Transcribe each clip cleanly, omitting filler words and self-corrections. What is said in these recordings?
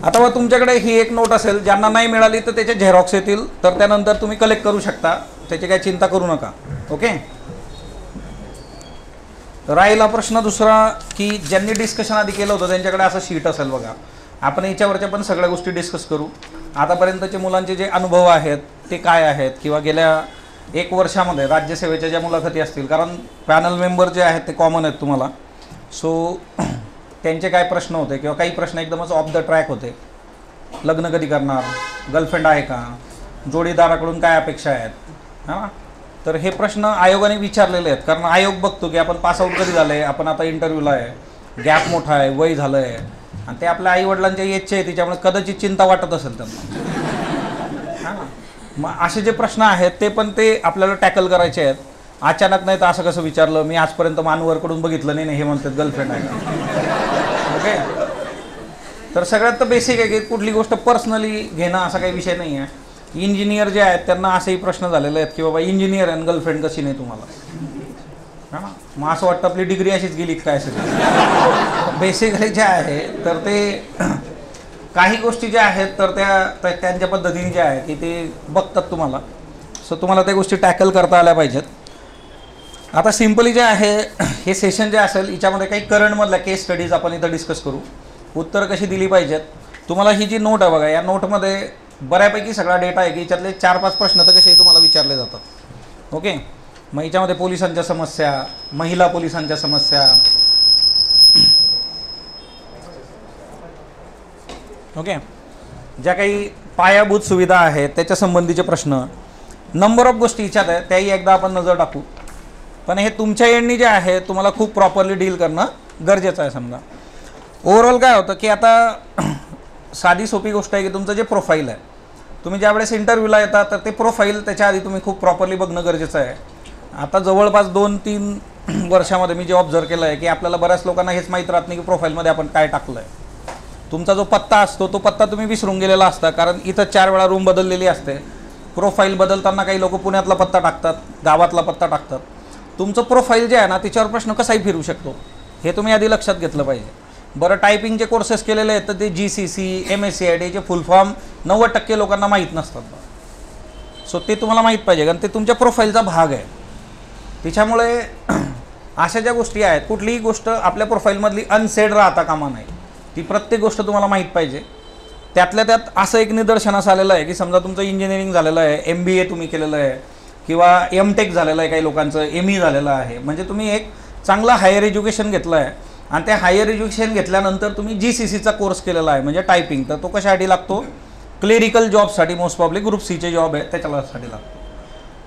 आता मग तुमच्याकडे ही एक नोट असेल, ज्यांना नाही मिळाली तर त्याचे झेरॉक्स येतील, तर त्यानंतर तुम्ही कलेक्ट करू शकता, त्याची काही चिंता करू नका. ओके. राहिला प्रश्न दुसरा की ज्यांनी डिस्कशन आधी केलं होतं त्यांच्याकडे असं शीट असेल बघा. आपण याच्यावरच्या पण सगळ्या गोष्टी डिस्कस करू. आतापर्यंतचे मुलांचे जे अनुभव आहेत ते काय आहेत, किंवा गेल्या 1 वर्षामध्ये राज्यसेवेच्या ज्या मुलाखती असतील, कारण पॅनल मेंबर जे आहेत ते कॉमन आहेत तुम्हाला. सो त्यांचे काय प्रश्न होते, किंवा काही प्रश्न एकदमच ऑफ द ट्रॅक होते. लग्न कधी करणार, गर्लफ्रेंड आहे का, जोडीदाराकडून काय अपेक्षा आहेत, हां. तर हे प्रश्न आयोगाने विचारलेले आहेत, कारण आयोग बघतो की आपण पासआउट कधी झालं आहे, आपण आता इंटरव्ह्यूला आहे, गॅप मोठा आहे, वय झालं आहे, आणि ते आपल्या आईवडिलांच्या एजचे आहे, त्याच्यामुळे कदाचित चिंता वाटत असेल त्यांना, हां. मग असे जे प्रश्न आहेत ते पण ते आपल्याला टॅकल करायचे आहेत. अचानक नाही तर असं कसं विचारलं, मी आजपर्यंत मानवरकडून बघितलं नाही, हे म्हणतात गर्लफ्रेंड आहे. ओके. तर सगळ्यात तर बेसिक आहे की कुठली गोष्ट पर्सनली घेणं असा काही विषय नाही आहे. इंजिनियर जे आहेत त्यांना असेही प्रश्न झालेले आहेत की बाबा इंजिनियर आणि गर्लफ्रेंड कशी नाही तुम्हाला, हां. मग असं वाटतं आपली डिग्री अशीच गेली काय असेल. बेसिकली जे आहे तर ते काही गोष्टी ज्या आहेत तर त्या त्यांच्या पद्धतीने ज्या आहे की ते बघतात तुम्हाला. सो तुम्हाला त्या गोष्टी टॅकल करता आल्या पाहिजेत. आता सिम्पली जे आहे हे सेशन जे असेल याच्यामध्ये काही करंटमधल्या केस स्टडीज आपण इथं डिस्कस करू. उत्तर कशी दिली पाहिजेत. तुम्हाला ही जी नोट आहे बघा, या नोटमध्ये बऱ्यापैकी सगळा डेटा आहे की याच्यातले 4-5 प्रश्न तर कसे तुम्हाला विचारले जातात. ओके. मग याच्यामध्ये पोलिसांच्या समस्या, महिला पोलिसांच्या समस्या, ओके, ज्या काही पायाभूत सुविधा आहेत त्याच्या संबंधीचे प्रश्न, नंबर ऑफ गोष्टी याच्यात आहेत त्याही एकदा आपण नजर टाकू. पण हे तुमच्या एंडनी जे आहे तुम्हाला खूप प्रॉपरली डील करणं गरजेचं आहे. समजा ओव्हरऑल काय होतं की आता साधी सोपी गोष्ट आहे की तुमचं जे प्रोफाईल आहे, तुम्ही ज्यावेळेस इंटरव्ह्यूला येता तर ते प्रोफाईल त्याच्या आधी तुम्ही खूप प्रॉपरली बघणं गरजेचं आहे. आता जवळपास 2-3 वर्षामध्ये मी जे ऑब्झर्व केलं आहे की आपल्याला बऱ्याच लोकांना हेच माहीत राहत नाही की प्रोफाईलमध्ये आपण काय टाकलं आहे. तुमचा जो पत्ता असतो तो पत्ता तुम्ही विसरून गेलेला असता, कारण इथं 4 वेळा रूम बदललेली असते. प्रोफाईल बदलताना काही लोक पुण्यातला पत्ता टाकतात, गावातला पत्ता टाकतात. तुमचं प्रोफाईल जे आहे ना त्याच्यावर प्रश्न कसाही फिरू शकतो, हे तुम्ही आधी लक्षात घेतलं पाहिजे. बरं, टायपिंगचे कोर्सेस केलेले आहेत तर ते GCC, MSCIDचे फुल फॉर्म 90% लोकांना माहीत नसतात. सो ते तुम्हाला माहीत पाहिजे, कारण ते तुमच्या प्रोफाईलचा भाग आहे. त्याच्यामुळे अशा ज्या गोष्टी आहेत, कुठलीही गोष्ट आपल्या प्रोफाईलमधली अनसेड राहता कामा नाही. ती प्रत्येक गोष्ट तुम्हाला माहीत पाहिजे. त्यातल्या त्यात असं एक निदर्शनास आलेलं आहे की समजा तुमचं इंजिनिअरिंग झालेलं आहे, MBA तुम्ही केलेलं आहे, किंवा MTech झालेलं आहे, काही लोकांचं ME झालेलं आहे, म्हणजे तुम्ही एक चांगलं हायर एज्युकेशन घेतलं आहे. आणि त्या हायर एज्युकेशन घेतल्यानंतर तुम्ही GCCचा कोर्स केलेला आहे म्हणजे टायपिंग, तर तो कशासाठी लागतो, क्लेरिकल जॉबसाठी, मोस्ट प्रॉब्ली ग्रुप Cचे जॉब आहे त्याच्यासाठी लागतो.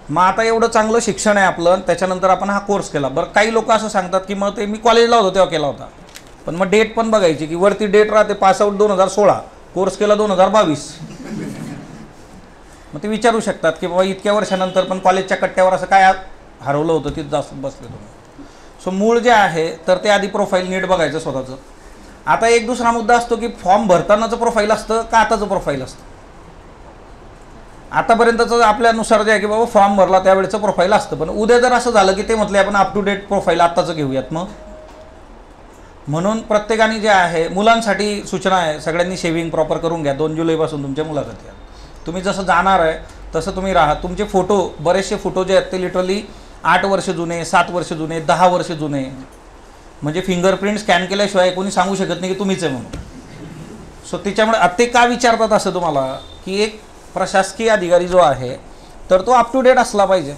मग आता एवढं चांगलं शिक्षण आहे आपलं, त्याच्यानंतर आपण हा कोर्स केला. बरं, काही लोक असं सांगतात की मग ते मी कॉलेजला होतो तेव्हा केला होता, पण मग डेट पण बघायची की वरती डेट राहते पासआउट 2016, कोर्स केला 2022. मग ते विचारू शकतात की बाबा इतक्या वर्षानंतर पण कॉलेजच्या कट्ट्यावर असं काय हरवलं होतं तिथं जास्त बसले तुम्ही. सो मूळ जे आहे तर ते आधी प्रोफाईल नीट बघायचं स्वतःचं. आता एक दुसरा मुद्दा असतो की फॉर्म भरतानाचं प्रोफाईल असतं का आताचं प्रोफाईल असतं. आतापर्यंतचं आपल्यानुसार जे आहे की बाबा फॉर्म भरला त्यावेळेचं प्रोफाईल असतं, पण उद्या जर असं झालं की ते म्हटले आपण अप टू डेट प्रोफाईल आत्ताचं घेऊयात, मग म्हणून प्रत्येकाने जे आहे, मुलांसाठी सूचना आहे, सगळ्यांनी शेविंग प्रॉपर करून घ्या. 2 जुलैपासून तुमच्या मुलाखती आहेत. तुम्ही जसं जाणार आहे तसं तुम्ही राहा. तुमचे फोटो, बरेचसे फोटो जे आहेत ते लिटरली 8 वर्ष जुने, 7 वर्ष जुने, 10 वर्ष जुने, म्हणजे फिंगरप्रिंट स्कॅन केल्याशिवाय कोणी सांगू शकत नाही की तुम्हीच आहे म्हणून. सो त्याच्यामुळे ते का विचारतात असं तुम्हाला की एक प्रशासकीय अधिकारी जो आहे तर तो अप टू डेट असला पाहिजे.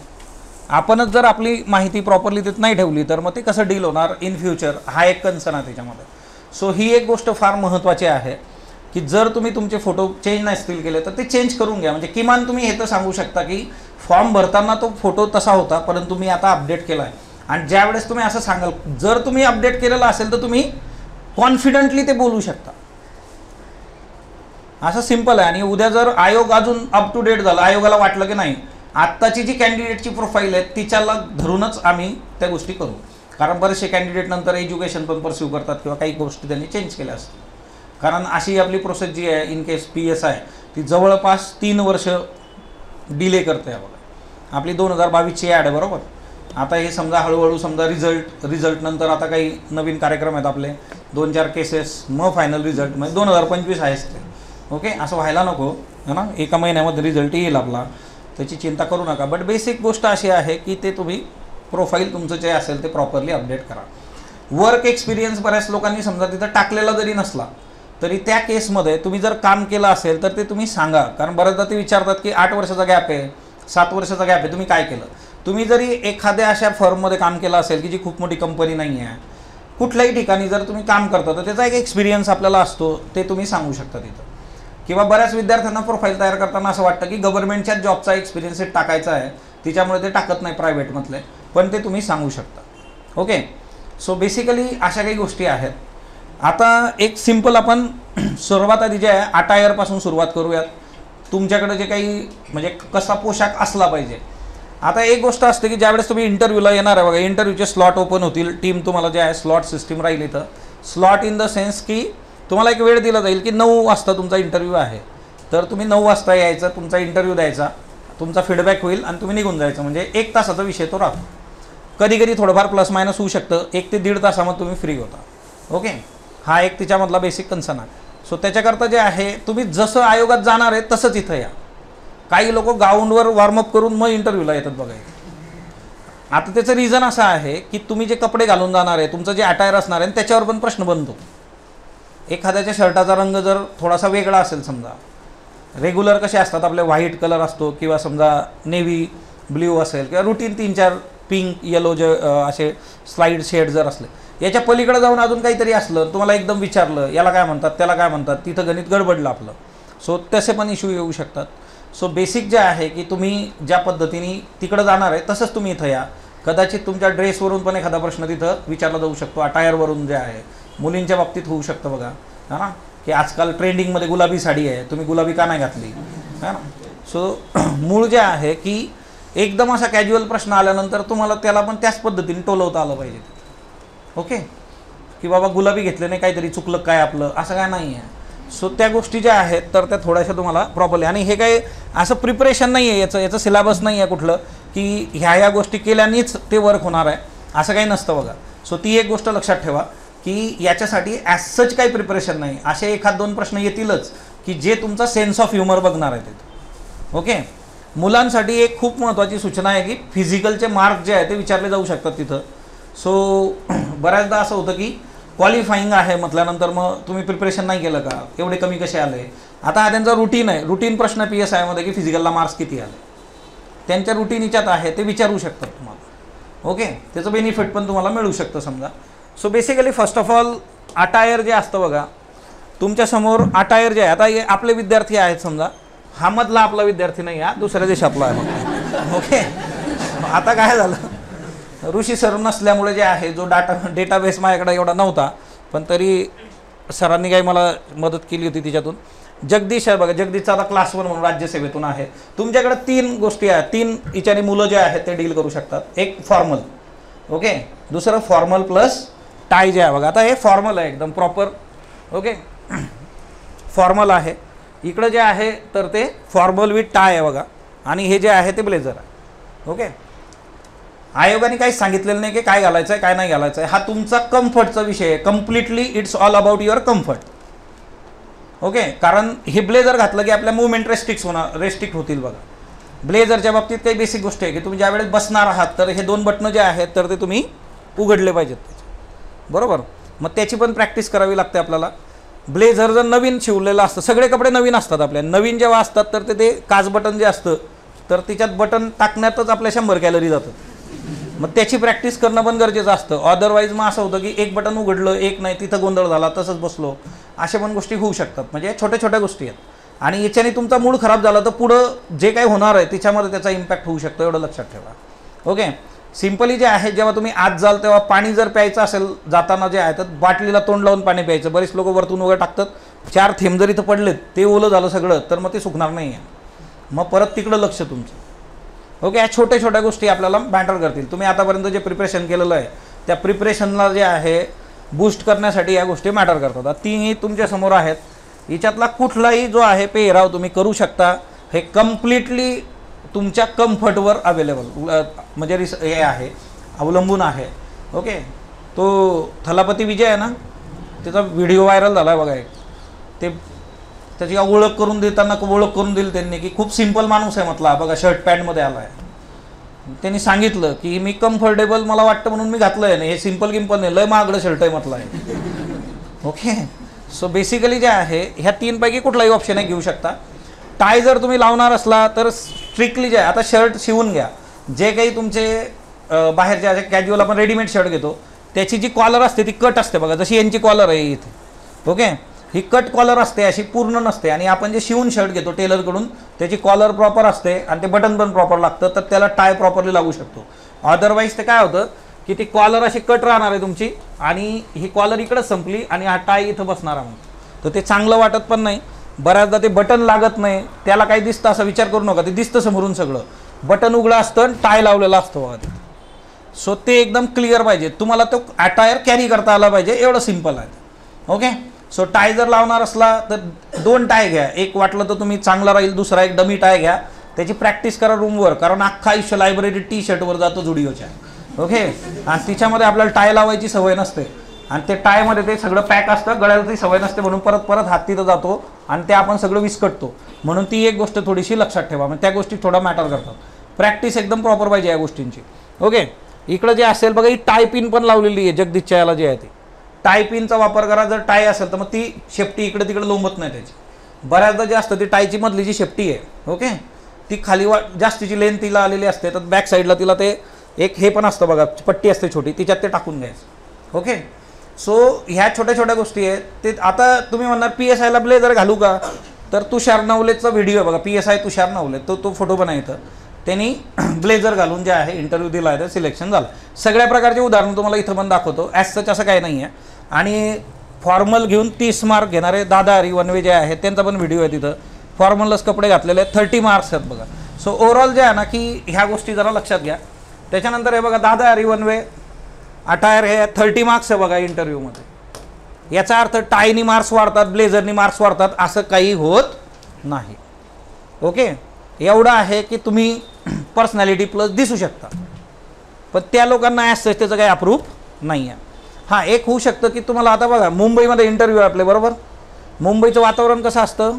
आपणच जर आपली माहिती प्रॉपरली तिथं नाही ठेवली तर मग ते कसं डील होणार इन फ्युचर, हा एक कन्सर्न आहे त्याच्यामध्ये. सो ही एक गोष्ट फार महत्त्वाची आहे की जर तुम्ही तुमचे फोटो चेंज नसतील केले तर ते चेंज करून घ्या. म्हणजे किमान तुम्ही हे तर सांगू शकता की फॉर्म भरताना तो फोटो तसा होता परंतु मी आता अपडेट केला आहे. आणि ज्यावेळेस तुम्ही असं सांगाल, जर तुम्ही अपडेट केलेलं असेल तर तुम्ही कॉन्फिडंटली ते बोलू शकता. असं सिंपल आहे. आणि उद्या जर आयोग अजून अप टू डेट झाला, आयोगाला वाटलं की नाही आत्ताची जी कॅन्डिडेटची प्रोफाईल आहे तिच्याला धरूनच आम्ही त्या गोष्टी करू, कारण बरेचसे कॅन्डिडेट नंतर एज्युकेशन पण परस्यू करतात किंवा काही गोष्टी त्यांनी चेंज केल्या असतात. कारण अशी आपली प्रोसेस जी आहे इन केस PSI ती जवळपास 3 वर्ष डिले करते. बघा आपली 2022ची ॲड आहे बरोबर. आता हे समजा हळूहळू समजा रिझल्ट नंतर आता काही नवीन कार्यक्रम आहेत आपले, 2-4 केसेस, मग फायनल रिझल्ट, म्हणजे 2025 आहेच ते. ओके, असं व्हायला नको है ना, एका महिन्यामध्ये रिझल्ट येईल आपला, त्याची चिंता करू नका. बट बेसिक गोष्ट अशी आहे की ते तुम्ही प्रोफाईल तुमचं जे असेल ते प्रॉपरली अपडेट करा. वर्क एक्सपिरियन्स बऱ्याच लोकांनी समजा तिथं टाकलेला जरी नसला तरी त्या केसमध्ये तुम्ही जर काम केलं असेल तर ते तुम्ही सांगा. कारण बऱ्याचदा ते विचारतात की 8 वर्षाचा गॅप आहे, 7 वर्षाचा गॅप आहे, तुम्ही काय केलं. तुम्ही जरी एखाद्या अशा फर्ममध्ये काम केलं असेल की जी खूप मोठी कंपनी नाही आहे, कुठल्याही ठिकाणी जर तुम्ही काम करता तर त्याचा एक एक्सपिरियन्स आपल्याला असतो, ते तुम्ही सांगू शकता तिथं. किंवा बऱ्याच विद्यार्थ्यांना प्रोफाईल तयार करताना असं वाटतं की गव्हर्नमेंटच्या जॉबचा एक्सपिरियन्स टाकायचा आहे, तिच्यामुळे ते टाकत नाही प्रायव्हेटमधले, पण ते तुम्ही सांगू शकता. ओके, सो बेसिकली अशा काही गोष्टी आहेत. आता एक सिंपल आपण सुरुवात आधी जे आहे अटायरपासून सुरुवात करूयात. तुमच्याकडे जे काही म्हणजे कसा पोशाख असला पाहिजे. आता एक गोष्ट असते की ज्यावेळेस तुम्ही इंटरव्ह्यूला येणार आहे बघा, इंटरव्ह्यूचे स्लॉट ओपन होतील, टीम तुम्हाला जे आहे स्लॉट सिस्टीम राहील इथं. स्लॉट इन द सेन्स की तुम्हाला एक वेळ दिला जाईल की 9 वाजता तुमचा इंटरव्ह्यू आहे, तर तुम्ही 9 वाजता यायचं, तुमचा इंटरव्ह्यू द्यायचा, तुमचा फीडबॅक होईल आणि तुम्ही निघून जायचं. म्हणजे 1 तासाचा विषय तो राहतो. कधी कधी थोडंफार प्लस मायनस होऊ शकतं, 1 ते 1.5 तासामध्ये तुम्ही फ्री होता. ओके, हा एक तिच्यामधला बेसिक कन्सर्न आहे. सो त्याच्याकरता जे आहे तुम्ही जसं आयोगात जाणार आहे तसंच इथं या. काही लोक ग्राउंडवर वॉर्मअप करून मग इंटरव्ह्यूला येतात बघा. आता त्याचं रिझन असं आहे की तुम्ही जे कपडे घालून जाणार आहे, तुमचं जे अटायर असणार आहे त्याच्यावर पण प्रश्न बनतो. एखाद्याच्या शर्टाचा रंग जर थोडासा वेगळा असेल, समजा रेग्युलर कसे असतात आपले व्हाईट कलर असतो किंवा समजा नेव्ही ब्ल्यू असेल किंवा रुटीन 3-4 पिंक येलो जे असे स्लाईड शेड जर असले, याच्या पलीकडे जाऊन अजून काहीतरी असलं, तुम्हाला एकदम विचारलं याला काय म्हणतात त्याला काय म्हणतात, तिथं गणित गडबडलं आपलं. सो तसे पण इश्यू येऊ शकतात. सो बेसिक जे आहे की तुम्ही ज्या पद्धतीने तिकडं जाणार आहे तसंच तुम्ही इथं या. कदाचित तुमच्या ड्रेसवरून पण एखादा प्रश्न तिथं विचारला जाऊ शकतो, अटायरवरून जे आहे. मुलींच्या बाबतीत होऊ शकतं बघा, है ना, की आजकाल ट्रेंडिंगमध्ये गुलाबी साडी आहे, तुम्ही गुलाबी का नाही घातली, है ना. सो मूळ जे आहे की एकदम असा कॅज्युअल प्रश्न आल्यानंतर तुम्हाला त्याला पण त्याच पद्धतीने टोलवता आलं पाहिजे. ओके, की बाबा गुलाबी घेतले नाही, काहीतरी चुकलं काय आपलं, असं काय नाही आहे. सो त्या गोष्टी ज्या आहेत तर त्या थोड्याशा तुम्हाला प्रॉपरली, आणि हे काही असं प्रिपरेशन नाही आहे, याचं सिलेबस नाही आहे कुठलं की ह्या गोष्टी केल्यानेच ते वर्क होणार आहे, असं काही नसतं बघा. सो ती एक गोष्ट लक्षात ठेवा की याच्यासाठी ॲज सच काही प्रिपरेशन नाही. असे 1-2 प्रश्न येतीलच की जे तुमचा सेन्स ऑफ ह्युमर बघणार आहे तिथं. ओके, मुलांसाठी एक खूप महत्त्वाची सूचना आहे की फिजिकलचे मार्क जे आहे ते विचारले जाऊ शकतात तिथं. सो बऱ्याचदा असं होतं की क्वालिफाईंग आहे म्हटल्यानंतर मग तुम्ही प्रिपरेशन नाही केलं का, एवढे कमी कसे आले. आता हा त्यांचा रुटीन आहे, रुटीन प्रश्न PSIमध्ये की फिजिकलला मार्क्स किती आले, त्यांच्या रुटीन हिच्यात आहे, ते विचारू शकतात तुम्हाला. ओके, त्याचं बेनिफिट पण तुम्हाला मिळू शकतं समजा. So basically first of all attire जे असतं बघा, तुमच्यासमोर अटायर जे आहे, आता हे आपले विद्यार्थी आहेत समजा, हा मधला आपला विद्यार्थी नाही, हा दुसऱ्या देशातला आहे. ओके, आता काय झालं, ऋषी सर नसल्यामुळे जे आहे जो डेटाबेस माझ्याकडे एवढा नव्हता, पण तरी सरांनी काही मला मदत केली होती तिच्यातून. जगदीश आहे बघा, जगदीशचा आता क्लास 1 म्हणून राज्यसेवेतून आहे. तुमच्याकडे 3 गोष्टी आहेत, 3 इचारी मुलं जे आहेत ते डील करू शकतात. एक फॉर्मल, ओके, दुसरं फॉर्मल प्लस टाय जे आहे बघा. आता हे फॉर्मल आहे एकदम प्रॉपर. ओके, फॉर्मल आहे. इकडं जे आहे तर ते फॉर्मल विथ टाय आहे बघा, आणि हे जे आहे ते ब्लेझर आहे. ओके, आयोगाने काही सांगितलेलं नाही की काय घालायचं आहे काय नाही घालायचं आहे, हा तुमचा कम्फर्टचा विषय आहे. Completely it's all about your comfort. Okay, कारण हे ब्लेझर घातलं की आपल्या मूवमेंट रेस्ट्रिक्ट होतील बघा. ब्लेझरच्या बाबतीत काही बेसिक गोष्ट आहे की तुम्ही ज्यावेळेस बसणार आहात तर हे 2 बटणं जे आहेत तर ते तुम्ही उघडले पाहिजेत त्याचे, बरोबर. मग त्याची पण प्रॅक्टिस करावी लागते आपल्याला. ब्लेझर जर नवीन शिवलेलं असतं, सगळे कपडे नवीन असतात आपल्या, नवीन जेव्हा असतात तर ते काच बटन जे असतं तर तिच्यात बटन टाकण्यातच आपल्या 100 कॅलरी जातं. मग त्याची प्रॅक्टिस करणं पण गरजेचं असतं. अदरवाईज मग असं होतं की एक बटन उघडलं, एक नाही, तिथं गोंधळ झाला, तसंच बसलो, अशा पण गोष्टी होऊ शकतात. म्हणजे छोट्या छोट्या गोष्टी आहेत, आणि याच्याने तुमचा मूड खराब झाला तर पुढं जे काही होणार आहे त्याच्यामध्ये त्याचा इम्पॅक्ट होऊ शकतो, एवढं लक्षात ठेवा. ओके, सिम्पली जे आहे जेव्हा तुम्ही आत जाल तेव्हा पाणी जर प्यायचं असेल जाताना जे आहे तर बाटलीला तोंड लावून पाणी प्यायचं. बरेच लोक वरतून वगैरे टाकतात, 4 थेंब जर इथं पडलेत ते ओलं झालं सगळं तर मग ते सुकणार नाही आहे, मग परत तिकडं लक्ष तुमचं. ओके, या छोट्या छोट्या गोष्टी आपल्याला मॅटर करतील. तुम्ही आतापर्यंत जे प्रिपरेशन केलेलं आहे त्या प्रिपरेशनला जे आहे बूस्ट करण्यासाठी या गोष्टी मॅटर करतात. 3ही तुमच्यासमोर आहेत. याच्यातला कुठलाही जो आहे पेहराव तुम्ही करू शकता. हे कम्प्लिटली तुमच्या कम्फर्टवर अवेलेबल म्हणजे हे आहे, अवलंबून आहे. ओके, तो थलापती विजय आहे ना, त्याचा व्हिडिओ व्हायरल झाला आहे बघा एक, ते त्याची ओळख करून देताना ओळख करून दिली त्यांनी की खूप सिम्पल माणूस आहे म्हटला, बघा शर्ट पॅन्टमध्ये आला आहे. त्यांनी सांगितलं की मी कम्फर्टेबल मला वाटतं म्हणून मी घातलं आहे, हे सिम्पल गिम्पल नाही, लय महागडं शर्ट आहे म्हटलं आहे. ओके, सो बेसिकली जे आहे ह्या तीनपैकी कुठलाही ऑप्शन आहे घेऊ शकता. टाय जर तुम्ही लावणार असला तर स्ट्रिक्टली जे आहे, आता शर्ट शिवून घ्या, जे काही तुमचे बाहेरचे असे कॅज्युअल आपण रेडीमेड शर्ट घेतो त्याची जी कॉलर असते ती कट असते बघा, जशी यांची कॉलर आहे इथे. ओके, ही कट कॉलर असते, अशी पूर्ण नसते. आणि आपण जे शिवून शर्ट घेतो टेलरकडून त्याची कॉलर प्रॉपर असते आणि ते बटन पण प्रॉपर लागतं, तर त्याला टाय प्रॉपरली लागू शकतो. अदरवाईज ते काय होतं की ती कॉलर अशी कट राहणार आहे तुमची आणि ही कॉलर इकडंच संपली आणि हा टाय इथं बसणार आहे, तर ते चांगलं वाटत पण नाही. बऱ्याचदा ते बटन लागत नाही, त्याला काही दिसतं असा विचार करू नका, ते दिसतं समोरून सगळं, बटन उघडं असतं आणि टाय लावलेला असतो बघा. सो ते एकदम क्लिअर पाहिजे, तुम्हाला तो अटायर कॅरी करता आला पाहिजे, एवढं सिम्पल आहे. ओके, सो टाय जर लावणार असला तर 2 टाय घ्या, एक वाटलं तर तुम्ही चांगला राहील, दुसरा एक डमी टाय घ्या, त्याची प्रॅक्टिस करा रूमवर, कारण अख्खा आयुष्य लायब्ररी टी शर्टवर जातो जुडिओच्या. ओके, आणि तिच्यामध्ये आपल्याला टाय लावायची सवय नसते आणि ते टायमध्ये ते सगळं पॅक असतं, गळ्याला ती सवय नसते, म्हणून परत परत हात तिथं जातो आणि ते आपण सगळं विस्कटतो. म्हणून ती एक गोष्ट थोडीशी लक्षात ठेवा, म्हणजे त्या गोष्टी थोडा मॅटर करतात. प्रॅक्टिस एकदम प्रॉपर पाहिजे या गोष्टींची. ओके, इकडं जे असेल बघा, ही टाय पिन पण लावलेली आहे जगदीशच्या याला जे आहे ती टाय पिनचा वापर करा. जर टाय असेल तर मग ती शेपटी इकडे तिकडे लोंबत नाही त्याची. बऱ्याचदा जे असतं ती टायची मधली जी शेपटी आहे, ओके, ती खाली जास्तीची लेंथ तिला आलेली असते, तर बॅक साईडला तिला ते एक हे पण असतं बघा, पट्टी असते छोटी, तिच्यात ते टाकून घ्यायचं. ओके, सो ह्या छोट्या छोट्या गोष्टी आहेत. ते आता तुम्ही म्हणणार PSIला ब्लेझर घालू का, तर तुषार नवलेचा व्हिडिओ आहे बघा, PSI तुषार नवले, तो फोटो पण आहे इथं. त्यांनी ब्लेझर घालून जे आहे इंटरव्ह्यू दिला आहे, तर सिलेक्शन झालं. सगळ्या प्रकारचे उदाहरण तुम्हाला इथं पण दाखवतो, ॲज सच असं काही नाही आहे. आणि फॉर्मल घेऊन 30 मार्क घेणारे दादा हरिवनवे जे आहेत त्यांचा पण व्हिडिओ आहे तिथं, फॉर्मलच कपडे घातलेले आहेत, 30 मार्क्स आहेत बघा. सो ओव्हरऑल जे आहे ना की ह्या गोष्टी जरा लक्षात घ्या. त्याच्यानंतर हे बघा दादा हरिवनवे अटायर हे 30 मार्क्स आहे बघा इंटरव्ह्यूमध्ये. याचा अर्थ टायनी मार्क्स वाढतात, ब्लेझरनी मार्क्स वाढतात असं काही होत नाही. ओके, एवढं आहे की तुम्ही पर्सनॅलिटी प्लस दिसू शकता, पण त्या लोकांना ॲज सच त्याचं काही अप्रूव्ह नाही आहे. हां, एक होऊ शकतं की तुम्हाला आता बघा मुंबईमध्ये इंटरव्ह्यू आपले बरोबर, मुंबईचं वातावरण कसं असतं,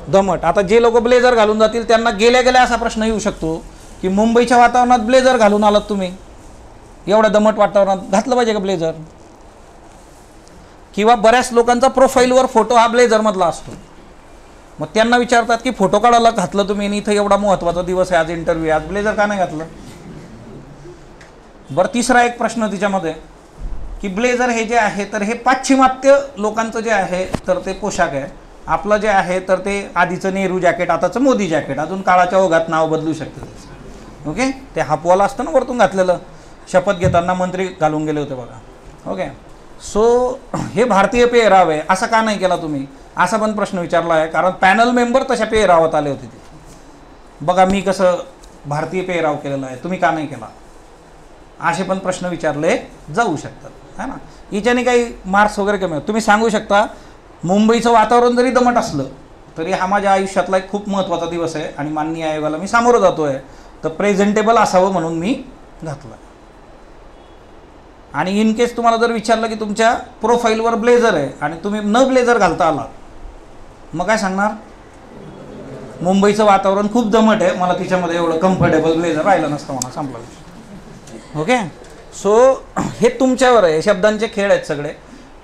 दमट. आता जे लोक ब्लेझर घालून जातील त्यांना गेल्या गेल्या असा प्रश्न येऊ शकतो की मुंबईच्या वातावरणात ब्लेझर घालून आलात तुम्ही, एवढ्या दमट वातावरणात घातलं पाहिजे का ब्लेझर? किंवा बऱ्याच लोकांचा प्रोफाईलवर फोटो हा ब्लेझरमधला असतो, मग त्यांना विचारतात की फोटो काढायला घातलं तुम्ही आणि इथं एवढा महत्त्वाचा दिवस आहे, आज इंटरव्ह्यू, आज ब्लेझर का नाही घातलं? बरं, तिसरा एक प्रश्न तिच्यामध्ये की ब्लेझर हे जे आहे तर हे पाश्चिमात्य लोकांचं जे आहे तर ते पोशाख आहे. आपलं जे आहे तर ते आधीचं नेहरू जॅकेट, आताचं मोदी जॅकेट, अजून काळाच्या ओघात नाव बदलू शकतं. ओके, ते हापवाला असतं ना वरतून घातलेलं, शपथ घेताना मंत्री घालून गेले होते बघा. ओके, सो हे भारतीय पेहराव आहे, असं का नाही केला तुम्ही, असा पण प्रश्न विचारला आहे. कारण पॅनल मेंबर तशा पेहरावात आले होते ते, बघा मी कसं भारतीय पेहराव केलेला आहे, तुम्ही का नाही केला, असे पण प्रश्न विचारले जाऊ शकतात, है ना. हिच्याने काही मार्क्स वगैरे कमी होत. तुम्ही सांगू शकता मुंबईचं वातावरण जरी दमट असलं तरी हा माझ्या आयुष्यातला एक खूप महत्त्वाचा दिवस आहे आणि माननीय आयोगाला मी सामोरं जातो आहे, तर प्रेझेंटेबल असावं म्हणून मी घातलं. आणि इन केस तुम्हाला जर विचारलं की तुमच्या प्रोफाईलवर ब्लेझर आहे आणि तुम्ही न ब्लेझर घालता आलात, मग काय सांगणार, मुंबईचं वातावरण खूप दमट आहे, मला तिच्यामध्ये एवढं कम्फर्टेबल ब्लेझर राहिलं नसतं, मला संपला विषय. ओके, सो हे तुमच्यावर आहे, शब्दांचे खेळ आहेत सगळे,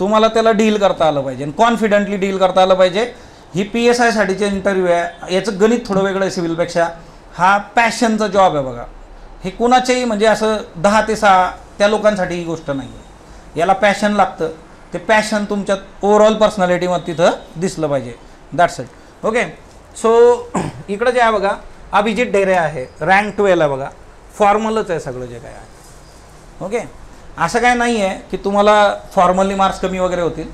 तुम्हाला त्याला डील करता आलं पाहिजे आणि कॉन्फिडेंटली डील करता आलं पाहिजे. ही PSIसाठीचे इंटरव्ह्यू आहे, याचं गणित थोडं वेगळं आहे सिव्हिलपेक्षा. हा पॅशनचा जॉब आहे बघा, हे कुणाचेही म्हणजे असं 10 ते 6 त्या लोकांसाठी ही गोष्ट नाही आहे. याला पॅशन लागतं, ते पॅशन तुमच्यात ओव्हरऑल पर्सनॅलिटीमध्ये तिथं दिसलं पाहिजे, दॅट्स इट. ओके, सो इकडं जे आहे बघा अभिजित ढेरे आहे, रँक 12 आहे बघा, फॉर्मलच आहे सगळं जे काय आहे. ओके, असं काय नाही आहे की तुम्हाला फॉर्मली मार्क्स कमी वगैरे होतील.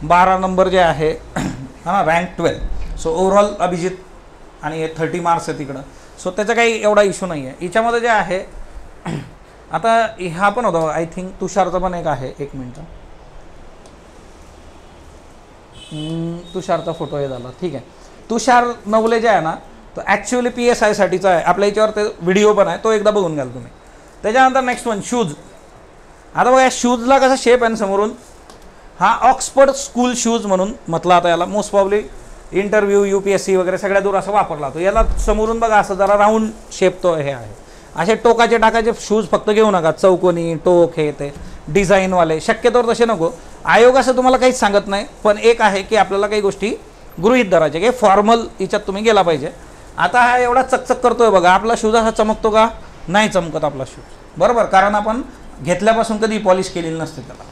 12 नंबर जे आहे हां, रँक 12. सो ओव्हरऑल अभिजित आणि 30 मार्क्स आहे तिकडं, सो त्याचा काही एवढा इश्यू नाही आहे. हिच्यामध्ये जे आहे आता हा पण होता आय थिंक तुषारचा पण एक आहे, एक मिनटं, तुषारचा फोटो हे झाला, ठीक आहे. तुषार नवले जे आहे ना तो ॲक्च्युअली PSIसाठीचा आहे, आपल्या याच्यावर ते व्हिडिओ पण आहे, तो एकदा बघून घ्याल तुम्ही. त्याच्यानंतर नेक्स्ट वन शूज. आता बघा या शूजला कसा शेप आहे समोरून, हा ऑक्सफर्ड स्कूल शूज म्हणून म्हटलं आता याला. मोस्ट प्रॉब्ली इंटरव्ह्यू UPSC वगैरे सगळ्या दूर असं वापरला जातो. याला समोरून बघा असं जरा राऊंड शेप तो हे आहे. असे टोकाचे टाकाचे शूज फक्त घेऊ नका, चौकोनी टोक हे ते डिझाईनवाले शक्यतोवर तसे नको. आयोग असं तुम्हाला काहीच सांगत नाही, पण एक आहे की आपल्याला काही गोष्टी गृहीत धरायच्या की फॉर्मल याच्यात तुम्ही गेला पाहिजे. आता हा एवढा चकचक करतोय बघा, आपला शूज असा चमकतो का? नाही चमकत आपला शूज, बरोबर, कारण आपण घेतल्यापासून कधी पॉलिश केलेली नसते त्याला.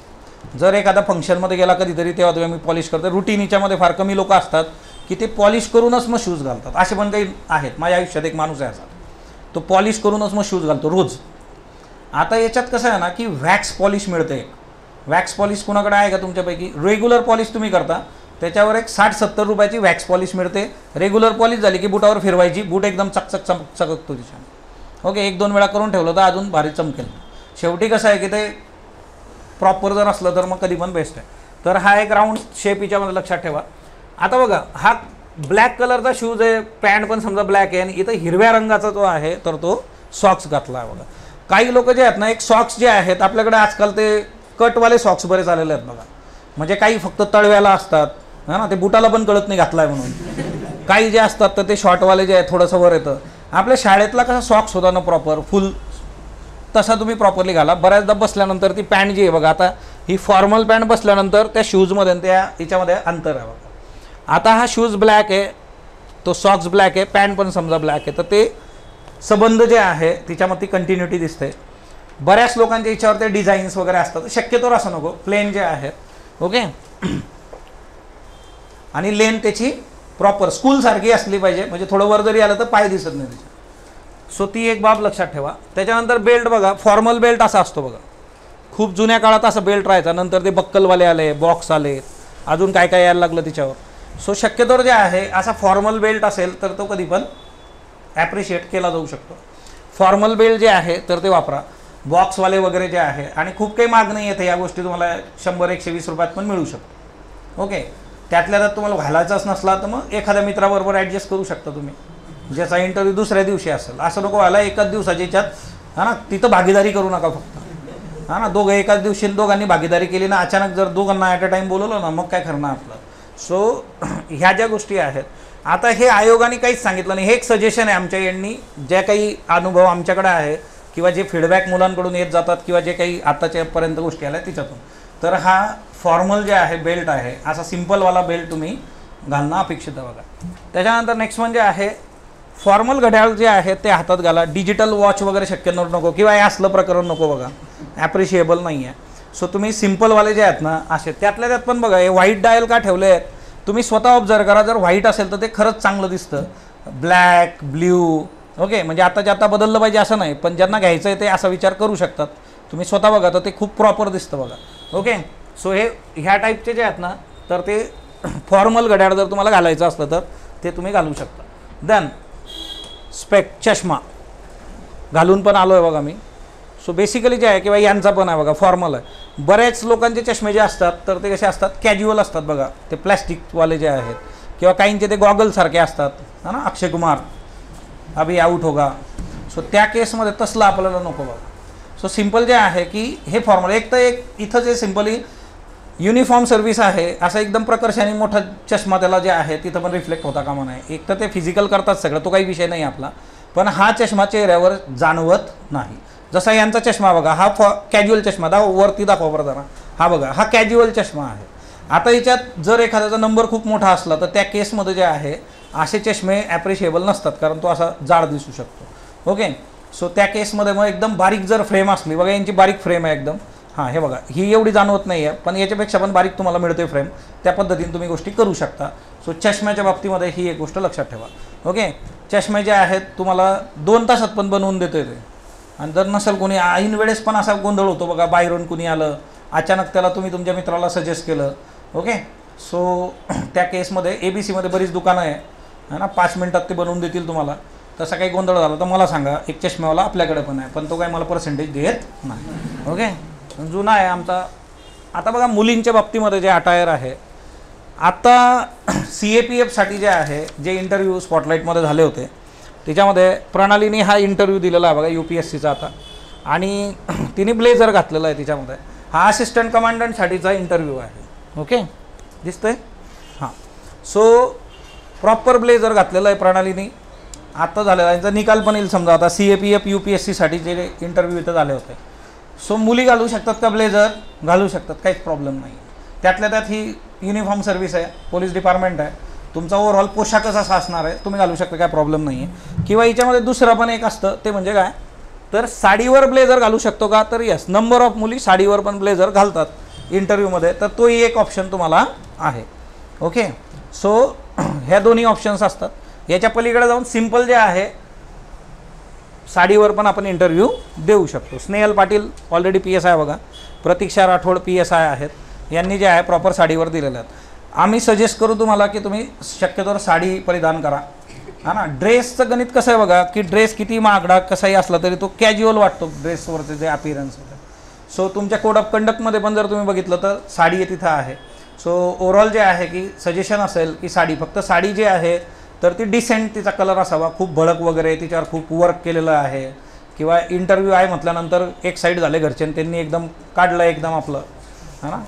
जर एखादा फंक्शनमध्ये गेला कधीतरी तेव्हा मी पॉलिश करतो. रुटीन याच्यामध्ये फार कमी लोक असतात की ते पॉलिश करूनच मग शूज घालतात. असे पण काही आहेत. माझ्या आयुष्यात एक माणूस आहे असा, तो पॉलिश करूनच मग शूज घालतो रोज. आता याच्यात कसं आहे ना की वॅक्स पॉलिश मिळते. वॅक्स पॉलिश कुणाकडे आहे का तुमच्यापैकी? रेग्युलर पॉलिश तुम्ही करता त्याच्यावर एक 60-70 रुपयाची वॅक्स पॉलिश मिळते. रेग्युलर पॉलिश झाली की बुटावर फिरवायची, बूट एकदम चकचक चककतो तिच्याने. ओके, 1-2 वेळा करून ठेवलं तर अजून भारी चमकेल. शेवटी कसं आहे की ते प्रॉपर जर असलं तर मग कधी पण बेस्ट आहे. तर हा एक राऊंड शेप याच्यामध्ये लक्षात ठेवा. आता बघा, हा ब्लॅक कलरचा शूज आहे, पॅन्ट पण समजा ब्लॅक आहे आणि इथं हिरव्या रंगाचा जो आहे तर तो सॉक्स घातला आहे बघा. काही लोक जे आहेत ना, एक सॉक्स जे आहेत आपल्याकडे आजकाल ते कटवाले सॉक्स बरेच आलेले आहेत बघा. म्हणजे काही फक्त तळव्याला असतात ना, ते बुटाला पण कळत नाही घातलाय म्हणून. काही जे असतात तर ते शॉर्टवाले जे आहे थोडंसं वर येतं. आपल्या शाळेतला कसा सॉक्स होता ना प्रॉपर फुल, तसा तुम्ही प्रॉपरली घाला. बऱ्याचदा बसल्यानंतर ती पॅन्ट जी आहे बघा, आता ही फॉर्मल पॅन्ट बसल्यानंतर त्या शूजमध्ये आणि त्या याच्यामध्ये अंतर आहे बघा. आता हा शूज ब्लॅक आहे, तो सॉक्स ब्लॅक आहे, पॅन्ट पण समजा ब्लॅक आहे, तर ते संबंध जे आहे तिच्यामध्ये ती कंटिन्युटी दिसते. बऱ्याच लोकांच्या याच्यावर ते डिझाईन्स वगैरे असतात. शक्यतोवर असं नको, प्लेन जे आहेत. ओके, आणि लेन त्याची प्रॉपर स्कूलसारखी असली पाहिजे, म्हणजे थोडं वर जरी आलं तर पाय दिसत नाही त्याच्या. सो ती एक बाब लक्षात ठेवा. त्याच्यानंतर बेल्ट बघा, फॉर्मल बेल्ट असा असतो बघा. खूप जुन्या काळात असं बेल्ट राहायचा, नंतर ते बक्कलवाले आले, बॉक्स आले, अजून काय काय यायला लागलं त्याच्यावर. सो शक्यतोवर जे आहे असा फॉर्मल बेल्ट असेल तर तो कधी पण ॲप्रिशिएट केला जाऊ शकतो. फॉर्मल बेल्ट जे आहे तर ते वापरा. बॉक्सवाले वगैरे जे आहे, आणि खूप काही महाग नाही येते या गोष्टी, तुम्हाला 100-120 रुपयात पण मिळू शकतो. ओके, त्यातल्या त्यात तुम्हाला घालायचाच नसला तर मग एखाद्या मित्राबरोबर ॲडजस्ट करू शकता तुम्ही, ज्याचा इंटरव्ह्यू दुसऱ्या दिवशी असेल. असं नको व्हायला एकाच दिवसाच्या याच्यात हा ना, तिथं भागीदारी करू नका फक्त हा ना. दोघं एकाच दिवशी दोघांनी भागीदारी केली ना, अचानक जर दोघांना ॲट अ टाईम बोलवलं ना, मग काय करणार आपलं. सो ह्या ज्या गोष्टी आहेत, आता हे आयोगाने काहीच सांगितलं नाही. हे एक सजेशन आहे आमच्या यांनी, ज्या काही अनुभव आमच्याकडे आहे किंवा जे फीडबॅक मुलांकडून येत जातात किंवा जे काही आत्ताच्यापर्यंत गोष्टी आल्या तिच्यातून. तर हा फॉर्मल जे आहे बेल्ट आहे, असा सिम्पलवाला बेल्ट तुम्ही घालणं अपेक्षित आहे बघा. त्याच्यानंतर नेक्स्ट म्हणजे आहे फॉर्मल घड्याळ जे आहे ते हातात घाला. डिजिटल वॉच वगैरे शक्यतो नको, किंवा हे असलं प्रकरण नको बघा, ॲप्रिशिएबल नाही आहे. सो तुम्ही सिम्पलवाले जे आहेत ना असे, त्यातल्या त्यात पण बघा हे व्हाईट डायल का ठेवले आहेत तुम्ही स्वतः ऑब्झर्व करा. जर व्हाईट असेल तर ते खरंच चांगलं दिसतं. ब्लॅक, ब्ल्यू, ओके, म्हणजे आताच्या आता बदललं पाहिजे असं नाही, पण ज्यांना घ्यायचं आहे ते असा विचार करू शकतात. तुम्ही स्वतः बघा तर ते खूप प्रॉपर दिसतं बघा. ओके, सो हे ह्या टाईपचे जे आहेत ना तर ते फॉर्मल घड्याळ जर तुम्हाला घालायचं असलं तर ते तुम्ही घालू शकता. देन स्पेक, चष्मा घालून पण आलो आहे बघा मी. सो बेसिकली जे आहे किंवा यांचा पण आहे बघा फॉर्मल आहे. बऱ्याच लोकांचे चष्मे जे असतात तर ते कसे असतात, कॅज्युअल असतात बघा, ते प्लॅस्टिकवाले जे आहेत, किंवा काहींचे ते गॉगलसारखे असतात है ना, अक्षय कुमार अभि आउट होगा. सो त्या केसमध्ये तसलं आपल्याला नको बघा. सो सिम्पल जे आहे की हे फॉर्मल, एक तर एक इथं जे सिम्पली युनिफॉर्म सर्व्हिस आहे असा एकदम प्रकर्षाने मोठा चष्मा त्याला जे आहे तिथं पण रिफ्लेक्ट होता कामा नाही. एक तर ते फिजिकल करतात सगळं, तो काही विषय नाही आपला, पण हा चष्मा चेहऱ्यावर जाणवत नाही. जसा यांचा चष्मा बघा, हा कॅज्युअल चष्मा वरती दाखवा बरं जरा. हा बघा, हा कॅज्युअल चष्मा आहे. आता याच्यात जर एखाद्याचा नंबर खूप मोठा असला तर त्या केसमध्ये जे आहे असे चष्मे ॲप्रिशिएबल नसतात, कारण तो असा जाड दिसू शकतो. ओके, सो त्या केसमध्ये मग एकदम बारीक जर फ्रेम असली, बघा यांची बारीक फ्रेम आहे एकदम. हां, हे बघा, ही एवढी जाणवत नाही आहे, पण याच्यापेक्षा पण बारीक तुम्हाला मिळते फ्रेम. त्या पद्धतीने तुम्ही गोष्टी करू शकता. सो चष्म्याच्या बाबतीमध्ये ही एक गोष्ट लक्षात ठेवा. ओके, चष्मे जे आहेत तुम्हाला 2 तासात पण बनवून देतो ते. आणि जर नसेल कोणी, ऐन वेळेस पण असा गोंधळ होतो बघा, बाहेरून कुणी आलं अचानक, त्याला तुम्ही तुमच्या मित्राला सजेस्ट केलं. ओके, सो त्या केसमध्ये ABCमध्ये बरीच दुकानं आहे ना, 5 मिनटात ते बनवून देतील तुम्हाला. तसा काही गोंधळ झाला तर मला सांगा, एक चष्म्यावाला आपल्याकडे पण आहे, पण तो काही मला पर्सेंटेज देत नाही. ओके, जुना आहे आमचा. आता बघा मुलींच्या बाबतीमध्ये जे अटायर आहे, आता CAPFसाठी जे आहे, जे इंटरव्ह्यू स्पॉटलाईटमध्ये झाले होते त्याच्यामध्ये प्रणालीने हा इंटरव्ह्यू दिलेला आहे बघा UPSCचा आता, आणि तिने ब्लेझर घातलेला आहे. तिच्यामध्ये हा असिस्टंट कमांडंटसाठीचा इंटरव्ह्यू आहे. ओके, दिसतंय? हां. सो प्रॉपर ब्लेझर घातलेलं आहे प्रणालीने, आता झालेला यांचा निकाल पण येईल समजा आता CAPF UPSCसाठी जे इंटरव्ह्यू इथं झाले होते. सो मुली घालू शकतात का ब्लेझर? घालू शकतात, काहीच प्रॉब्लेम नाही. त्यातल्या त्यात ही युनिफॉर्म सर्व्हिस आहे, पोलीस डिपार्टमेंट आहे, तुमचा ओव्हरऑल पोशाखच असा असणार आहे, तुम्ही घालू शकता, काय प्रॉब्लेम नाही आहे. किंवा याच्यामध्ये दुसरं पण एक असतं, ते म्हणजे काय, तर साडीवर ब्लेझर घालू शकतो का, तर यस, नंबर ऑफ मुली साडीवर पण ब्लेझर घालतात इंटरव्ह्यूमध्ये, तर तोही एक ऑप्शन तुम्हाला आहे. ओके, सो ह्या दोन्ही ऑप्शन्स असतात. याच्या पलीकडे जाऊन सिम्पल जे आहे साडीवर पण आपण इंटरव्ह्यू देऊ शकतो. स्नेहल पाटील ऑलरेडी PSI बघा, प्रतीक्षा राठोड PSI आहेत, यांनी जे आहे प्रॉपर साडीवर दिलेलं आहेत. आम्ही सजेस्ट करू तुम्हाला की तुम्ही शक्यतोवर साडी परिधान करा, हा ना. ड्रेसचं गणित कसं आहे बघा, की ड्रेस किती महागडा कसाही असला तरी तो कॅज्युअल वाटतो ड्रेसवरचे जे अपीरन्स होतं. सो तुमच्या कोड ऑफ कंडक्टमध्ये पण जर तुम्ही बघितलं तर साडी तिथं आहे. सो ओव्हरऑल जे आहे की सजेशन असेल की साडी, फक्त साडी जी आहे तर ती डिसेंट, तिचा कलर असावा, खूप भडक वगैरे, तिच्यावर खूप वर्क केलेलं आहे, किंवा इंटरव्ह्यू आहे म्हटल्यानंतर एक साईड झाले घरचे त्यांनी एकदम काढलं एकदम आपलं, हा ना,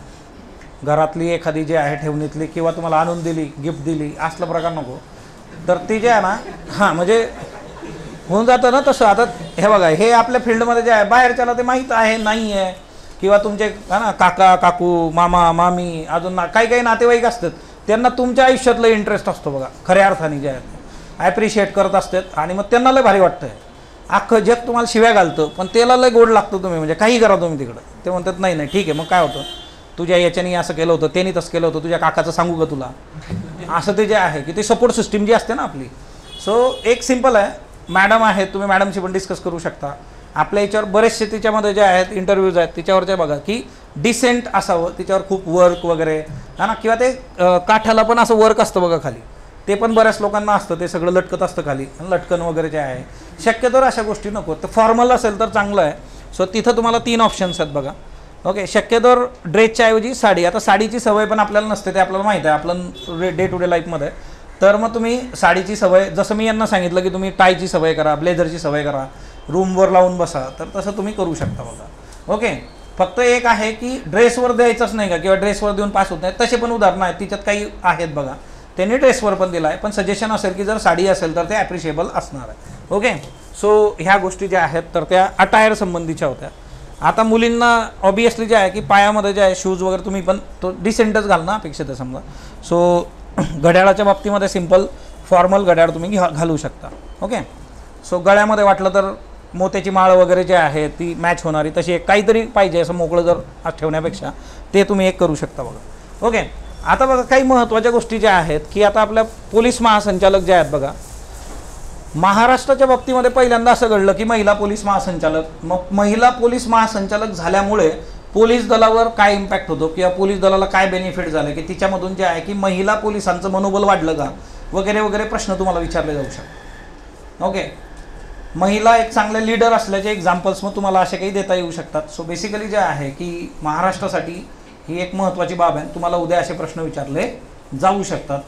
घरातली एखादी जी आहे ठेवणीतली किंवा तुम्हाला आणून दिली, गिफ्ट दिली, असला प्रकार नको. तर ती जे आहे ना, हां, म्हणजे होऊन जातं ना तसं. आता हे बघा, हे आपल्या फील्डमध्ये जे आहे बाहेरच्याला ते माहीत आहे नाही आहे, किंवा तुमचे हा ना काका काकू मामा मामी अजून काही काही नातेवाईक असतात, त्यांना तुमच्या आयुष्यातलं इंटरेस्ट असतो बघा, खऱ्या अर्थाने जे आहे ॲप्रिशिएट करत असतात, आणि मग त्यांना लय भारी वाटतं. अख्खं जग तुम्हाला शिव्या घालतं पण त्याला लय गोड लागतं, तुम्ही म्हणजे काही करा तुम्ही तिकडं, ते म्हणतात नाही नाही ठीक आहे, मग काय होतं, तुझ्या याच्यानी असं केलं होतं, त्यांनी तसं केलं होतं, तुझ्या काकाचं सांगू का तुला, असं ते जे आहे की ते सपोर्ट सिस्टीम जी असते ना आपली. सो एक सिम्पल आहे, मॅडम आहेत, तुम्ही मॅडमशी पण डिस्कस करू शकता. आपल्या याच्यावर बरेचसे तिच्यामध्ये जे आहेत इंटरव्ह्यूज आहेत तिच्यावरचे बघा की डिसेंट असावं, तिच्यावर खूप वर्क वगैरे, हा ना, किंवा ते काठाला पण असं वर्क असतं बघा खाली, ते पण बऱ्याच लोकांना असतं, ते सगळं लटकत असतं खाली, लटकन वगैरे जे आहे. शक्यतोवर अशा गोष्टी नको, तर फॉर्मल असेल तर चांगलं आहे. सो तिथं तुम्हाला 3 ऑप्शन्स आहेत बघा. ओके, शक्यतोवर ड्रेसच्या ऐवजी साडी. आता साडीची सवय पण आपल्याला नसते, ते आपल्याला माहीत आहे आपलं डे टू डे लाईफमध्ये. तर मग तुम्ही साडीची सवय, जसं मी यांना सांगितलं की तुम्ही टायची सवय करा, ब्लेझरची सवय करा, रूमवर लावून बसा, तर तसं तुम्ही करू शकता बघा. ओके, फक्त एक आहे की ड्रेसवर द्यायचंच नाही का, किंवा ड्रेसवर देऊन पास होत नाही, तसे पण उदाहरणं आहेत, तिच्यात काही आहेत बघा, त्यांनी ड्रेसवर पण दिला आहे. पण सजेशन असेल की जर साडी असेल तर ते ॲप्रिशिएबल असणार आहे. ओके, सो ह्या गोष्टी ज्या आहेत तर त्या अटायर संबंधीच्या होत्या. आता मुलींना ऑबियसली जे आहे की पायामध्ये जे आहे शूज वगैरे तुम्ही पण तो डिसेंटच घालणं अपेक्षित आहे समजा. सो घड्याळाच्या बाबतीमध्ये सिम्पल फॉर्मल घड्याळ तुम्ही घालू शकता. ओके, सो गळ्यामध्ये वाटलं तर मोत्याची माळ वगैरे जे आहे ती मॅच होणारी तशी एक काहीतरी पाहिजे, असं मोकळं जर ठेवण्यापेक्षा ते तुम्ही एक करू शकता बघा. ओके, आता बघा काही महत्त्वाच्या गोष्टी ज्या आहेत की आता आपल्या पोलीस महासंचालक जे आहेत बघा, महाराष्ट्राच्या बाबतीमध्ये पहिल्यांदा असं घडलं की महिला पोलीस महासंचालक, मग महिला पोलीस महासंचालक झाल्यामुळे पोलीस दलावर काय इम्पॅक्ट होतो किंवा पोलीस दलाला काय बेनिफिट झाले, की तिच्यामधून जे आहे की महिला पोलिसांचं मनोबल वाढलं का वगैरे वगैरे प्रश्न तुम्हाला विचारले जाऊ शकतात. ओके, महिला एक चांगले लीडर असल्याचे एक्झाम्पल्स मग तुम्हाला असे काही देता येऊ शकतात. सो बेसिकली जे आहे की महाराष्ट्रासाठी ही एक महत्त्वाची बाब आहे, तुम्हाला उद्या असे प्रश्न विचारले जाऊ शकतात.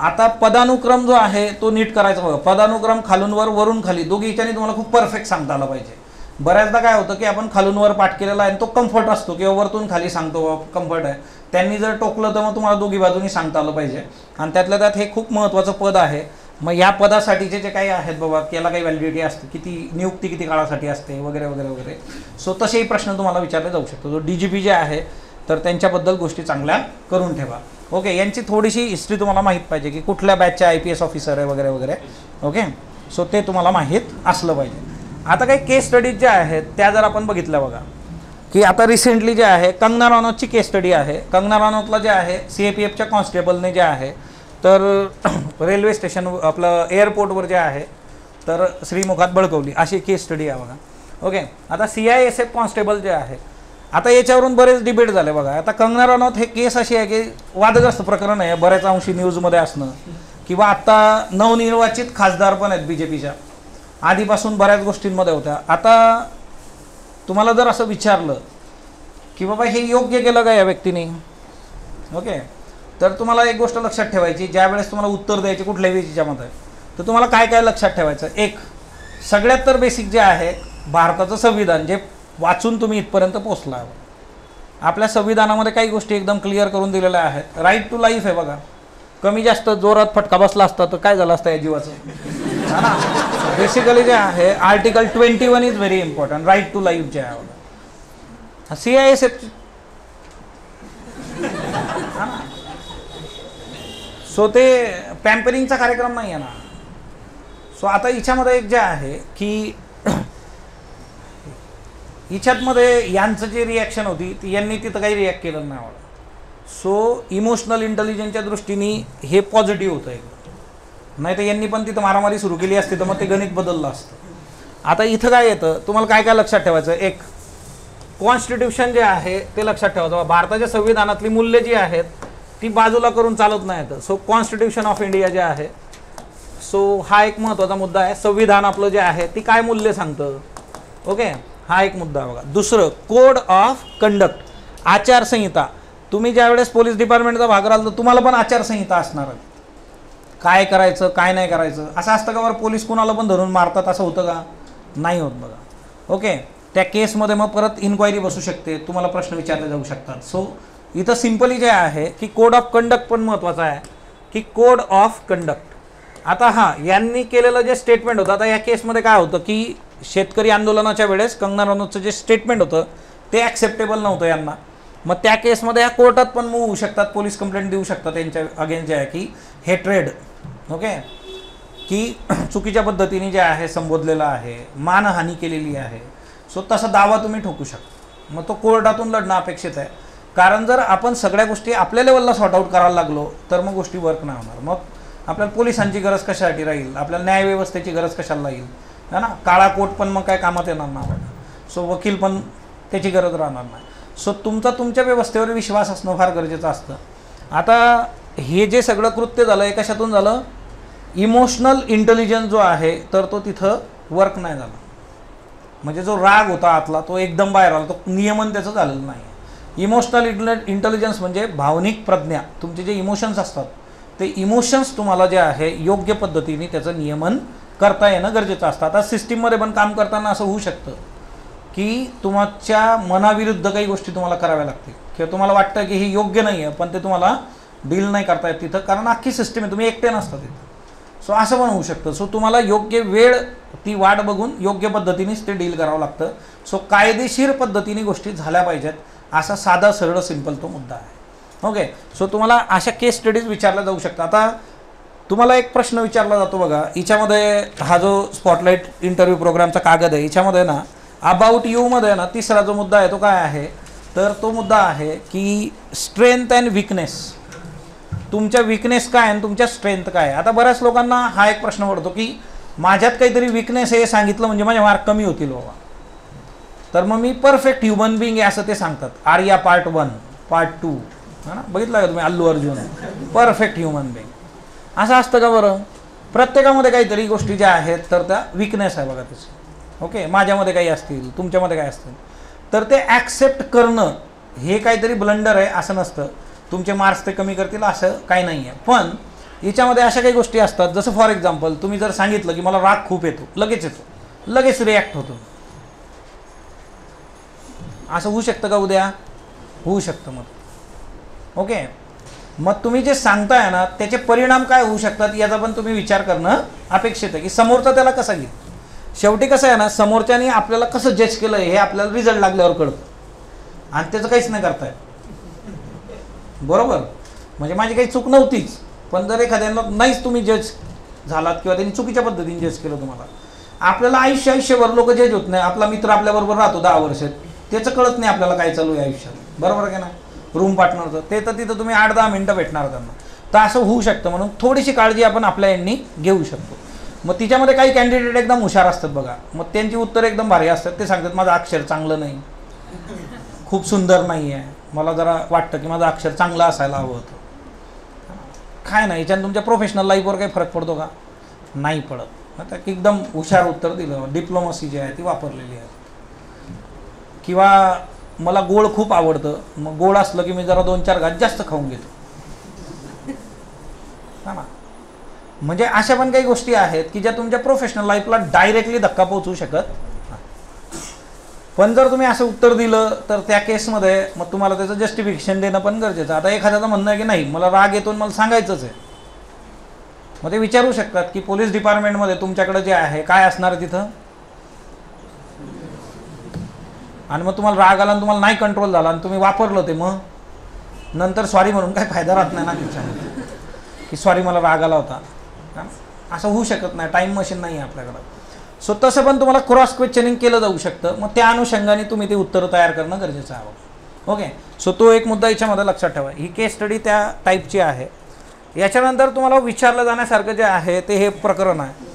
आता पदानुक्रम जो आहे तो नीट करायचा बघा. पदानुक्रम खालून वर वरून खाली दोघी ह्याच्याने तुम्हाला खूप परफेक्ट सांगता आलं पाहिजे. बऱ्याचदा काय होतं की आपण खालून वर पाठ केलेला आहे तो कम्फर्ट असतो, किंवा वरतून खाली सांगतो कम्फर्ट आहे, त्यांनी जर टोकलं तर मग तुम्हाला दोघी बाजूनी सांगता आलं पाहिजे. आणि त्यातल्या त्यात हे खूप महत्त्वाचं पद आहे. मग या पदासाठीचे जे काही आहेत बाबा, याला काही व्हॅलिडिटी असते, किती नियुक्ती किती काळासाठी असते वगैरे वगैरे वगैरे. सो तसेही प्रश्न तुम्हाला विचारले जाऊ शकतो. जो DGP जे आहे तर त्यांच्याबद्दल गोष्टी चांगल्या करून ठेवा. ओके, यांची थोडीशी हिस्ट्री तुम्हाला माहीत पाहिजे की कुठल्या बॅचच्या IPS ऑफिसर आहे वगैरे वगैरे. ओके, सो ते तुम्हाला माहीत असलं पाहिजे. आता काही केस स्टडीज ज्या आहेत त्या जर आपण बघितल्या बघा, की आता रिसेंटली जे आहे कंगना रनौतची केस स्टडी आहे. कंगना रनौतला जे आहे CAPFच्या कॉन्स्टेबलने जे आहे तर रेल्वे स्टेशन आपलं एअरपोर्टवर जे आहे तर श्रीमुखात बळकवली, अशी केस स्टडी आहे बघा. ओके, आता CISF कॉन्स्टेबल जे आहे, आता याच्यावरून बरेच डिबेट झाले बघा. आता कंगना रनौत हे केस अशी आहे की वादग्रस्त प्रकरण आहे, बऱ्याच अंशी न्यूजमध्ये असणं, किंवा आत्ता नवनिर्वाचित खासदार पण आहेत BJPच्या, आधीपासून बऱ्याच गोष्टींमध्ये होत्या. आता तुम्हाला जर असं विचारलं की बाबा हे योग्य केलं का या व्यक्तीने, ओके, तर तुम्हाला एक गोष्ट लक्षात ठेवायची, ज्या वेळेस तुम्हाला उत्तर द्यायचे कुठल्याही विषयामध्ये, तर तुम्हाला काय काय लक्षात ठेवायचं. एक सगळ्यात तर बेसिक जे आहे भारताचं संविधान, जे वाचून तुम्ही इथपर्यंत पोहोचला. आपल्या संविधानामध्ये काही गोष्टी एकदम क्लिअर करून दिलेल्या आहेत. राईट टू लाईफ आहे बघा. कमी जास्त जोरात फटका बसला असता तर काय झालं असतं या जीवाचं, हा ना. बेसिकली जे आहे article 21 is very important. Right to life जे आहे CISF. सो ते पॅम्परिंगचा कार्यक्रम नाही आहे ना. सो आता हिच्यामध्ये एक जे आहे की हिच्यातमध्ये यांचं जे रिॲक्शन होती ती यांनी तिथं काही रिॲक्ट केलं नाही आवडलं. सो इमोशनल इंटेलिजन्सच्या दृष्टीने हे पॉझिटिव्ह होतं एक. नाही तर यांनी पण तिथं मारामारी सुरू केली असती तर मग ते गणित बदललं असतं. आता इथं काय येतं तुम्हाला काय काय लक्षात ठेवायचं. एक कॉन्स्टिट्यूशन जे आहे ते लक्षात ठेवायचं. भारताच्या संविधानातली मूल्य जी आहेत ती बाजूला करून चालत नाहीत. सो कॉन्स्टिट्यूशन ऑफ इंडिया जे आहे सो हा एक महत्त्वाचा मुद्दा आहे. संविधान आपलं जे आहे ती काय मूल्य सांगतं. ओके, हा एक मुद्दा बघा. दुसरं कोड ऑफ कंडक्ट, आचारसंहिता. तुम्ही ज्यावेळेस पोलीस डिपार्टमेंटचा भाग राहिला तर तुम्हाला पण आचारसंहिता असणार आहे. काय करायचं काय नाही करायचं असं असतं का बरं. पोलीस कुणाला पण धरून मारतात असं होतं का, नाही होत बघा. ओके, त्या केसमध्ये मग परत इन्क्वायरी बसू शकते, तुम्हाला प्रश्न विचारले जाऊ शकतात. सो इथं सिम्पली जे आहे की कोड ऑफ कंडक्ट पण महत्त्वाचा आहे की कोड ऑफ कंडक्ट. आता हां, यांनी केलेलं जे स्टेटमेंट होतं, आता या केसमध्ये काय होतं की शेतकरी आंदोलनाच्या वेळेस कंगना रनौतचं जे स्टेटमेंट होतं ते ॲक्सेप्टेबल नव्हतं यांना. मग त्या केसमध्ये या कोर्टात पण मूव्ह होऊ शकतात, पोलीस कंप्लेंट देऊ शकतात त्यांच्या अगेन्स्ट जे आहे की हे ट्रेड, ओके, की चुकीच्या पद्धतीने जे आहे संबोधलेलं आहे, मानहानी केलेली आहे. सो तसा दावा तुम्ही ठोकू शकता. मग तो कोर्टातून लढणं अपेक्षित आहे. कारण जर आपण सगळ्या गोष्टी आपल्या लेवलला सॉर्ट आऊट करायला लागलो तर मग गोष्टी वर्क नाही होणार. मग आपल्याला पोलिसांची गरज कशासाठी राहील, आपल्याला न्यायव्यवस्थेची गरज कशाला राहील, है ना. काळा कोट पण मग काय कामात येणार नाही. सो वकील पण त्याची गरज राहणार नाही. सो तुमचा तुमच्या व्यवस्थेवर विश्वास असणं फार गरजेचं असतं. आता हे जे सगळं कृत्य झालं हे कशातून झालं, इमोशनल इंटेलिजन्स जो आहे तर तो तिथं वर्क नाही झाला. म्हणजे जो राग होता आतला तो एकदम बाहेर आला, तो नियमन त्याचं झालेलं नाही. इमोशनल इंटेलिजन्स म्हणजे भावनिक प्रज्ञा. तुमचे जे इमोशन्स असतात ते इमोशन्स तुम्हाला जे आहे योग्य पद्धतीने त्याचं नियमन करता येणं गरजेचं असतं. आता सिस्टीममध्ये पण काम करताना असं होऊ शकतं की तुमच्या मनाविरुद्ध काही गोष्टी तुम्हाला कराव्या लागतील किंवा तुम्हाला वाटतं की हे योग्य नाही आहे पण ते तुम्हाला डील नाही करता येत तिथं, कारण अख्खी सिस्टीम आहे, तुम्ही एकटे नसता तिथं. सो असं पण होऊ शकतं. सो तुम्हाला योग्य वेळ ती वाट बघून योग्य पद्धतीनेच ते डील करावं लागतं. सो कायदेशीर पद्धतीने गोष्टी झाल्या पाहिजेत, असा साधा सरळ सिंपल तो मुद्दा आहे. ओके, सो तुम्हाला अशा केस स्टडीज विचारल्या जाऊ शकतात. आता तुम्हाला एक प्रश्न विचारला जातो बघा, हिच्यामध्ये हा जो स्पॉटलाईट इंटरव्ह्यू प्रोग्रामचा कागद आहे हिच्यामध्ये ना अबाउट यूमध्ये ना तिसरा जो मुद्दा आहे तो काय आहे, तर तो मुद्दा आहे की स्ट्रेंथ अँड विकनेस. तुमच्या विकनेस काय आणि तुमच्या स्ट्रेंथ काय आहे. आता बऱ्याच लोकांना हा एक प्रश्न पडतो की माझ्यात काहीतरी विकनेस आहे सांगितलं म्हणजे माझे मार्क कमी होतील बाबा, तर मग मी परफेक्ट ह्युमन बिंग आहे असं ते सांगतात. आर्या पार्ट 1 पार्ट 2 है ना, बघितलं का तुम्ही Allu Arjun perfect human being. असं असतं का बरं. प्रत्येकामध्ये काहीतरी गोष्टी ज्या आहेत तर त्या विकनेस आहे बघा त्याची. ओके, माझ्यामध्ये काही असतील, तुमच्यामध्ये काय असतील, तर ते ॲक्सेप्ट करणं हे काहीतरी ब्लंडर आहे असं नसतं. तुमचे मार्क्स ते कमी करतील असं काही नाही आहे. पण याच्यामध्ये अशा काही गोष्टी असतात, जसं फॉर एक्झाम्पल तुम्ही जर सांगितलं की मला राग खूप येतो, लगेच येतो, लगेच रिॲक्ट होतो, असं होऊ शकतं का उद्या, होऊ शकतं. मग ओके, मग तुम्ही जे सांगताय ना त्याचे परिणाम काय होऊ शकतात याचा पण तुम्ही विचार करणं अपेक्षित आहे की समोरचा त्याला कसा घेईल. शेवटी कसं आहे ना, समोरच्याने आपल्याला कसं जज केलं हे आपल्याला रिझल्ट लागल्यावर कळतं आणि त्याचं काहीच नाही करताय, बरोबर. म्हणजे माझी काही चूक नव्हतीच, पण जर एखाद्याला नाहीच तुम्ही जज झालात किंवा त्यांनी चुकीच्या पद्धतीने जज केलं तुम्हाला, आपल्याला आयुष्यभर लोक जज होत नाही. आपला मित्र आपल्याबरोबर राहतो 10 वर्षात, त्याचं कळत नाही आपल्याला काय चालू आहे आयुष्यात, बरोबर आहे का नाही. रूम पार्टनरचं ते तर तिथं तुम्ही 8-10 मिनटं भेटणार त्यांना, तर असं होऊ शकतं. म्हणून थोडीशी काळजी आपण आपल्या यांनी घेऊ शकतो. मग तिच्यामध्ये काही कॅन्डिडेट एकदम हुशार असतात बघा, मग त्यांची उत्तरं एकदम भारी असतात. ते सांगतात माझं अक्षर चांगलं नाही, खूप सुंदर नाही आहे, मला जरा वाटतं की माझं अक्षर चांगलं असायला हवं होतं. काय नाही, याच्यानं तुमच्या प्रोफेशनल लाईफवर काही फरक पडतो का, नाही पडत. आता एकदम हुशार उत्तर दिलं, डिप्लोमसी जी आहे ती वापरलेली आहे. किंवा मला गोड खूप आवडतं, मग गोड असलं की मी जरा 2-4 घास जास्त खाऊन घेतो, हा ना. म्हणजे अशा पण काही गोष्टी आहेत की ज्या तुमच्या प्रोफेशनल लाईफला डायरेक्टली धक्का पोहोचू शकत. पण जर तुम्ही असं उत्तर दिलं तर त्या केसमध्ये मग तुम्हाला त्याचं जस्टिफिकेशन देणं पण गरजेचं. आता एखाद्याचं म्हणणं आहे की नाही मला राग येतो मला सांगायचंच आहे, मग ते विचारू शकतात की पोलीस डिपार्टमेंटमध्ये तुमच्याकडे जे आहे काय असणार आहे तिथं, आणि मग तुम्हाला राग आला आणि तुम्हाला नाही कंट्रोल झाला आणि तुम्ही वापरलं ते, मग नंतर सॉरी म्हणून काही फायदा राहत नाही ना त्याच्यामध्ये की सॉरी मला राग आला होता. असं होऊ शकत नाही, टाईम मशीन नाही आहे आपल्याकडं. सो तसं पण तुम्हाला क्रॉस क्वेश्चनिंग केलं जाऊ शकतं, मग त्या अनुषंगाने तुम्ही ते उत्तरं तयार करणं गरजेचं आहे. ओके, सो तो एक मुद्दा याच्यामध्ये लक्षात ठेवा. ही केस स्टडी त्या टाईपची आहे. याच्यानंतर तुम्हाला विचारलं जाण्यासारखं जे आहे ते हे प्रकरण आहे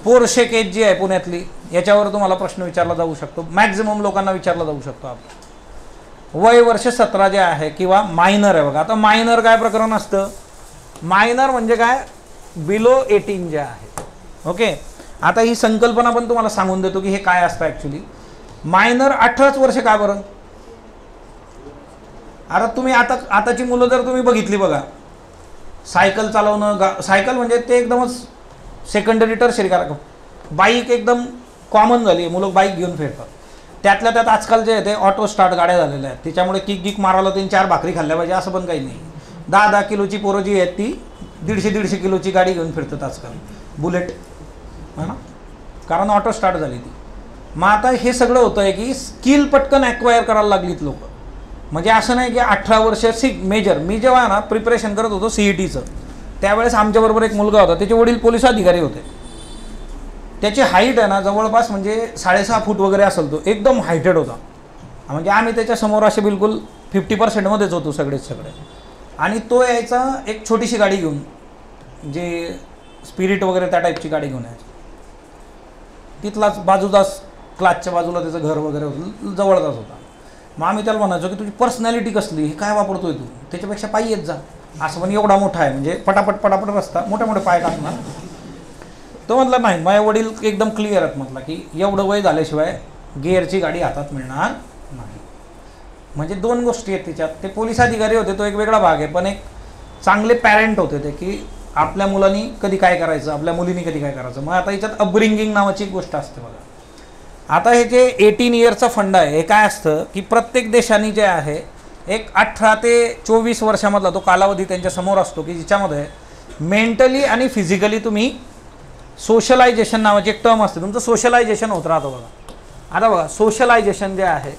पोर्शे केस जी आहे पुण्यातली, याच्यावर तुम्हाला प्रश्न विचारला जाऊ शकतो. मॅक्झिमम लोकांना विचारला जाऊ शकतो. आपण वय वर्ष 17 जे आहे किंवा मायनर आहे बघा. आता मायनर काय प्रकरण असतं, मायनर म्हणजे काय, बिलो 18 जे आहे. ओके, आता ही संकल्पना पण तुम्हाला सांगून देतो की हे काय असतं ॲक्च्युली. मायनर 18च वर्ष का बरं. आता तुम्ही आताची मुलं जर तुम्ही बघितली बघा, सायकल चालवणं, सायकल म्हणजे ते एकदमच सेकंडरी टर्शरी कारक, बाईक एकदम कॉमन झाली आहे, मुलं बाईक घेऊन फिरतात. त्यातल्या त्यात आजकाल जे आहे ते ऑटो स्टार्ट गाड्या झालेल्या आहेत, त्याच्यामुळे किक गिक मारायला 3-4 भाकरी खाल्ल्या पाहिजे असं पण काही नाही. 10-10 किलोची पोरं जी आहेत ती 150-150 किलोची गाडी घेऊन फिरतात आजकाल, बुलेट है ना, कारण ऑटो स्टार्ट झाली ती. मग आता हे सगळं होतं आहे की स्किल पटकन ॲक्वायर करायला लागलीत लोक. म्हणजे असं नाही की 18 वर्ष मेजर. मी जेव्हा ना प्रिपरेशन करत होतो CETचं, त्यावेळेस आमच्याबरोबर एक मुलगा होता, त्याचे वडील पोलीस अधिकारी होते. त्याची हाईट आहे ना जवळपास म्हणजे 6.5 फूट वगैरे असेल, तो एकदम हायटेड होता. म्हणजे आम्ही त्याच्यासमोर असे बिलकुल 50% मध्येच होतो सगळे. आणि तो यायचा एक छोटीशी गाडी घेऊन, जे स्पिरिट वगैरे त्या टाईपची गाडी घेऊन यायची. तिथलाच बाजूलाच क्लासच्या बाजूला त्याचं घर वगैरे होतं, जवळचाच होता. मग आम्ही त्याला म्हणायचो की तुझी पर्सनॅलिटी कसली, हे काय वापरतोय तू, त्याच्यापेक्षा पायी येत जा. असं पण एवढा मोठा आहे म्हणजे पटापट रस्ता, मोठे मोठे पाय टाकणार. तो म्हटला नाही, माझे वडील एकदम क्लिअर आहेत म्हटलं की एवढं वय झाल्याशिवाय गिअरची गाडी हातात मिळणार नाही. म्हणजे 2 गोष्टी आहेत त्याच्यात. ते पोलीस अधिकारी होते तो एक वेगळा भाग आहे, पण एक चांगले पॅरेंट होते ते की आपल्या मुलांनी कधी काय करायचं, आपल्या मुलींनी कधी काय करायचं. मग आता याच्यात अपब्रिंगिंग नावाची एक गोष्ट असते बघा. आता हे जे 18 इयरचा फंड आहे हे काय असतं की प्रत्येक देशाने जे आहे एक 18 ते 24 वर्षामधला तो कालावधी त्यांच्यासमोर असतो की ज्याच्यामध्ये मेंटली आणि फिजिकली तुम्ही सोशलायझेशन नावाची एक टर्म असते, तुमचं सोशलायझेशन होत राहतं बघा. आता बघा सोशलायझेशन जे आहे,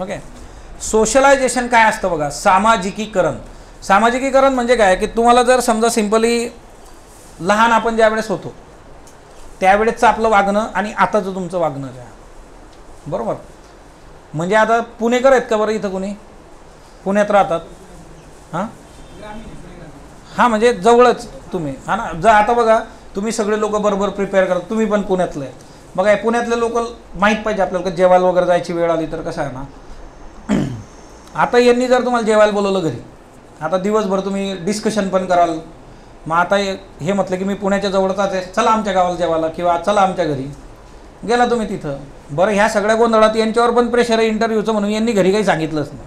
ओके, सोशलायझेशन काय असतं बघा, सामाजिकीकरण. सामाजिकीकरण म्हणजे काय की तुम्हाला जर समजा सिंपली लहान आपण ज्यावेळेस होतो त्यावेळेसचं आपलं वागणं आणि आताचं तुमचं वागणं जे आहे, बरोबर. म्हणजे आता पुणेकर आहेत का बरं इथं कोणी, पुण्यात राहतात हां म्हणजे जवळच तुम्ही हा ना. जर आता बघा तुम्ही सगळे लोक बरोबर प्रिपेअर करता, तुम्ही पण पुण्यातले आहे बघा. पुण्यातले लोक माहीत पाहिजे आपल्याला जेवायला वगैरे जायची वेळ आली तर कसं आहे ना. आता यांनी जर तुम्हाला जेवायला बोलवलं घरी, आता दिवसभर तुम्ही डिस्कशन पण कराल. मग आता हे म्हटलं की मी पुण्याच्या जवळचाच आहे, चला आमच्या गावाला जेवायला किंवा चला आमच्या घरी, गेला तुम्ही तिथं. बरं ह्या सगळ्या गोंधळात यांच्यावर पण प्रेशर आहे इंटरव्ह्यूचं म्हणून यांनी घरी काही सांगितलंच नाही.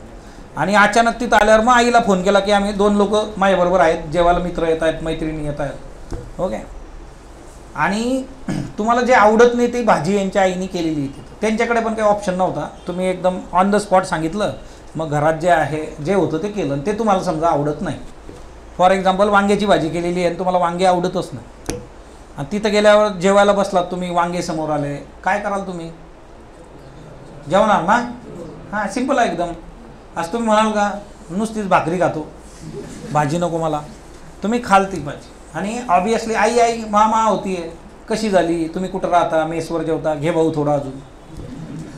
आणि अचानक तिथं आल्यावर मग आईला फोन केला की आम्ही 2 लोक माझ्याबरोबर आहेत जेवायला, मित्र येत आहेत, मैत्रिणी येत आहेत. ओके, आणि तुम्हाला जे आवडत नाही ती भाजी यांच्या आईने केलेली आहे तिथं. त्यांच्याकडे पण काही ऑप्शन नव्हता, तुम्ही एकदम ऑन द स्पॉट सांगितलं. मग घरात जे आहे जे होतं ते केलं आणि ते तुम्हाला समजा आवडत नाही. फॉर एक्झाम्पल वांग्याची भाजी केलेली आहे आणि तुम्हाला वांगे आवडतच नाही, आणि तिथं गेल्यावर जेवायला बसलात तुम्ही, वांगे समोर आले, काय कराल तुम्ही, जेवणार ना. हां सिम्पल आहे एकदम. आज तुम्ही म्हणाल का नुसतीच भाकरी खातो, भाजी नको मला, तुम्ही खाल ती भाजी. आणि ऑब्वियसली आई मामा होती आहे, कशी झाली, तुम्ही कुठं राहता, मेसवर जेवता, घे भाऊ थोडा अजून,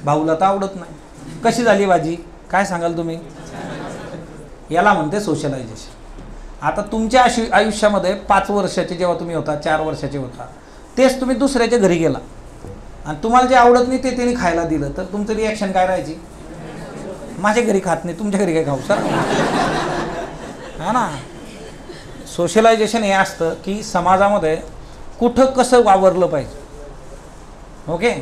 भाऊला तर आवडत नाही, कशी झाली भाजी, काय सांगाल तुम्ही. याला म्हणते सोशलायझेशन. आता तुमच्या आयुष्यामध्ये 5 वर्षाचे जेव्हा तुम्ही होता, 4 वर्षाचे होता, तेच तुम्ही दुसऱ्याच्या घरी गेला आणि तुम्हाला जे आवडत नाही ते त्यांनी खायला दिलं, तर तुमचं रिॲक्शन काय राहायची, माझ्या घरी खात नाही तुमच्या घरी काय खाऊ सर. हा ना. सोशलायझेशन हे असतं की समाजामध्ये कुठं कसं वावरलं पाहिजे. ओके,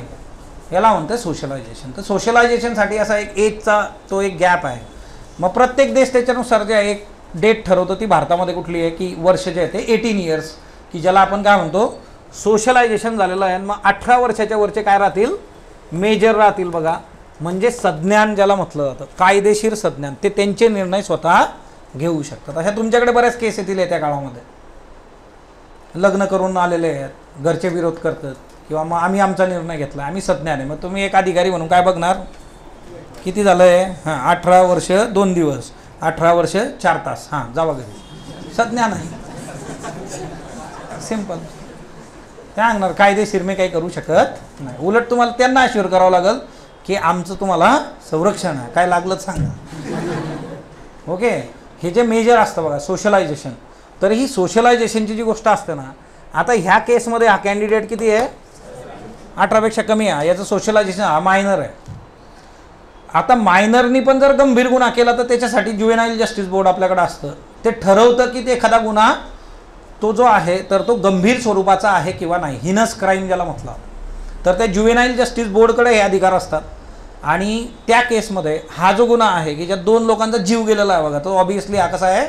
याला म्हणतं सोशलायझेशन. तर सोशलायझेशनसाठी असा एक एजचा तो एक गॅप आहे. मग प्रत्येक देश त्याच्यानुसार जे एक डेट ठरवतो, ती भारतामध्ये कुठली आहे की वर्ष जे आहे ते 18 इयर्स, की ज्याला आपण काय म्हणतो सोशलायझेशन झालेलं आहे. मग 18 वर्षाच्या वरचे काय राहतील मेजर राहतील बघा, म्हणजे सज्ञान ज्याला म्हटलं जातं, कायदेशीर सज्ञान, ते त्यांचे निर्णय स्वतः घेऊ शकतात. अशा तुमच्याकडे बऱ्याच केस येतील त्या काळामध्ये. लग्न करून आलेले आहेत, घरचे विरोध करतात, किंवा मग आम्ही आमचा निर्णय घेतला, आम्ही सज्ञान आहे. मग तुम्ही एक अधिकारी म्हणून काय बघणार, किती झालं आहे, हां 18 वर्ष 2 दिवस, 18 वर्ष 4 तास, हां जावा घरी, सज्ञान आहे. सिंपल. त्या सांगणार कायदेशीर मी काही करू शकत नाही. उलट तुम्हाला त्यांना अश्युअर करावं लागेल की आमचं तुम्हाला संरक्षण आहे, काय लागलंच सांगा. ओके. हे जे मेजर असतं बघा सोशलायझेशन, तर ही सोशलायझेशनची जी गोष्ट असते ना, आता ह्या केसमध्ये हा कॅन्डिडेट किती आहे, 18पेक्षा कमी आहे, याचं सोशलायझेशन हा मायनर आहे. आता मायनरनी पण जर गंभीर गुन्हा केला तर त्याच्यासाठी ज्युवेनाईल जस्टिस बोर्ड आपल्याकडे असतं, ते ठरवतं की ते एखादा गुन्हा तो जो आहे तर तो गंभीर स्वरूपाचा आहे किंवा नाही, हिनस क्राईम ज्याला म्हटलं, तर त्या ज्युवेनाईल जस्टिस बोर्डकडे हे अधिकार असतात. आणि त्या केसमध्ये हा जो गुन्हा आहे की ज्यात 2 लोकांचा जीव गेलेला आहे बघा, तो ऑब्व्हियसली हा कसा आहे,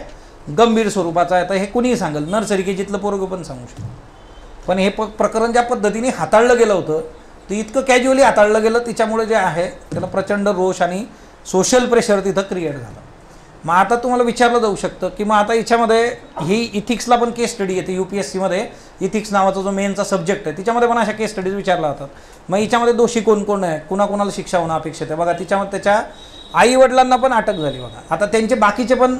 गंभीर स्वरूपाचा आहे. तर हे कुणीही सांगेल, नर्सरी के जिथलं पोरगं पण सांगू शकतो. पण हे प्रकरण ज्या पद्धतीने हाताळलं गेलं होतं ते इतकं कॅज्युअली हाताळलं गेलं, तिच्यामुळे जे आहे त्याला प्रचंड रोष आणि सोशल प्रेशर तिथं क्रिएट झालं. मग आता तुम्हाला विचारलं जाऊ शकतं की मग आता याच्यामध्ये ही इथिक्सला पण केस स्टडी येते, UPSCमध्ये इथिक्स नावाचा जो मेनचा सब्जेक्ट आहे तिच्यामध्ये पण अशा केस स्टडीज विचारल्या जातात. मग याच्यामध्ये दोषी कोण कोण आहे, कुणाकुणाला शिक्षा होणं अपेक्षित आहे बघा. तिच्यामध्ये त्याच्या आईवडिलांना पण अटक झाली बघा. आता त्यांचे बाकीचे पण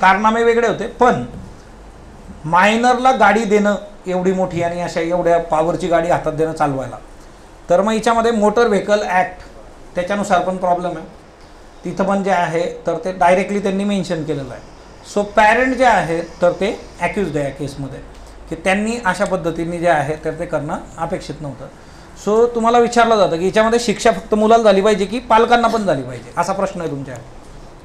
कारनामे वेगळे होते, पण मायनरला गाडी देणं एवढी मोठी आणि अशा एवढ्या पॉवरची गाडी हातात देणं चालवायला, तर मग याच्यामध्ये मोटर व्हेकल ॲक्ट त्याच्यानुसार पण प्रॉब्लेम आहे. तिथं पण जे आहे तर ते डायरेक्टली त्यांनी मेन्शन केलेलं आहे. सो पॅरेंट जे आहे तर ते ॲक्युज्ड आहे या केसमध्ये, की त्यांनी अशा पद्धतीने जे आहे तर ते करणं अपेक्षित नव्हतं. सो तुम्हाला विचारलं जातं की याच्यामध्ये शिक्षा फक्त मुलाला झाली पाहिजे की पालकांना पण झाली पाहिजे, असा प्रश्न आहे तुमच्या.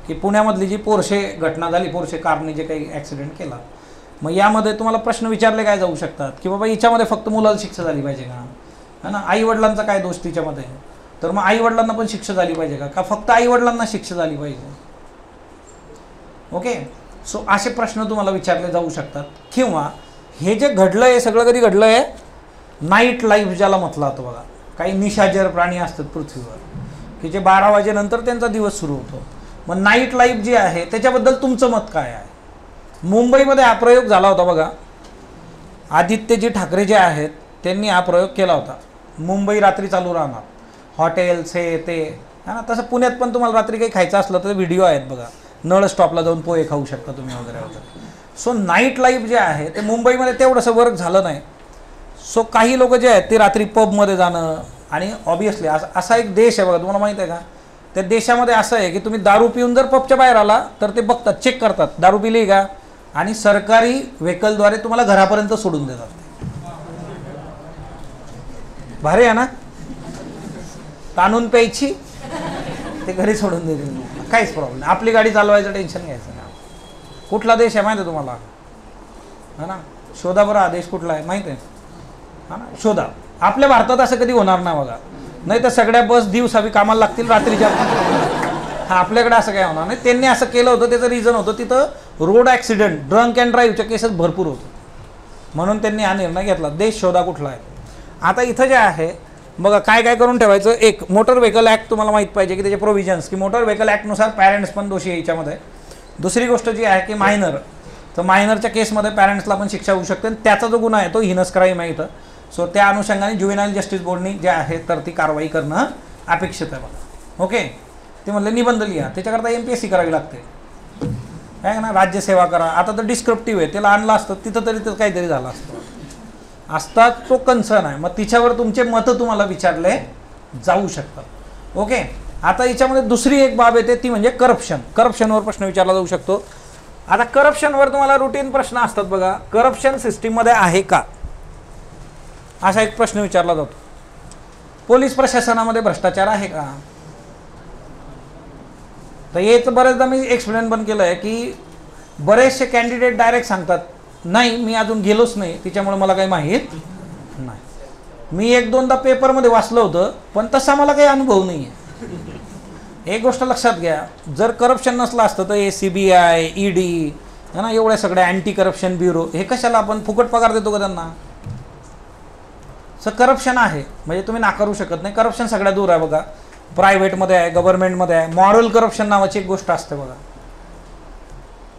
की पुण्यामधली जी पोर्शे घटना झाली, पोर्शे कारने जे काही ॲक्सिडेंट केला, मग यामध्ये तुम्हाला प्रश्न विचारले काय जाऊ शकतात की बाबा याच्यामध्ये फक्त मुलाला शिक्षा झाली पाहिजे का, है ना, आईवडिलांचा काय दोष तिच्यामध्ये, तर मग आईवडिलांना पण शिक्षा झाली पाहिजे का फक्त आईवडिलांना शिक्षा झाली पाहिजे. ओके. सो असे प्रश्न तुम्हाला विचारले जाऊ शकतात. किंवा हे जे घडलं आहे सगळं कधी घडलं आहे, नाईट लाईफ ज्याला म्हटलं जातं बघा, काही निशाचर प्राणी असतात पृथ्वीवर की जे 12 वाजेनंतर त्यांचा दिवस सुरू होतो. मग नाईट लाईफ जी आहे त्याच्याबद्दल तुमचं मत काय आहे. मुंबईमध्ये हा प्रयोग झाला होता बघा, आदित्यजी ठाकरे जे आहेत त्यांनी हा प्रयोग केला होता. मुंबई रात्री चालू राहणार, हॉटेल्स हे ते, है ना. तसं पुण्यात पण तुम्हाला रात्री काही खायचं असलं तर व्हिडिओ आहेत बघा, नळ स्टॉपला जाऊन पोहे खाऊ शकता तुम्ही वगैरे वगैरे. सो नाईट लाईफ जे आहे ते मुंबईमध्ये तेवढंसं वर्क झालं नाही. सो काही लोक जे आहेत ते रात्री पबमध्ये जाणं, आणि ऑब्व्हियसली असा एक देश आहे बघा, तुम्हाला माहीत आहे का, त्या देशामध्ये असं आहे की तुम्ही दारू पिऊन जर पबच्या बाहेर आला तर ते बघतात, चेक करतात दारू पिली का, आणि सरकारी व्हेकलद्वारे तुम्हाला घरापर्यंत सोडून देतात. भारी आहे ना, ताणून प्यायची ते घरी सोडून देतील, काहीच प्रॉब्लेम नाही. आपली गाडी चालवायचं टेन्शन घ्यायचं नाही. कुठला देश आहे माहिती आहे तुम्हाला, है ना, शोधा बरं हा देश कुठला आहे माहिती आहे, हा ना, शोधा. आपल्या भारतात असं कधी होणार नाही बघा, नाही तर सगळ्या बस दिवसावी कामाला लागतील, रात्रीच्या. हा, आपल्याकडे असं काय होणार नाही. त्यांनी असं केलं होतं, त्याचं रिझन होतं तिथं रोड ॲक्सिडेंट, ड्रंक अँड ड्राईव्हच्या केसेस भरपूर होतं, म्हणून त्यांनी हा निर्णय घेतला. देश शोधा कुठला आहे. आता इथं जे आहे बघा काय काय करून ठेवायचं. एक, मोटर व्हेकल ॲक्ट तुम्हाला माहीत पाहिजे की त्याचे प्रोव्हिजन्स, की मोटर व्हेकल ॲक्टनुसार पॅरेंट्स पण दोषी आहे याच्यामध्ये. दुसरी गोष्ट जी आहे की मायनर, तर मायनरच्या केसमध्ये पॅरेंट्सला पण शिक्षा होऊ शकते, आणि त्याचा जो गुन्हा आहे तो हिनस क्राईम आहे इथं. सो त्या अनुषंगाने ज्युवेनाईल जस्टिस बोर्डनी जे आहे तर ती कारवाई करणं अपेक्षित आहे बघा. ओके. ते म्हणले निबंध लिहा, त्याच्याकरता MPSC करावी लागते, काय ना, राज्यसेवा करा. आता तर डिस्क्रिप्टिव्ह आहे, त्याला आणलं असतं तिथं तरी तर काहीतरी झालं असतात, तो कन्सर्न आहे. मग तिच्यावर तुमचे मतं तुम्हाला विचारले जाऊ शकतात. ओके. आता याच्यामध्ये दुसरी एक बाब येते ती म्हणजे करप्शन. करप्शनवर प्रश्न विचारला जाऊ शकतो. आता करप्शनवर तुम्हाला रुटीन प्रश्न असतात बघा, करप्शन सिस्टीममध्ये आहे का, असा एक प्रश्न विचारला जातो. पोलीस प्रशासनामध्ये भ्रष्टाचार आहे का. तर हेच बरेचदा मी एक्सप्लेन पण केलं आहे की बरेचसे कॅन्डिडेट डायरेक्ट सांगतात नाही मी अजून गेलोच नाही, तिच्यामुळे मला काही माहीत नाही. मी 1-2दा पेपरमध्ये वाचलं होतं, पण तसा मला काही अनुभव नाही आहे. एक गोष्ट लक्षात घ्या, जर करप्शन नसलं असतं तर हे CBI, ED, है ना, एवढ्या सगळ्या अँटी करप्शन ब्युरो, हे कशाला आपण फुकट पगार देतो का त्यांना. सो करप्शन आहे, म्हणजे तुम्ही नाकारू शकत नाही. करप्शन सगळ्यात दूर आहे बघा. प्रायव्हेटमध्ये आहे, गव्हर्नमेंटमध्ये आहे. मॉरल करप्शन नावाची एक गोष्ट असते बघा.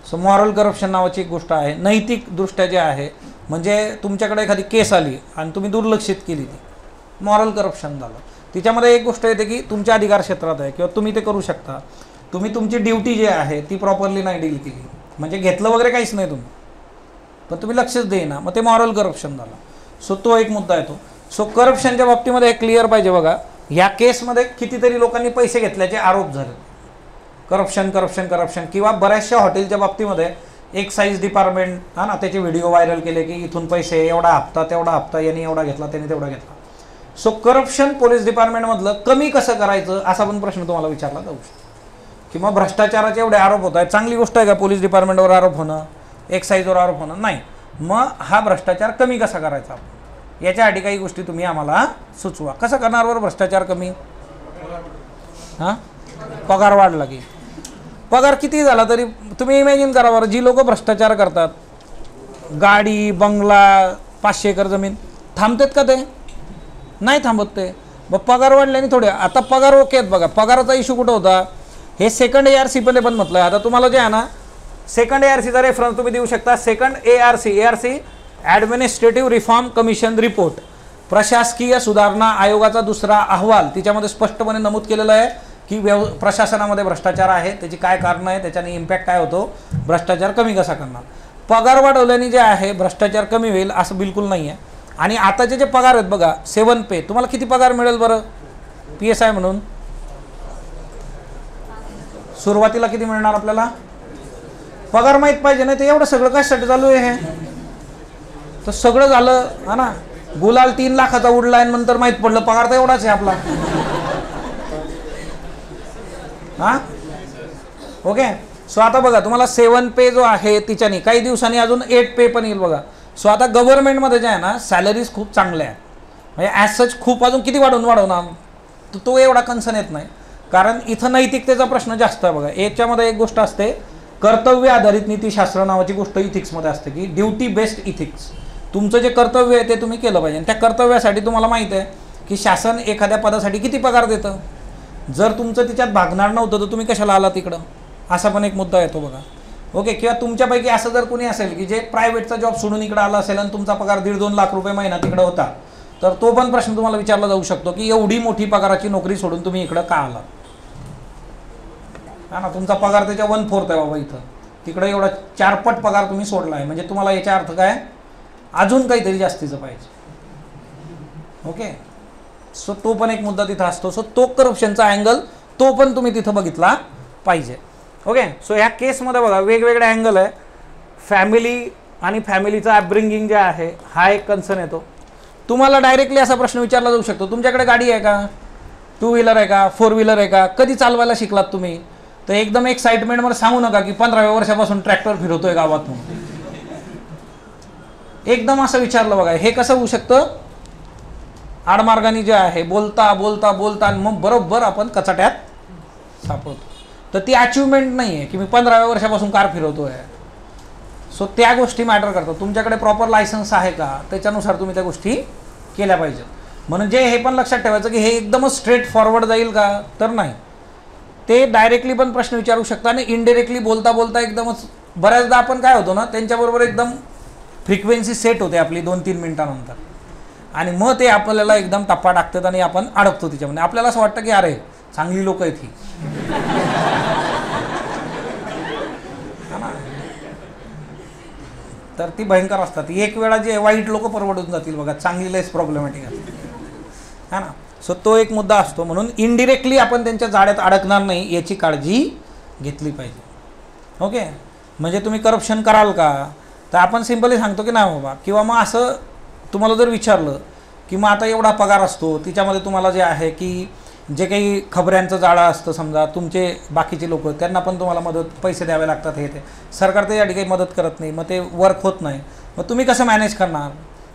सो मॉरल करप्शन नावाची एक गोष्ट आहे. नैतिकदृष्ट्या जे आहे, म्हणजे तुमच्याकडे एखादी केस आली आणि तुम्ही दुर्लक्षित केली, ती मॉरल करप्शन झालं. तिच्यामध्ये एक गोष्ट येते की तुमच्या अधिकार क्षेत्रात आहे किंवा तुम्ही ते करू शकता. तुम्ही तुमची ड्युटी जी आहे ती प्रॉपरली नाही डील केली, म्हणजे घेतलं वगैरे काहीच नाही तुम्ही, पण तुम्ही लक्षच देईना, मग ते मॉरल करप्शन झालं. सो तो एक मुद्दा येतो. सो करप्शनच्या बाबतीमध्ये हे क्लिअर पाहिजे बघा. ह्या केसमध्ये कितीतरी लोकांनी पैसे घेतल्याचे आरोप झाले. Corruption corruption corruption. किंवा बऱ्याचशा हॉटेलच्या बाबतीमध्ये एक्साईज डिपार्टमेंट हा ना त्याचे व्हिडिओ व्हायरल केले की इथून पैसे एवढा हप्ता तेवढा हप्ता, यांनी एवढा घेतला त्यांनी तेवढा घेतला. सो करप्शन पोलीस डिपार्टमेंटमधलं कमी कसं करायचं असा पण प्रश्न तुम्हाला विचारला जाऊ शकतो. किंवा भ्रष्टाचाराचे एवढे आरोप होत आहेत. चांगली गोष्ट आहे का पोलीस डिपार्टमेंटवर आरोप होणं, एक्साईजवर आरोप होणं? नाही. मग हा भ्रष्टाचार कमी कसा करायचा आपण, याच्यासाठी काही गोष्टी तुम्ही आम्हाला सुचवा. कसं करणार बरं भ्रष्टाचार कमी? हां, पगार वाढला की. पगार किती झाला तरी तुम्ही इमॅजिन करा बरं, जी लोक भ्रष्टाचार करतात, गाडी बंगला 500 एकर जमीन, थांबतात का ते? नाही थांबत ते. मग पगार वाढल्याने थोडे. आता पगार ओके आहेत बघा. पगाराचा इश्यू कुठं होता? हे सेकंड ARC पण म्हटलं. आता तुम्हाला जे आहे ना सेकंड ARCचा रेफरन्स तुम्ही देऊ शकता. Second ARC administrative reform commission report, प्रशासकीय सुधारणा आयोगाचा दुसरा अहवाल. तिच्यामध्ये स्पष्टपणे नमूद केलेलं आहे की प्रशासनामध्ये भ्रष्टाचार आहे, त्याची काय कारणं आहे, त्याच्याने इम्पॅक्ट काय होतो, भ्रष्टाचार कमी कसा करणार. पगार वाढवल्याने जे आहे भ्रष्टाचार कमी होईल असं बिलकुल नाही आहे. आणि आताचे जे पगार आहेत बघा 7 पे, तुम्हाला किती पगार मिळेल बरं PSI म्हणून? सुरुवातीला किती मिळणार आपल्याला? पगार माहीत पाहिजे. नाही तर एवढं सगळं कशासाठी चालू आहे हे? तर सगळं झालं हा ना, गुलाल 3 लाखाचा उडला आणि नंतर माहीत पडलं पगार तर एवढाच आहे आपला. हां ओके. सो आता बघा तुम्हाला 7 पे जो आहे तिच्याने काही दिवसांनी अजून 8 पे पण येईल बघा. सो आता गव्हर्नमेंटमध्ये जे आहे ना सॅलरीज खूप चांगल्या आहेत, म्हणजे ॲज सच खूप अजून किती वाढवणार तर तो एवढा कन्सर्न येत नाही. कारण इथं नैतिकतेचा प्रश्न जास्त आहे बघा. याच्यामध्ये एक गोष्ट असते कर्तव्य आधारित नीतीशास्त्र नावाची गोष्ट इथिक्समध्ये असते की ड्युटी बेस्ड इथिक्स. तुमचं जे कर्तव्य आहे ते तुम्ही केलं पाहिजे. त्या कर्तव्यासाठी तुम्हाला माहीत आहे की शासन एखाद्या पदासाठी किती पगार देतं. जर तुमचं तिच्यात भागणार नव्हतं तर तुम्ही कशाला आला तिकडं, असा पण एक मुद्दा येतो बघा. ओके. किंवा तुमच्यापैकी असं जर कोणी असेल की जे प्रायव्हेटचा जॉब सोडून इकडं आला असेल आणि तुमचा पगार 1.5-2 लाख रुपये महिना तिकडं होता, तर तो पण प्रश्न तुम्हाला विचारला जाऊ शकतो की एवढी मोठी पगाराची नोकरी सोडून तुम्ही इकडं का आला. हा ना, तुमचा पगार त्याच्या 1/4 आहे बाबा इथं, तिकडं एवढा 4 पट पगार तुम्ही सोडला आहे, म्हणजे तुम्हाला याचा अर्थ काय, अजून काहीतरी जास्तीचं पाहिजे. ओके. सो तो पण एक मुद्दा तिथं असतो. सो तो करप्शनचा अँगल तो पण तुम्ही तिथं बघितला पाहिजे. ओके. सो ह्या केसमध्ये बघा वेगवेगळे अँगल आहे. फॅमिली आणि फॅमिलीचा अपब्रिंगिंग जे आहे हा एक कन्सर्न येतो. तुम्हाला डायरेक्टली असा प्रश्न विचारला जाऊ शकतो, तुमच्याकडे गाडी आहे का, 2 व्हीलर आहे का, 4 व्हीलर आहे का, कधी चालवायला शिकलात तुम्ही. तर एकदम एक्साइटमेंटमध्ये सांगू नका की 15व्या वर्षापासून ट्रॅक्टर फिरवतोय गावात म्हणून. एकदम असं विचारलं बघा. हे कसं होऊ शकतं, आडमार्गाने जे आहे बोलता बोलता बोलता आणि मग बरोबर आपण कचाट्यात सापडतो. तर ती अचिव्हमेंट नाही आहे की मी 15व्या वर्षापासून कार फिरवतोय. सो त्या गोष्टी मॅटर करतात. तुमच्याकडे प्रॉपर लायसन्स आहे का, त्याच्यानुसार तुम्ही त्या गोष्टी केल्या पाहिजेत. म्हणून जे हे पण लक्षात ठेवायचं की हे एकदमच स्ट्रेट फॉरवर्ड जाईल का, तर नाही. ते डायरेक्टली पण प्रश्न विचारू शकता आणि इनडायरेक्टली बोलता बोलता एकदमच. बऱ्याचदा आपण काय होतो ना त्यांच्याबरोबर एकदम फ्रिक्वेन्सी सेट होते आपली 2-3 मिनिटानंतर, आणि मग ते आपल्याला एकदम टप्पा टाकतात आणि आपण अडकतो तिच्यामध्ये. आपल्याला असं वाटतं की अरे चांगली लोक आहेत ही. तर ती भयंकर असतात. एक वेळा जे वाईट लोक परवडून जातील बघा, चांगली लेस प्रॉब्लेमॅटिक असते है ना. सो तो एक मुद्दा असतो. म्हणून इनडिरेक्टली आपण त्यांच्या जाळ्यात अडकणार नाही याची काळजी घेतली पाहिजे. ओके. म्हणजे तुम्ही करप्शन कराल का, तर आपण सिम्पली सांगतो की नाही बाबा. किंवा मग असं तुम्हाला जर विचारलं की मग आता एवढा पगार असतो, तिच्यामध्ये तुम्हाला जे आहे की जे काही खबऱ्यांचं जाळं असतं, समजा तुमचे बाकीचे लोक, त्यांना पण तुम्हाला पैसे द्यावे लागतात. हे ते सरकार त्यासाठी काही मदत करत नाही, मग ते वर्क होत नाही. मग तुम्ही कसं मॅनेज करणार.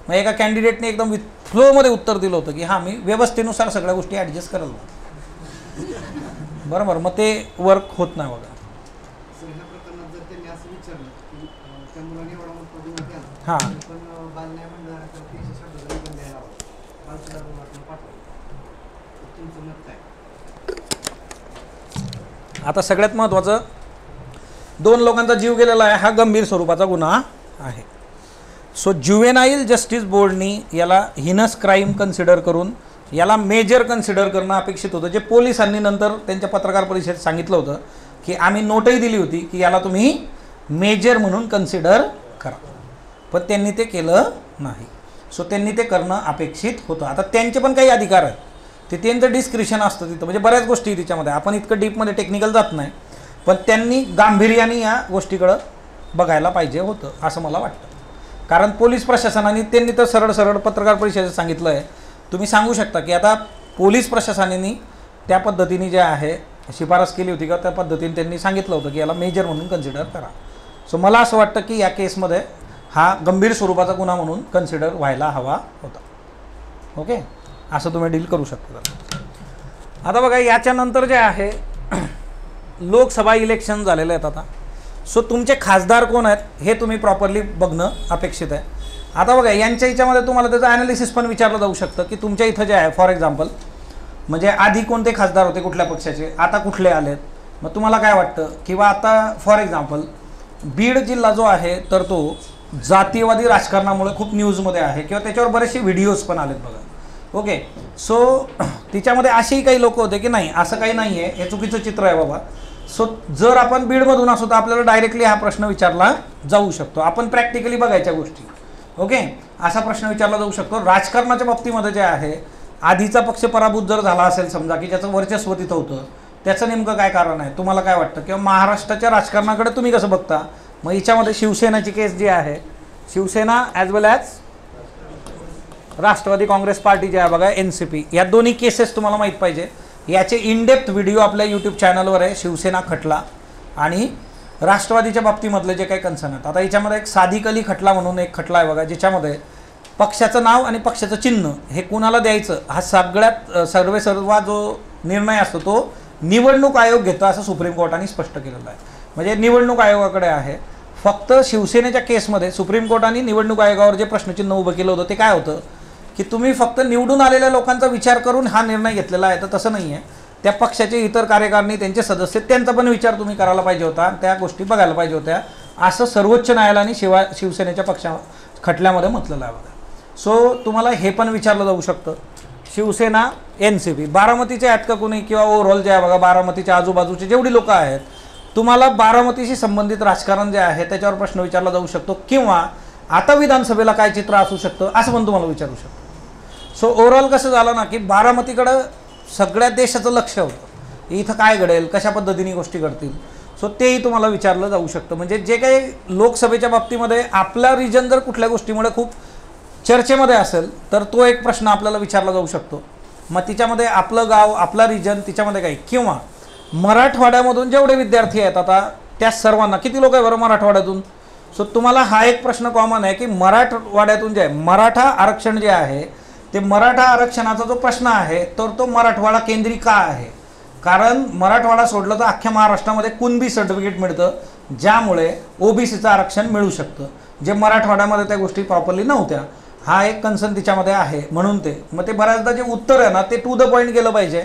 मग एका कॅन्डिडेटने एकदम फ्लोमध्ये उत्तर दिलं होतं की हां मी व्यवस्थेनुसार सगळ्या गोष्टी ॲडजस्ट करेल. बरोबर. मग ते वर्क होत नाही बघा. हां आता सगळ्यात महत्त्वाचं, 2 लोकांचा जीव गेलेला आहे, हा गंभीर स्वरूपाचा गुन्हा आहे. सो ज्युवेनाईल जस्टिस बोर्डनी याला हिनस क्राईम कन्सिडर करून याला मेजर कन्सिडर करणं अपेक्षित होतं, जे पोलिसांनी नंतर त्यांच्या पत्रकार परिषदेत सांगितलं होतं की आम्ही नोटही दिली होती की याला तुम्ही मेजर म्हणून कन्सिडर करा, पण त्यांनी ते केलं नाही. सो त्यांनी ते करणं अपेक्षित होतं. आता त्यांचे पण काही अधिकार आहेत, ते त्यांचं डिस्क्रिप्शन असतं तिथं, म्हणजे बऱ्याच गोष्टी तिच्यामध्ये, आपण इतकं डीपमध्ये टेक्निकल जात नाही, पण त्यांनी गांभीर्याने या गोष्टीकडं बघायला पाहिजे होतं असं मला वाटतं. कारण पोलीस प्रशासनाने त्यांनी तर सरळ सरळ पत्रकार परिषदेत सांगितलं आहे. तुम्ही सांगू शकता की आता पोलीस प्रशासनाने त्या पद्धतीने जे आहे शिफारस केली होती का, त्या पद्धतीने त्यांनी सांगितलं होतं की याला मेजर म्हणून कन्सिडर करा. सो मला असं वाटतं की या केसमध्ये हा गंभीर स्वरूपाचा गुन्हा म्हणून कन्सिडर व्हायला हवा होता. ओके, असं तुम्ही डील करू शकता. आता बघा, याच्यानंतर जे आहे लोकसभा इलेक्शन झालेले आहेत आता. सो तुमचे खासदार कोण आहेत हे तुम्ही प्रॉपरली बघणं अपेक्षित आहे. आता बघा, यांच्या याच्यामध्ये तुम्हाला त्याचं ॲनालिसिस पण विचारलं जाऊ शकतं की तुमच्या इथं जे आहे, फॉर एक्झाम्पल म्हणजे आधी कोणते खासदार होते कुठल्या पक्षाचे, आता कुठले आलेत, मग तुम्हाला काय वाटतं. किंवा आता फॉर एक्झाम्पल बीड जिल्हा जो आहे तर तो जातीयवादी राजकारणामुळे खूप न्यूजमध्ये आहे किंवा त्याच्यावर बरेचसे व्हिडिओज पण आलेत बघा. ओके, सो तिच्यामध्ये असेही काही लोक होते की नाही असं काही नाही आहे, हे चुकीचं चित्र आहे बाबा. सो जर आपण बीडमधून असो तर आपल्याला डायरेक्टली हा प्रश्न विचारला जाऊ शकतो. आपण प्रॅक्टिकली बघायच्या गोष्टी. ओके, असा प्रश्न विचारला जाऊ शकतो. राजकारणाच्या बाबतीमध्ये जे आहे, आधीचा पक्ष पराभूत जर झाला असेल समजा की ज्याचं वर्चस्व तिथं होतं, त्याचं नेमकं काय कारण आहे, तुम्हाला काय वाटतं. किंवा महाराष्ट्राच्या राजकारणाकडे तुम्ही कसं बघता. मग हिच्यामध्ये शिवसेनाची केस जी आहे, शिवसेना ॲज वेल ॲज राष्ट्रवादी काँग्रेस पार्टी जे आहे बघा, NCP, या दोन्ही केसेस तुम्हाला माहीत पाहिजे. याचे इनडेप्थ व्हिडिओ आपल्या यूट्यूब चॅनलवर आहे, शिवसेना खटला आणि राष्ट्रवादीच्या बाबतीमधले जे काही कन्सर्न आहेत. आता याच्यामध्ये एक सादिक अली खटला म्हणून एक खटला आहे बघा, ज्याच्यामध्ये पक्षाचं नाव आणि पक्षाचं चिन्ह हे कुणाला द्यायचं हा सगळ्यात सर्वा जो निर्णय असतो तो निवडणूक आयोग घेतो असं सुप्रीम कोर्टाने स्पष्ट केलेलं आहे. म्हणजे निवडणूक आयोगाकडे आहे. फक्त शिवसेनेच्या केसमध्ये सुप्रीम कोर्टाने निवडणूक आयोगावर जे प्रश्नचिन्ह उभं केलं होतं ते काय होतं की तुम्ही फक्त निवडून आलेल्या लोकांचा विचार करून हा निर्णय घेतलेला आहे. तर तसं नाही आहे. त्या पक्षाचे इतर कार्यकारिणी, त्यांचे सदस्य, त्यांचा पण विचार तुम्ही करायला पाहिजे होता, त्या गोष्टी बघायला पाहिजे होत्या, असं सर्वोच्च न्यायालयाने शिवसेनेच्या खटल्यामध्ये म्हटलेलं आहे बघा. सो तुम्हाला हे पण विचारलं जाऊ शकतं, शिवसेना NCP बारामतीचे आहेत का कोणी, किंवा ओव्हरऑल जे आहे बघा बारामतीच्या आजूबाजूचे जेवढी लोकं आहेत, तुम्हाला बारामतीशी संबंधित राजकारण जे आहे त्याच्यावर प्रश्न विचारला जाऊ शकतो. किंवा आता विधानसभेला काय चित्र असू शकतं असं पण तुम्हाला विचारू शकतो. सो ओव्हरऑल कसं झालं ना की बारामतीकडं सगळ्या देशाचं लक्ष होतं, इथं काय घडेल, कशा पद्धतीने गोष्टी घडतील. सो तेही तुम्हाला विचारलं जाऊ शकतं. म्हणजे जे काही लोकसभेच्या बाबतीमध्ये आपला रिजन जर कुठल्या गोष्टीमुळे खूप चर्चेमध्ये असेल तर तो एक प्रश्न आपल्याला विचारला जाऊ शकतो. मग तिच्यामध्ये आपलं गाव, आपला रिजन, तिच्यामध्ये काही. किंवा मराठवाड्यामधून जेवढे विद्यार्थी आहेत आता त्या सर्वांना, किती लोक आहे बरं मराठवाड्यातून. सो तुम्हाला हा एक प्रश्न कॉमन आहे की मराठवाड्यातून जे आहे मराठा आरक्षण जे आहे ते मराठा आरक्षणाचा जो प्रश्न आहे तर तो मराठवाडा केंद्री का आहे. कारण मराठवाडा सोडलं तर अख्ख्या महाराष्ट्रामध्ये कुणबी सर्टिफिकेट मिळतं, ज्यामुळे OBCचं आरक्षण मिळू शकतं, जे मराठवाड्यामध्ये त्या गोष्टी प्रॉपरली नव्हत्या. हा एक कन्सर्न तिच्यामध्ये आहे. म्हणून मग ते बऱ्याचदा जे उत्तर आहे ना ते टू द पॉईंट गेलं पाहिजे.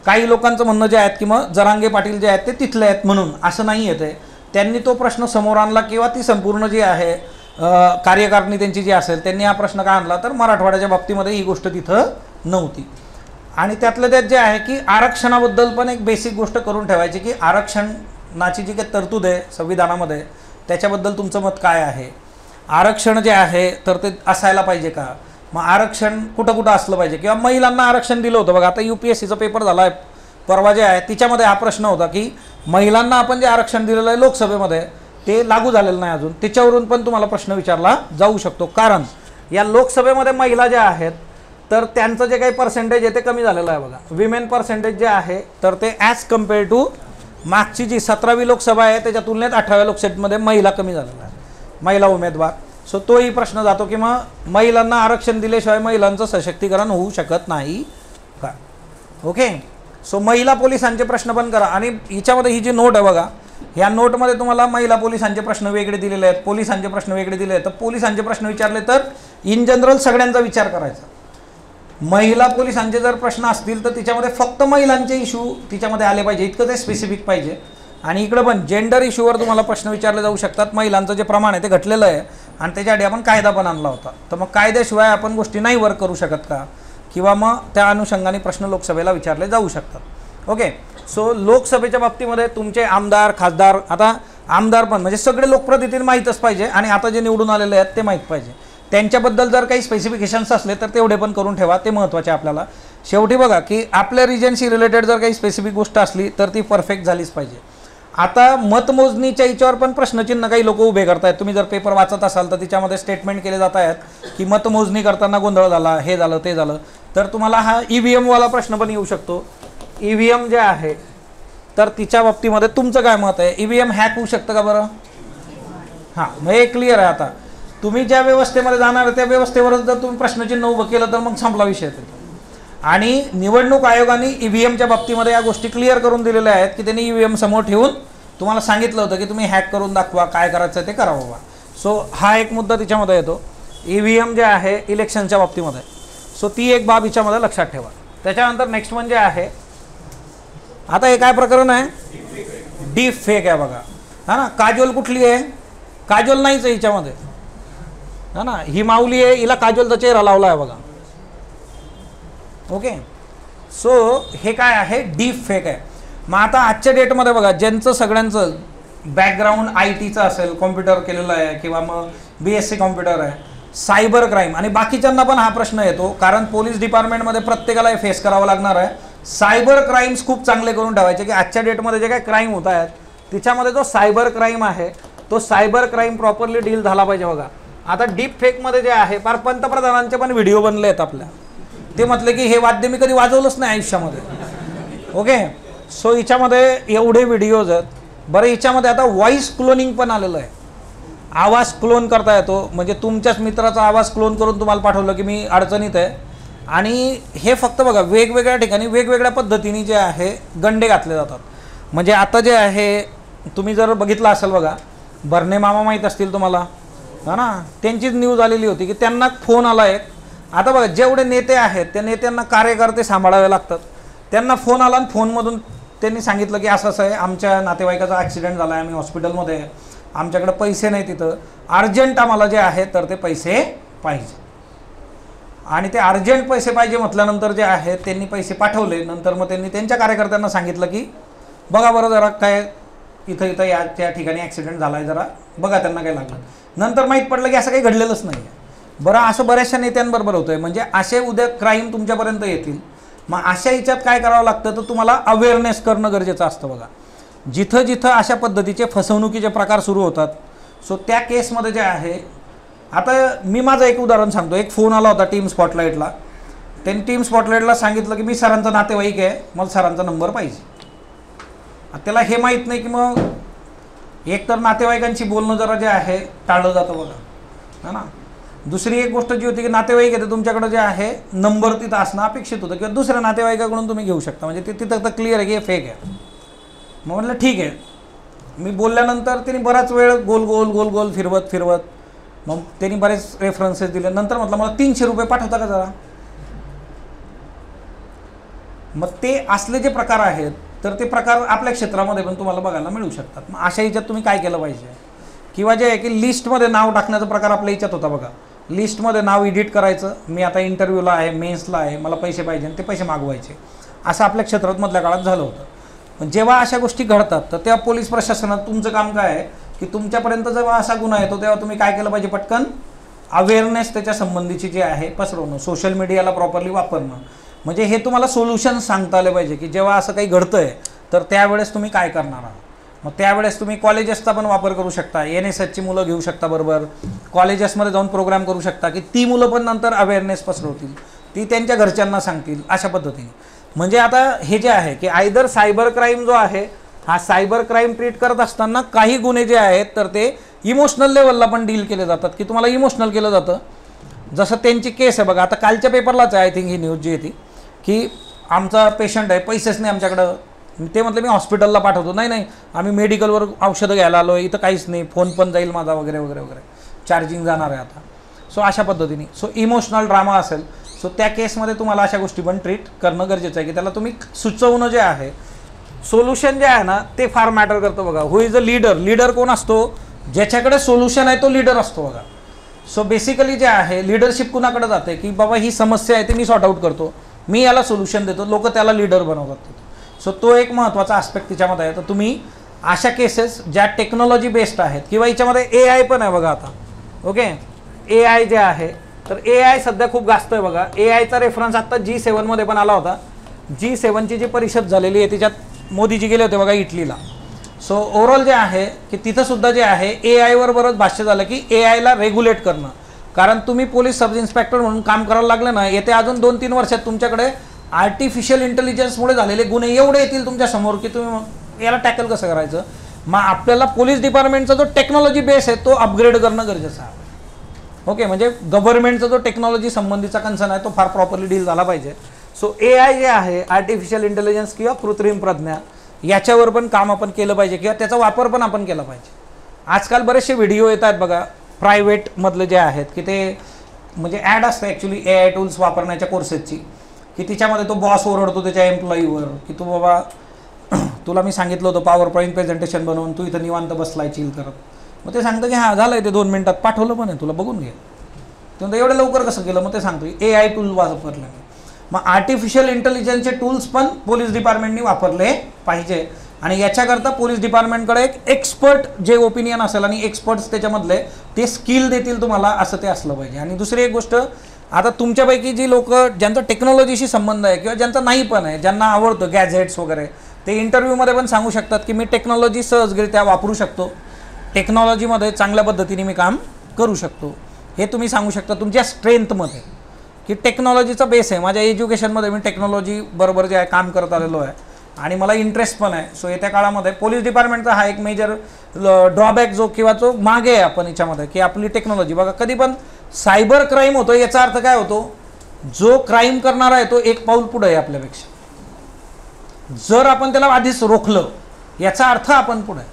काही लोकांचं म्हणणं जे आहेत की मग जरांगे पाटील जे आहेत ते तिथले आहेत म्हणून, असं नाही येते. त्यांनी तो प्रश्न समोर आणला किंवा ती संपूर्ण जी आहे कार्यकारिणी त्यांची जी असेल त्यांनी हा प्रश्न का आणला तर मराठवाड्याच्या बाबतीमध्ये ही गोष्ट तिथं नव्हती. आणि त्यातलं त्यात जे आहे की आरक्षणाबद्दल पण एक बेसिक गोष्ट करून ठेवायची की आरक्षणाची जी काही तरतूद आहे संविधानामध्ये त्याच्याबद्दल तुमचं मत काय आहे. आरक्षण जे आहे तर ते असायला पाहिजे का, मग आरक्षण कुठं कुठं असलं पाहिजे. किंवा महिलांना आरक्षण दिलं होतं बघा, आता UPSCचा पेपर झाला आहे परवा जे आहे तिच्यामध्ये हा प्रश्न होता की महिलांना आपण जे आरक्षण दिलेलं आहे लोकसभेमध्ये ते लागू झालेलं नाही अजून. त्याच्यावरून पण तुम्हाला प्रश्न विचारला जाऊ शकतो. कारण या लोकसभेमध्ये महिला ज्या आहेत तर त्यांचं जे काही पर्सेंटेज आहे ते कमी झालेलं आहे बघा. विमेन पर्सेंटेज जे आहे तर ते ॲज कम्पेअर टू मागची जी 17वी लोकसभा आहे त्याच्या तुलनेत 18व्या लोकसभेमध्ये महिला कमी झालेला आहे, महिला उमेदवार. सो तोही प्रश्न जातो की मग महिलांना आरक्षण दिल्याशिवाय महिलांचं सशक्तीकरण होऊ शकत नाही का. ओके, सो महिला पोलिसांचे प्रश्न पण करा. आणि हिच्यामध्ये ही जी नोट आहे बघा, ह्या नोटमध्ये तुम्हाला महिला पोलिसांचे प्रश्न वेगळे दिलेले आहेत, पोलिसांचे प्रश्न वेगळे दिले आहेत. तर पोलिसांचे प्रश्न विचारले तर इन जनरल सगळ्यांचा विचार करायचा. महिला पोलिसांचे जर प्रश्न असतील तर तिच्यामध्ये फक्त महिलांचे इश्यू तिच्यामध्ये आले पाहिजे, इतकं ते स्पेसिफिक पाहिजे. आणि इकडं पण जेंडर इश्यूवर तुम्हाला प्रश्न विचारले जाऊ शकतात. महिलांचं जे प्रमाण आहे ते घटलेलं आहे आणि त्याच्यासाठी आपण कायदा पण आणला होता. तर मग कायद्याशिवाय आपण गोष्टी नाही वर्क करू शकत का, किंवा मग त्या अनुषंगाने प्रश्न लोकसभेला विचारले जाऊ शकतात. ओके. सो लोकसभेच्या बाबतीमध्ये तुमचे आमदार खासदार, आता आमदार पण म्हणजे सगळे लोकप्रतिनिधी माहीतच पाहिजे आणि आता जे निवडून आलेले आहेत ते माहीत पाहिजे. त्यांच्याबद्दल जर काही स्पेसिफिकेशन्स असले तर तेवढे पण करून ठेवा, ते महत्त्वाचे आपल्याला. शेवटी बघा की आपल्या रिजनशी रिलेटेड जर काही स्पेसिफिक गोष्ट असली तर ती परफेक्ट झालीच पाहिजे. आता मतमोजणीच्या याच्यावर पण प्रश्नचिन्ह काही लोक उभे करतायत. तुम्ही जर पेपर वाचत असाल तर तिच्यामध्ये स्टेटमेंट केले जात आहेत की मतमोजणी करताना गोंधळ झाला, हे झालं ते झालं. तर तुम्हाला हा EVM वाला प्रश्न पण येऊ शकतो. EVM जे आहे तर तिच्या बाबतीमध्ये तुमचं काय मत आहे? EVM हॅक होऊ शकतं का बरं? हां, मग हे क्लिअर आहे. आता तुम्ही ज्या व्यवस्थेमध्ये जाणार त्या व्यवस्थेवरच जर तुम्ही प्रश्नचिन्ह उभं केलं तर मग संपला विषय. आणि निवडणूक आयोगाने EVMच्या बाबतीमध्ये या गोष्टी क्लिअर करून दिलेल्या आहेत की त्यांनी EVM समोर ठेवून तुम्हाला सांगितलं होतं की तुम्ही हॅक करून दाखवा, काय करायचं ते करा बाबा. सो हा एक मुद्दा तिच्यामध्ये येतो. EVM जे आहे इलेक्शनच्या बाबतीमध्ये. सो ती एक बाब हिच्यामध्ये लक्षात ठेवा. त्याच्यानंतर नेक्स्ट म्हणजे आहे, आता हे काय प्रकरण आहे? डीप फेक आहे बघा. हा ना, काजोल कुठली आहे? काजोल नाहीच आहे हिच्यामध्ये. हा ना, ही माऊली आहे, हिला काजोलचा चेहरा लावला आहे बघा. ओके. सो हे काय आहे? डीप फेक आहे. मग आता आजच्या डेटमध्ये बघा, ज्यांचं सगळ्यांचं बॅकग्राऊंड ITचं असेल, कॉम्प्युटर केलेलं आहे किंवा मग BSc कॉम्प्युटर आहे, सायबर क्राईम, आणि बाकीच्यांना पण हा प्रश्न येतो कारण पोलीस डिपार्टमेंटमध्ये प्रत्येकाला हे फेस करावं लागणार आहे. सायबर क्राईम्स खूप चांगले करून ठेवायचे की आजच्या डेटमध्ये जे काही क्राईम होत आहेत तिच्यामध्ये जो सायबर क्राईम आहे तो सायबर क्राईम प्रॉपरली डील झाला पाहिजे बघा. आता डीप फेकमध्ये जे आहे फार पंतप्रधानांचे पण व्हिडिओ बनले आहेत आपल्या. ते म्हटले की हे वाद्य मी कधी वाजवलंच नाही आयुष्यामध्ये. ओके. सो हिच्यामध्ये एवढे व्हिडिओज आहेत. बरं, हिच्यामध्ये आता व्हॉइस क्लोनिंग पण आलेलं आहे. आवाज क्लोन करता येतो, म्हणजे तुमच्याच मित्राचा आवाज क्लोन करून तुम्हाला पाठवलं की मी अडचणीत आहे. आणि हे फक्त बघा वेगवेगळ्या ठिकाणी वेगवेगळ्या पद्धतीने जे आहे गंडे घातले जातात. म्हणजे आता जे आहे तुम्ही जर बघितलं असेल बघा, भरणे मामा माहीत असतील तुम्हाला, हा ना, त्यांचीच न्यूज आलेली होती की त्यांना फोन आला एक. आता बघा जेवढे नेते आहेत त्या नेत्यांना कार्यकर्ते सांभाळावे लागतात. त्यांना फोन आला आणि फोनमधून त्यांनी सांगितलं की असं असं आहे, आमच्या नातेवाईकाचा ॲक्सिडेंट झाला आहे, आम्ही हॉस्पिटलमध्ये आहे, आमच्याकडे पैसे नाही, तिथं अर्जंट आम्हाला जे आहे तर ते पैसे पाहिजे. आणि ते अर्जंट पैसे पाहिजे म्हटल्यानंतर जे आहे त्यांनी पैसे पाठवले. नंतर मग त्यांनी त्यांच्या कार्यकर्त्यांना सांगितलं की बघा बरं जरा काय इथं इथं या त्या ठिकाणी ॲक्सिडेंट झाला आहे, जरा बघा त्यांना काय लागलं. नंतर माहीत पडलं की असं काही घडलेलंच नाही आहे. बरं, असं बऱ्याचशा नेत्यांबरोबर होतं आहे. म्हणजे असे उद्या क्राईम तुमच्यापर्यंत येतील. मग अशा ह्याच्यात काय करावं लागतं तर तुम्हाला अवेअरनेस करणं गरजेचं असतं बघा. जिथं जिथं अशा पद्धतीचे फसवणुकीचे प्रकार सुरू होतात, सो त्या केसमध्ये जे आहे, आता मी माझं एक उदाहरण सांगतो. एक फोन आला होता टीम स्पॉटलाईटला. त्यांनी टीम स्पॉटलाईटला सांगितलं की मी सरांचा नातेवाईक आहे, मला सरांचा नंबर पाहिजे. त्याला हे माहीत नाही की मग एकतर नातेवाईकांशी बोलणं जरा जे आहे टाळलं जातं बघा, है ना. दुसरी एक गोष्ट जी होती की नातेवाईक येते तुमच्याकडे जे आहे नंबर तिथं असणं अपेक्षित होतं किंवा दुसऱ्या नातेवाईकाकडून तुम्ही घेऊ शकता. म्हणजे ते तिथं तर क्लिअर आहे की हे फेक आहे. मग म्हटलं ठीक आहे. मी बोलल्यानंतर त्यांनी बराच वेळ गोल गोल गोल गोल फिरवत मग त्यांनी बरेच रेफरन्सेस दिले. नंतर म्हटलं मला 300 रुपये पाठवता का जरा. मग ते असले जे प्रकार आहेत तर ते प्रकार आपल्या क्षेत्रामध्ये पण तुम्हाला बघायला मिळू शकतात. मग अशा ह्याच्यात तुम्ही काय केलं पाहिजे, किंवा जे आहे की लिस्टमध्ये नाव टाकण्याचा प्रकार आपल्या ह्याच्यात होता बघा. लिस्टमध्ये नाव एडिट करायचं, मी आता इंटरव्ह्यूला आहे, मेन्सला आहे, मला पैसे पाहिजे आणि ते पैसे मागवायचे, असं आपल्या क्षेत्रात मधल्या काळात झालं होतं. पण जेव्हा अशा गोष्टी घडतात तर त्या पोलीस प्रशासनात तुमचं काम काय आहे की तुमच्यापर्यंत जेव्हा असा गुन्हा येतो तेव्हा तुम्ही काय केलं पाहिजे, पटकन अवेअरनेस त्याच्या संबंधीची जी आहे पसरवणं, सोशल मीडियाला प्रॉपरली वापरणं. म्हणजे हे तुम्हाला सोल्युशन सांगता आले पाहिजे की जेव्हा असं काही घडतं आहे तर त्यावेळेस तुम्ही काय करणार आहात. मग त्यावेळेस तुम्ही कॉलेजेसचा पण वापर करू शकता, NSSची मुलं घेऊ शकता बरोबर, कॉलेजेसमध्ये जाऊन प्रोग्राम करू शकता की ती मुलं पण नंतर अवेअरनेस पसरवतील, ती त्यांच्या घरच्यांना सांगतील अशा पद्धतीने. म्हणजे आता हे जे आहे की आयदर सायबर क्राईम जो आहे हा सायबर क्राईम ट्रीट करत असताना काही गुन्हे जे आहेत तर ते इमोशनल लेवलला पण डील केले जातात की तुम्हाला इमोशनल केलं जातं. जसं त्यांची केस आहे बघा, आता कालच्या पेपरलाच आहे आय थिंक ही न्यूज जी येते की आमचा पेशंट आहे, पैसेच नाही आमच्याकडं. ते म्हटलं मी हॉस्पिटलला पाठवतो, नाही आम्ही मेडिकलवर औषधं घ्यायला आलो, इथं काहीच नाही, फोन पण जाईल माझा वगैरे वगैरे वगैरे, चार्जिंग जाणार आहे आता. सो अशा पद्धतीने सो इमोशनल ड्रामा असेल. सो त्या केसमध्ये तुम्हाला अशा गोष्टी पण ट्रीट करणं गरजेचं आहे की त्याला तुम्ही सुचवणं जे आहे, सोल्युशन जे आहे ना ते फार मॅटर करतं बघा. हु इज अ लीडर, लीडर कोण असतो, ज्याच्याकडे सोल्युशन आहे तो लीडर असतो बघा. सो बेसिकली जे आहे लिडरशिप कुणाकडे जाते की बाबा ही समस्या आहे ती मी सॉर्ट आउट करतो, मी याला सोल्युशन देतो, लोक त्याला लीडर बनवतात. सो तो एक महत्त्वाचा आस्पेक्ट तिच्यामध्ये आहे. तर तुम्ही अशा केसेस ज्या टेक्नॉलॉजी बेस्ड आहेत किंवा याच्यामध्ये AI पण आहे बघा आता. ओके, AI जे आहे तर AI सध्या खूप गाजत आहे बघा. AIचा रेफरन्स आता G7 मध्ये पण आला होता. G7ची जी परिषद झालेली आहे त्याच्यात मोदीजी गेले होते बघा इटलीला. सो ओव्हरऑल जे आहे की तिथं सुद्धा जे आहे AI वर बरंच भाष्य झालं की AI ला रेग्युलेट करणं. कारण तुम्ही पोलीस सब इन्स्पेक्टर म्हणून काम करायला लागले ना, येते अजून 2-3 वर्षात तुमच्याकडे आर्टिफिशियल इंटेलिजन्समुळे झालेले गुन्हे एवढे येतील तुमच्या समोर की तुम्ही याला टॅकल कसं करायचं. मग आपल्याला पोलीस डिपार्टमेंटचा जो टेक्नॉलॉजी बेस आहे तो अपग्रेड करणं गरजेचं आहे. ओके, म्हणजे गव्हर्नमेंटचा जो टेक्नॉलॉजी संबंधीचा कन्सर्न आहे तो फार प्रॉपरली डील झाला पाहिजे. सो AI जे आहे आर्टिफिशियल इंटेलिजन्स किंवा कृत्रिम प्रज्ञा याच्यावर पण काम आपण केलं पाहिजे किंवा त्याचा वापर पण आपण केला पाहिजे. आजकाल बरेचसे व्हिडिओ येतात बघा प्रायव्हेटमधले जे आहेत की ते म्हणजे ॲड असतं ॲक्च्युली AI टूल्स वापरण्याच्या कोर्सेसची, की तिच्यामध्ये तो बॉस ओरडतो त्याच्या एम्प्लॉईवर की तू बाबा तुला मी सांगितलं होतं पॉवर पॉईंट प्रेझेंटेशन बनवून तू इथं निवांत बसलाय चिल करत. मग ते सांगतं की हां झालं आहे ते 2 मिनिटात पाठवलं पण आहे तुला बघून घे. ते म्हणतं एवढं लवकर कसं केलं. मग ते सांगतो AI टूल वापरलं. मग आर्टिफिशियल इंटेलिजन्सचे टूल्स पण पोलीस डिपार्टमेंटनी वापरले पाहिजे आणि याच्याकरता पोलीस डिपार्टमेंटकडे एक एक्सपर्ट जे ओपिनियन असेल आणि एक्सपर्ट्स त्याच्यामधले ते स्किल देतील तुम्हाला असं ते असलं पाहिजे. आणि दुसरी एक गोष्ट, आता तुमच्यापैकी जी लोक ज्यांचा टेक्नॉलॉजीशी संबंध आहे किंवा ज्यांचा नाही पण आहे, ज्यांना आवडतं गॅझेट्स वगैरे, ते इंटरव्ह्यूमध्ये पण सांगू शकतात की मी टेक्नॉलॉजी सहजगरित्या वापरू शकतो, टेक्नॉलॉजीमध्ये चांगल्या पद्धतीने मी काम करू शकतो. हे तुम्ही सांगू शकता तुमच्या स्ट्रेंथमध्ये की टेक्नॉलॉजीचा बेस आहे. माझ्या एज्युकेशनमध्ये मी टेक्नॉलॉजी बरोबर जे आहे काम करत आलेलो आहे आणि मला इंटरेस्ट पण आहे. सो येत्या काळामध्ये पोलीस डिपार्टमेंटचा हा एक मेजर ड्रॉबॅक जो किंवा जो मागे आहे आपण याच्यामध्ये की आपली टेक्नॉलॉजी बघा कधी पण सायबर क्राईम होतो याचा अर्थ काय होतो, जो क्राईम करणारा आहे तो एक पाऊल पुढे आहे आपल्यापेक्षा. जर आपण त्याला आधीच रोखलं याचा अर्थ आपण पुढे आहे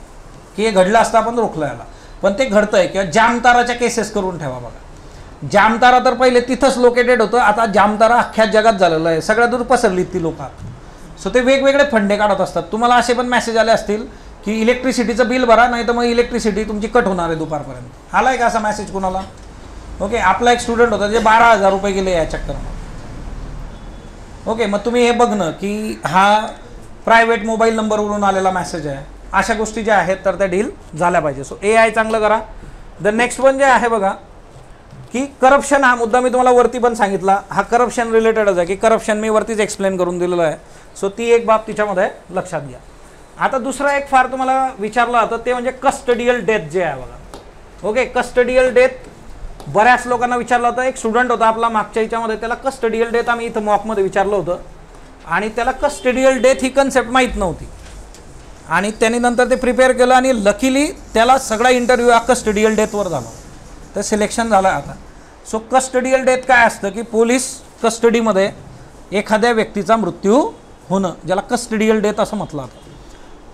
की हे घडलं असतं आपण रोखलं याला, पण ते घडतं आहे. किंवा जामताराच्या केसेस करून ठेवा बघा. जामतारा तर पहिले तिथंच लोकेटेड होतं, आता जामतारा अख्ख्या जगात झालेलं आहे, सगळ्या दूर पसरली ती लोक. सो ते वेगवेगळे फंडे काढत असतात. तुम्हाला असे पण मेसेज आले असतील की इलेक्ट्रिसिटीचं बिल भरा नाही तर मग इलेक्ट्रिसिटी तुमची कट होणार आहे दुपारपर्यंत. आला आहे का असा मेसेज कुणाला? ओके, आपला एक स्टुडंट होता जे 12,000 रुपये गेले या चक्करमध्ये. ओके, मग तुम्ही हे बघणं की हा प्रायव्हेट मोबाईल नंबरवरून आलेला मेसेज आहे. अशा गोष्टी ज्या आहेत तर त्या डील झाल्या पाहिजे. सो AI चांगलं करा. द नेक्स्ट वन जे आहे बघा की करप्शन, हा मुद्दा मी तुम्हाला वरती पण सांगितला, हा करप्शन रिलेटेडच आहे की करप्शन मी वरतीच एक्सप्लेन करून दिलेलं आहे. सो ती एक बाब तिच्यामध्ये लक्षात घ्या. आता दुसरा एक फार तुम्हाला विचारलं होतं ते म्हणजे कस्टडियल डेथ जे आहे बघा. ओके, कस्टडियल डेथ बऱ्याच लोकांना विचारलं होतं. एक स्टुडंट होता आपला मागच्या याच्यामध्ये, त्याला कस्टडियल डेथ आम्ही इथं मॉकमध्ये विचारलं होतं आणि त्याला कस्टडियल डेथ ही कन्सेप्ट माहीत नव्हती आणि त्याने नंतर ते प्रिपेअर केलं आणि लकीली त्याला सगळा इंटरव्ह्यू हा कस्टडियल डेथवर झाला, तर सिलेक्शन झालं आता. सो कस्टडियल डेथ काय असतं की पोलीस कस्टडीमध्ये एखाद्या व्यक्तीचा मृत्यू होणं, ज्याला कस्टडियल डेथ असं म्हटलं जातं.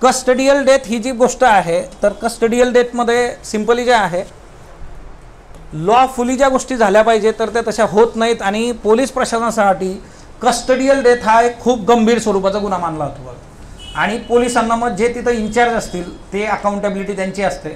कस्टडियल डेथ ही जी गोष्ट आहे तर कस्टडियल डेथमध्ये सिम्पली जे आहे लॉफुली ज्या गोष्टी झाल्या पाहिजे तर त्या तशा होत नाहीत आणि पोलीस प्रशासनासाठी कस्टडियल डेथ हा एक खूप गंभीर स्वरूपाचा गुन्हा मानला जातो आणि पोलिसांना मग जे तिथं इन्चार्ज असतील ते अकाउंटेबिलिटी त्यांची असते.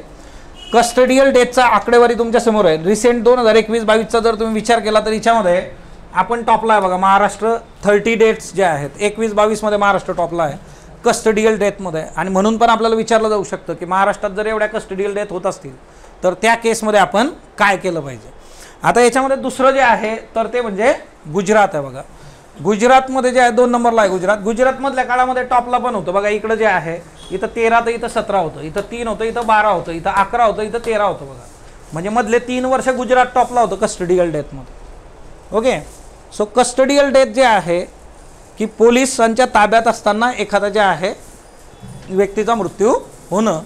कस्टडियल डेथचा आकडेवारी तुमच्यासमोर आहे. रिसेंट 2021-22चा जर तुम्ही विचार केला तर याच्यामध्ये आपण टॉपला आहे बघा. महाराष्ट्र 30 डेट्स जे आहेत 21-22मध्ये महाराष्ट्र टॉपला आहे कस्टडियल डेथमध्ये. आणि म्हणून पण आपल्याला विचारलं जाऊ शकतं की महाराष्ट्रात जर एवढ्या कस्टडियल डेथ होत असतील तर त्या केसमध्ये आपण काय केलं पाहिजे. आता याच्यामध्ये दुसरं जे आहे तर ते म्हणजे गुजरात आहे बघा. गुजरातमध्ये जे आहे 2 नंबरला आहे गुजरात. गुजरातमधल्या काळामध्ये टॉपला पण होतं बघा. इकडं जे आहे इथं 13 तर इथं 17 होतं, इथं 3 होतं, इथं 12 होतं, इथं 11 होतं, इथं 13 होतं बघा. म्हणजे मधले 3 वर्ष गुजरात टॉपला होतं कस्टडियल डेथमध्ये. ओके, सो कस्टडियल डेथ जे आहे की पोलिसांच्या ताब्यात असताना एखादा जे आहे व्यक्तीचा मृत्यू होणं.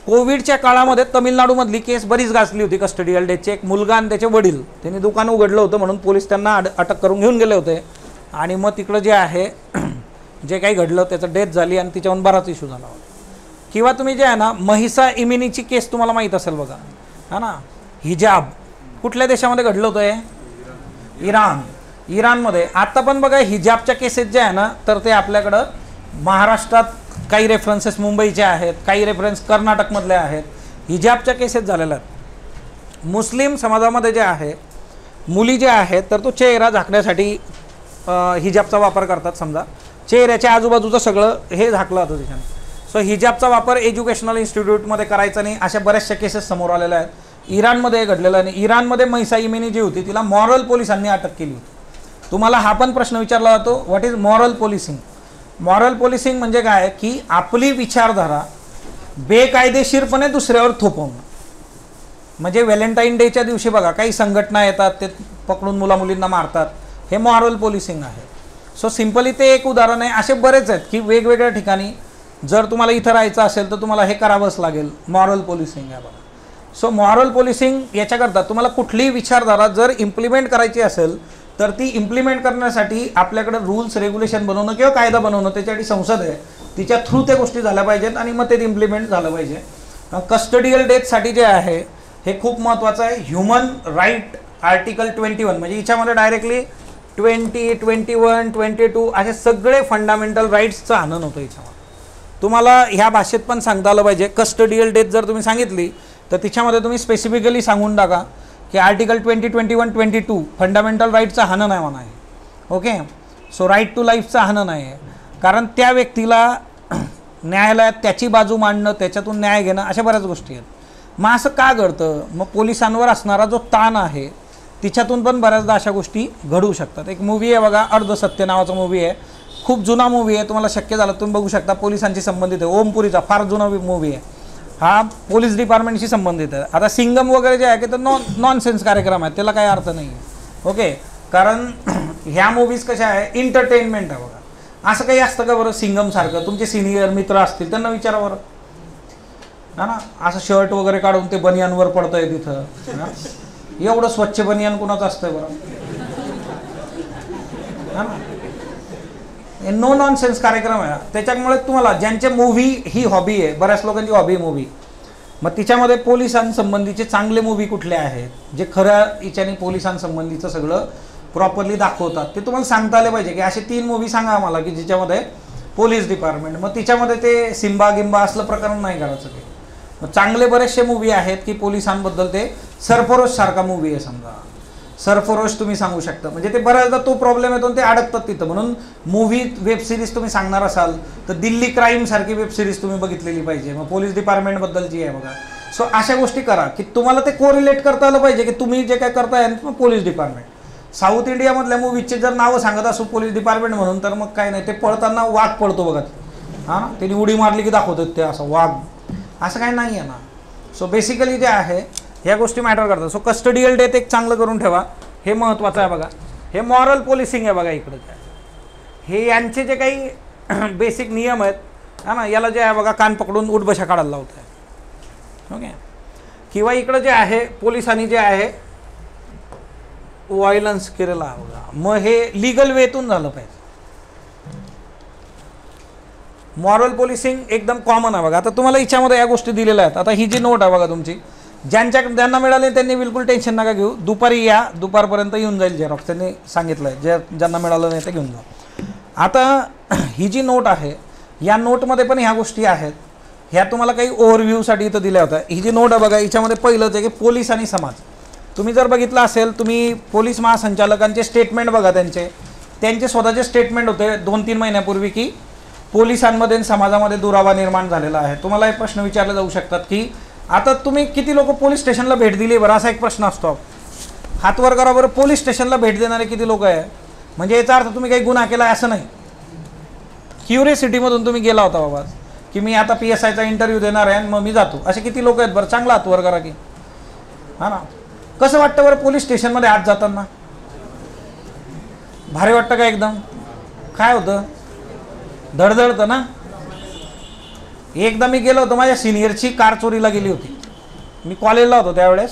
कोविडच्या काळामध्ये तमिळनाडूमधली केस बरीच गाजली होती कस्टडियल डेथची. एक मुलगा आणि त्याचे वडील त्यांनी दुकान उघडलं होतं म्हणून पोलीस त्यांना अटक करून घेऊन गेले होते आणि मग तिकडं जे आहे जे काही घडलं त्याचं डेथ झाली आणि तिच्याहून बराच इश्यू झाला होता. किंवा तुम्ही जे आहे ना महिसा इमिनीची केस तुम्हाला माहीत असेल बघा, हा ना, हिजाब कुठल्या देशामध्ये घडलं होतं हे? इराण. इराणमध्ये आता पण बघा हिजाबच्या केसेस जे आहे ना, तर ते आपल्याकडं महाराष्ट्रात काही रेफरन्सेस मुंबईचे आहेत, काही रेफरन्स कर्नाटकमधले आहेत, हिजाबच्या केसेस झालेल्या आहेत. मुस्लिम समाजामध्ये जे आहे मुली जे आहेत तर तो चेहरा झाकण्यासाठी हिजाबचा वापर करतात. समजा चेहऱ्याच्या आजूबाजूचं सगळं हे झाकलं होतं त्याच्याने. सो हिजाबचा वापर एज्युकेशनल इन्स्टिट्यूटमध्ये करायचा नाही, अशा बऱ्याचशा केसेस समोर आलेल्या आहेत. इराणमध्ये हे घडलेलं आहे. इराणमध्ये मैसा इमिनी जी होती तिला मॉरल पोलिसांनी अटक केली होती. तुम्हाला हा पण प्रश्न विचारला जातो, what is moral policing. Moral policing म्हणजे काय की आपली विचारधारा बेकायदेशीरपणे दुसऱ्यावर थोपवणं. म्हणजे व्हॅलेंटाईन डेच्या दिवशी बघा काही संघटना येतात, ते पकडून मुलामुलींना मारतात, हे मॉरल पोलिसिंग आहे. सो सिम्पली ते एक उदाहरण आहे. असे बरेच आहेत की वेगवेगळ्या ठिकाणी जर तुम्हाला इथं राहायचं असेल तर तुम्हाला हे करावंच लागेल. मॉरल पोलिसिंग आहे बघा. सो मॉरल पोलिसिंग याच्याकरता तुम्हाला कुठलीही विचारधारा जर इम्प्लिमेंट करायची असेल तर ती इम्प्लिमेंट करण्यासाठी आपल्याकडे रूल्स रेग्युलेशन बनवणं किंवा कायदा बनवणं, त्याच्यासाठी संसद आहे, तिच्या थ्रू त्या गोष्टी झाल्या पाहिजेत आणि मग ते इम्प्लिमेंट झालं पाहिजे. कस्टडियल डेथसाठी जे आहे हे खूप महत्त्वाचं आहे. ह्युमन राईट आर्टिकल 21 म्हणजे याच्यामध्ये डायरेक्टली 20, 21, 22 असे सगळे फंडामेंटल राईट्सचं आनंद होतं याच्यामध्ये. तुम्हाला ह्या भाषेत पण सांगता आलं पाहिजे. कस्टडियल डेथ जर तुम्ही सांगितली तर तिच्यामध्ये तुम्ही स्पेसिफिकली सांगून टाका की आर्टिकल 20, 21, 22 फंडामेंटल राईटचा हनन आहे म्हणा आहे. ओके. सो राईट टू लाईफचा हनन आहे. कारण त्या व्यक्तीला न्यायालयात त्याची बाजू मांडणं, त्याच्यातून न्याय घेणं, अशा बऱ्याच गोष्टी आहेत. मग असं का घडतं? मग पोलिसांवर असणारा जो ताण आहे तिच्यातून पण बऱ्याचदा अशा गोष्टी घडू शकतात. एक मूवी आहे बघा, अर्धसत्य नावाचा मूवी आहे, खूप जुना मूवी आहे, तुम्हाला शक्य झालं तुम्ही बघू शकता. पोलिसांशी संबंधित आहे. ओमपुरीचा फार जुना मूवी आहे हा, पोलीस डिपार्टमेंटशी संबंधित आहे. आता सिंगम वगैरे जे आहे की तर नॉनसेन्स कार्यक्रम आहे, त्याला काही अर्थ नाही आहे. ओके. कारण ह्या मूवीज कशा आहे, एंटरटेनमेंट आहे बघा. असं काही असतं का बरं सिंगमसारखं? तुमचे सिनियर मित्र असतील त्यांना विचारा बरं, हा ना. असं शर्ट वगैरे काढून ते बनियानवर पडतं आहे तिथं, एवढं स्वच्छ बनियान कुणाचं असतंय बरं, हा ना. नो नॉनसेन्स कार्यक्रम आहे. त्याच्यामुळे तुम्हाला ज्यांचे मूव्ही ही हॉबी आहे, बऱ्याच लोकांची हॉबी मूव्ही, मग तिच्यामध्ये पोलिसांसंबंधीचे चांगले मूव्ही कुठले आहेत जे खऱ्या याच्याने पोलिसांसंबंधीचं सगळं प्रॉपरली दाखवतात, ते तुम्हाला सांगता आले पाहिजे की असे 3 मूव्ही सांगा आम्हाला की ज्याच्यामध्ये पोलीस डिपार्टमेंट, मग तिच्यामध्ये ते सिम्बा गिंबा असलं प्रकरण नाही करायचं. ते मग चांगले बरेचसे मूव्ही आहेत की पोलिसांबद्दल. ते सरफरोश सारखा मूव्ही आहे समजा, सरफरोश तुम्ही सांगू शकता. म्हणजे ते बऱ्याचदा तो प्रॉब्लेम येतो आणि ते अडकतात तिथं. म्हणून मूव्ही वेब सिरीज तुम्ही सांगणार असाल तर दिल्ली क्राईम सारखी वेब सिरीज तुम्ही बघितलेली पाहिजे, मग पोलीस डिपार्टमेंटबद्दलची आहे बघा. सो अशा गोष्टी करा की तुम्हाला ते कोरिलेट करता आलं पाहिजे की तुम्ही जे काय करताय मग पोलीस डिपार्टमेंट. साऊथ इंडियामधल्या मूवीजचे जर नावं सांगत असू पोलीस डिपार्टमेंट म्हणून तर मग काय नाही, ते पळताना वाघ पळतो बघा, हां, त्यांनी उडी मारली की दाखवतात ते असं वाघ, असं काय नाही आहे ना. सो बेसिकली जे आहे ह्या गोष्टी मॅटर करतात. सो कस्टडियल डेथ एक चांगलं करून ठेवा, हे महत्त्वाचं आहे बघा. हे मॉरल पोलिसिंग आहे बघा इकडं काय, हे यांचे जे काही बेसिक नियम आहेत हा ना, याला जे आहे बघा कान पकडून उठबशा काढायला लावत आहे. ओके. किंवा इकडं जे आहे पोलिसांनी जे आहे व्हायलन्स केलेला आहे बघा, मग हे लिगल वेतून झालं पाहिजे. मॉरल पोलिसिंग एकदम कॉमन आहे बघा. आता तुम्हाला याच्यामध्ये या गोष्टी दिलेल्या आहेत. आता ही जी नोट आहे बघा तुमची, ज्यांना मिळाले त्यांनी बिलकुल टेन्शन नका घेऊ. दुपारी या, दुपारपर्यंत येऊन जाईल झेरॉक्स, त्यांनी सांगितलं आहे. ज्यांना मिळालं नाही ते घेऊन जा. आता ही जी नोट आहे या नोटमध्ये पण ह्या गोष्टी आहेत, ह्या तुम्हाला काही ओव्हरव्ह्यूसाठी इथं दिल्या होत्या. ही जी नोट आहे बघा याच्यामध्ये पहिलंच आहे की पोलीस आणि समाज. तुम्ही जर बघितलं असेल, तुम्ही पोलीस महासंचालकांचे स्टेटमेंट बघा, त्यांचे स्वतःचे स्टेटमेंट होते 2-3 महिन्यापूर्वी की पोलिसांमध्ये आणि समाजामध्ये दुरावा निर्माण झालेला आहे. तुम्हाला एक प्रश्न विचारले जाऊ शकतात की आता तुम्ही किती लोक पोलीस स्टेशनला भेट दिली बरं, असा एक प्रश्न असतो. हातवर करा बरं, पोलीस स्टेशनला भेट देणारे किती लोक आहे? म्हणजे याचा अर्थ तुम्ही काही गुन्हा केला असं नाही. क्युरियोसिटीमधून तुम्ही गेला होता बाबा की मी आता PSIचा इंटरव्ह्यू देणार आहे मग मी जातो, असे किती लोक आहेत बरं? चांगला हातवर करा की, हा ना. कसं वाटतं बरं पोलीस स्टेशनमध्ये आत जाताना? भारी वाटतं का एकदम? काय होतं? धडधडतं ना. एकदा मी गेलो होतो, माझ्या सिनियरची कार चोरीला गेली होती. मी कॉलेजला होतो त्यावेळेस.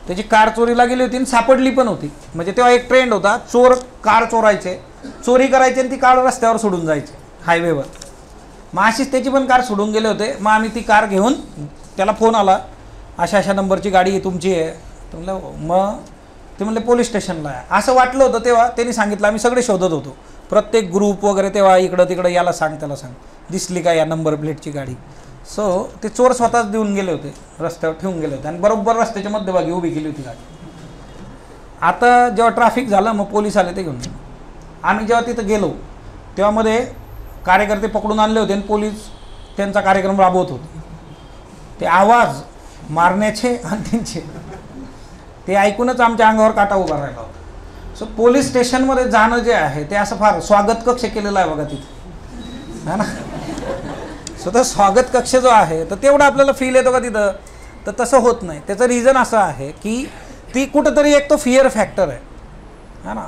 त्याची कार चोरीला गेली होती आणि सापडली पण होती. म्हणजे तेव्हा एक ट्रेंड होता, चोर कार चोरायचे, चोरी करायचे आणि ती कार रस्त्यावर सोडून जायचे हायवेवर. मग अशीच त्याची पण कार सोडून गेले होते. मग आम्ही ती कार घेऊन, त्याला फोन आला अशा अशा नंबरची गाडी तुमची आहे. म्हणलं मग ते म्हणले पोलीस स्टेशनला आहे. असं वाटलं होतं तेव्हा त्यांनी सांगितलं. आम्ही सगळे शोधत होतो प्रत्येक ग्रुप वगैरे, तेव्हा इकडं तिकडं याला सांग त्याला सांग, दिसली का या नंबर प्लेटची गाडी. सो ते चोर स्वतःच देऊन गेले होते, रस्त्यावर ठेवून गेले होते आणि बरोबर रस्त्याच्या मध्यभागी उभी केली होती गाडी. आता जेव्हा ट्रॅफिक झालं मग पोलीस आले ते घेऊन. आम्ही जेव्हा तिथं गेलो तेव्हा मध्ये कार्यकर्ते पकडून आणले होते आणि पोलीस त्यांचा कार्यक्रम राबवत होते. ते आवाज मारण्याचे आणि त्यांचे ते ऐकूनच आमच्या अंगावर काटा उभा राहिला होता. सो पोलीस स्टेशनमध्ये जाणं जे आहे ते असं फार स्वागत कक्ष केलेला आहे बघा तिथे, है ना. सो तर स्वागत कक्ष जो आहे तर तेवढं आपल्याला फील येतो का तिथं, तर तसं होत नाही. त्याचं रिझन असं आहे की ती कुठंतरी एक तो फिअर फॅक्टर आहे, है ना.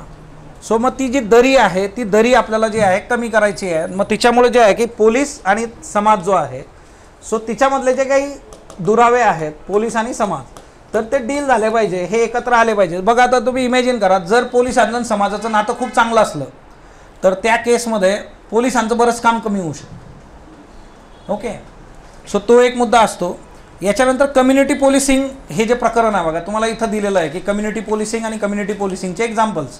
सो मग ती जी दरी आहे ती दरी आपल्याला जी आहे कमी करायची आहे. मग तिच्यामुळे जे आहे की पोलीस आणि समाज जो आहे, सो तिच्यामधले जे काही दुरावे आहेत पोलीस आणि समाज, तर ते डील झाले पाहिजे, हे एकत्र आले पाहिजे. बघा आता तुम्ही इमॅजिन करा, जर पोलिसांचं आणि समाजाचं नातं खूप चांगलं असलं तर त्या केसमध्ये पोलिसांचं बरंच काम कमी होऊ शकतं. ओके, सो तो एक मुद्दा असतो. याच्यानंतर कम्युनिटी पोलिसिंग हे जे प्रकरण आहे बघा, तुम्हाला इथं दिलेलं आहे की कम्युनिटी पोलिसिंग आणि कम्युनिटी पोलिसिंगचे एक्झाम्पल्स.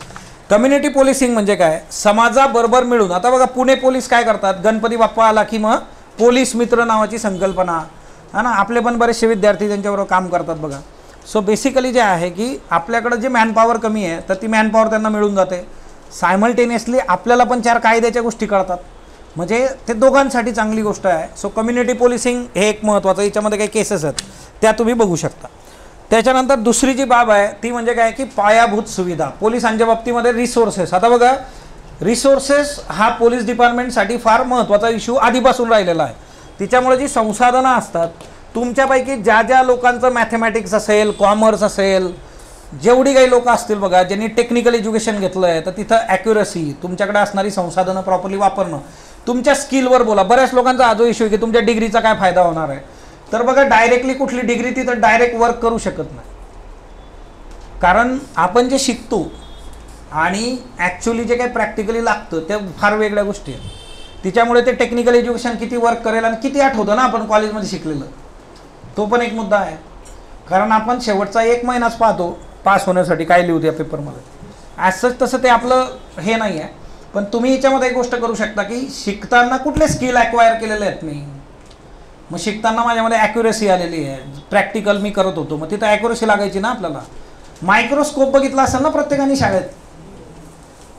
कम्युनिटी पोलिसिंग म्हणजे काय, समाजाबरोबर मिळून. आता बघा पुणे पोलीस काय करतात, गणपती बाप्पा आला की मग पोलीस मित्र नावाची संकल्पना, है ना. आपले पण बरेचसे विद्यार्थी त्यांच्याबरोबर काम करतात बघा. सो बेसिकली जे आहे की आपल्याकडं जे मॅनपॉवर कमी आहे तर ती मॅनपॉवर त्यांना मिळून जाते. सायमल्टेनियसली आपल्याला पण 4 कायद्याच्या गोष्टी कळतात, म्हणजे ते दोघांसाठी चांगली गोष्ट आहे. सो कम्युनिटी पोलिसिंग हे एक महत्त्वाचं, याच्यामध्ये काही केसेस आहेत त्या तुम्ही बघू शकता. त्याच्यानंतर दुसरी जी बाब आहे ती म्हणजे काय की पायाभूत सुविधा पोलिसांच्या बाबतीमध्ये. रिसोर्सेस, आता बघा रिसोर्सेस हा पोलीस डिपार्टमेंटसाठी फार महत्त्वाचा इश्यू आधीपासून राहिलेला आहे. तिच्यामुळे जी संसाधनं असतात, तुमच्यापैकी ज्या ज्या लोकांचं मॅथमॅटिक्स असेल, कॉमर्स असेल, जेवढी काही लोक असतील बघा ज्यांनी टेक्निकल एज्युकेशन घेतलं आहे, तर तिथं ॲक्युरसी, तुमच्याकडे असणारी संसाधनं प्रॉपरली वापरणं, तुमच्या स्किलवर बोला. बऱ्याच लोकांचा हा जो इश्यू आहे की तुमच्या डिग्रीचा काय फायदा होणार आहे, तर बघा डायरेक्टली कुठली डिग्री तिथं डायरेक्ट वर्क करू शकत नाही. कारण आपण जे शिकतो आणि ॲक्च्युली जे काही प्रॅक्टिकली लागतं ते फार वेगळ्या गोष्टी आहेत. तिच्यामुळे ते टेक्निकल एज्युकेशन किती वर्क करेल आणि किती आठवतं ना आपण कॉलेजमध्ये शिकलेलं, तो पण एक मुद्दा आहे. कारण आपण शेवटचा 1 महिनाच पाहतो पास होण्यासाठी काय लिहू त्या पेपरमध्ये. ॲज तसं ते आपलं हे नाही आहे. पण तुम्ही याच्यामध्ये एक गोष्ट करू शकता की शिकताना कुठले स्किल ॲक्वायर केलेले आहेत मी. मग शिकताना माझ्यामध्ये ॲक्युरेसी आलेली आहे, प्रॅक्टिकल मी करत होतो, मग तिथं ॲक्युरेसी लागायची ना आपल्याला. मायक्रोस्कोप बघितला असेल ना प्रत्येकाने शाळेत,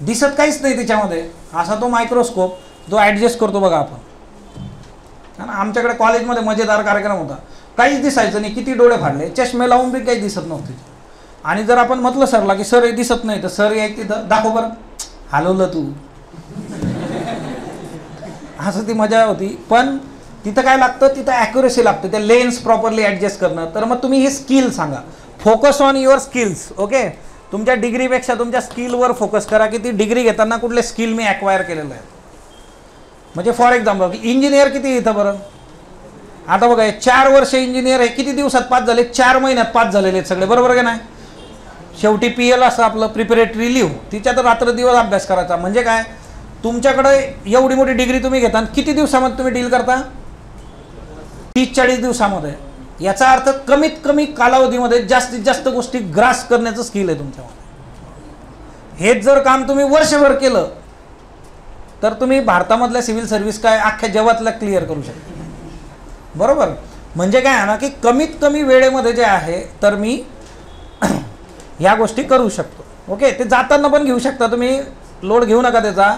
दिसत काहीच नाही त्याच्यामध्ये, असा तो मायक्रोस्कोप जो ॲडजस्ट करतो बघा आपण. आमच्याकडे कॉलेजमध्ये मजेदार कार्यक्रम होता, काहीच दिसायचं नाही, किती डोळे फाडले, चष्मे लावून बी काही दिसत नव्हते. आणि जर आपण म्हटलं सरला की सर हे दिसत नाही, तर सर एक तिथं दाखव बरं, हलवलं तू, असं ती मजा होती. पण तिथं काय लागतं, तिथं ॲक्युरेसी लागतं, त्या लेन्स प्रॉपरली ॲडजस्ट करणं. तर मग तुम्ही हे स्किल सांगा, focus on your skills. Okay, तुमच्या डिग्रीपेक्षा तुमच्या स्किलवर फोकस करा की ती डिग्री घेताना कुठले स्किल मी ॲक्वायर केलेलं आहे. म्हणजे फॉर एक्झाम्पल इंजिनियर किती इथं बरं, आता बघा 4 वर्ष इंजिनियर आहे, किती दिवसात पास झाले, 4 महिन्यात पास झालेले आहेत सगळे, बरोबर का नाही. शेवटी PL असं आपलं प्रिपरेटरी लिव्ह, तिच्यात रात्र दिवस अभ्यास करायचा. म्हणजे काय, तुमच्याकडे एवढी मोठी डिग्री तुम्ही घेता, किती दिवसामध्ये तुम्ही डील करता, 30-40 दिवसामध्ये. याचा अर्थ कमीत कमी कालावधीमध्ये जास्तीत जास्त गोष्टी ग्रास करण्याचं स्किल आहे तुमच्यामध्ये. हेच जर काम तुम्ही वर्षभर केलं तर तुम्ही भारतामधल्या सिव्हिल सर्व्हिस काय अख्ख्या जगातल्या क्लिअर करू शकता, बरोबर. म्हणजे काय आहे ना की कमीत कमी वेळेमध्ये जे आहे तर मी ह्या गोष्टी करू शकतो. ओके, ते जाताना पण घेऊ शकता तुम्ही, लोड घेऊ नका त्याचा,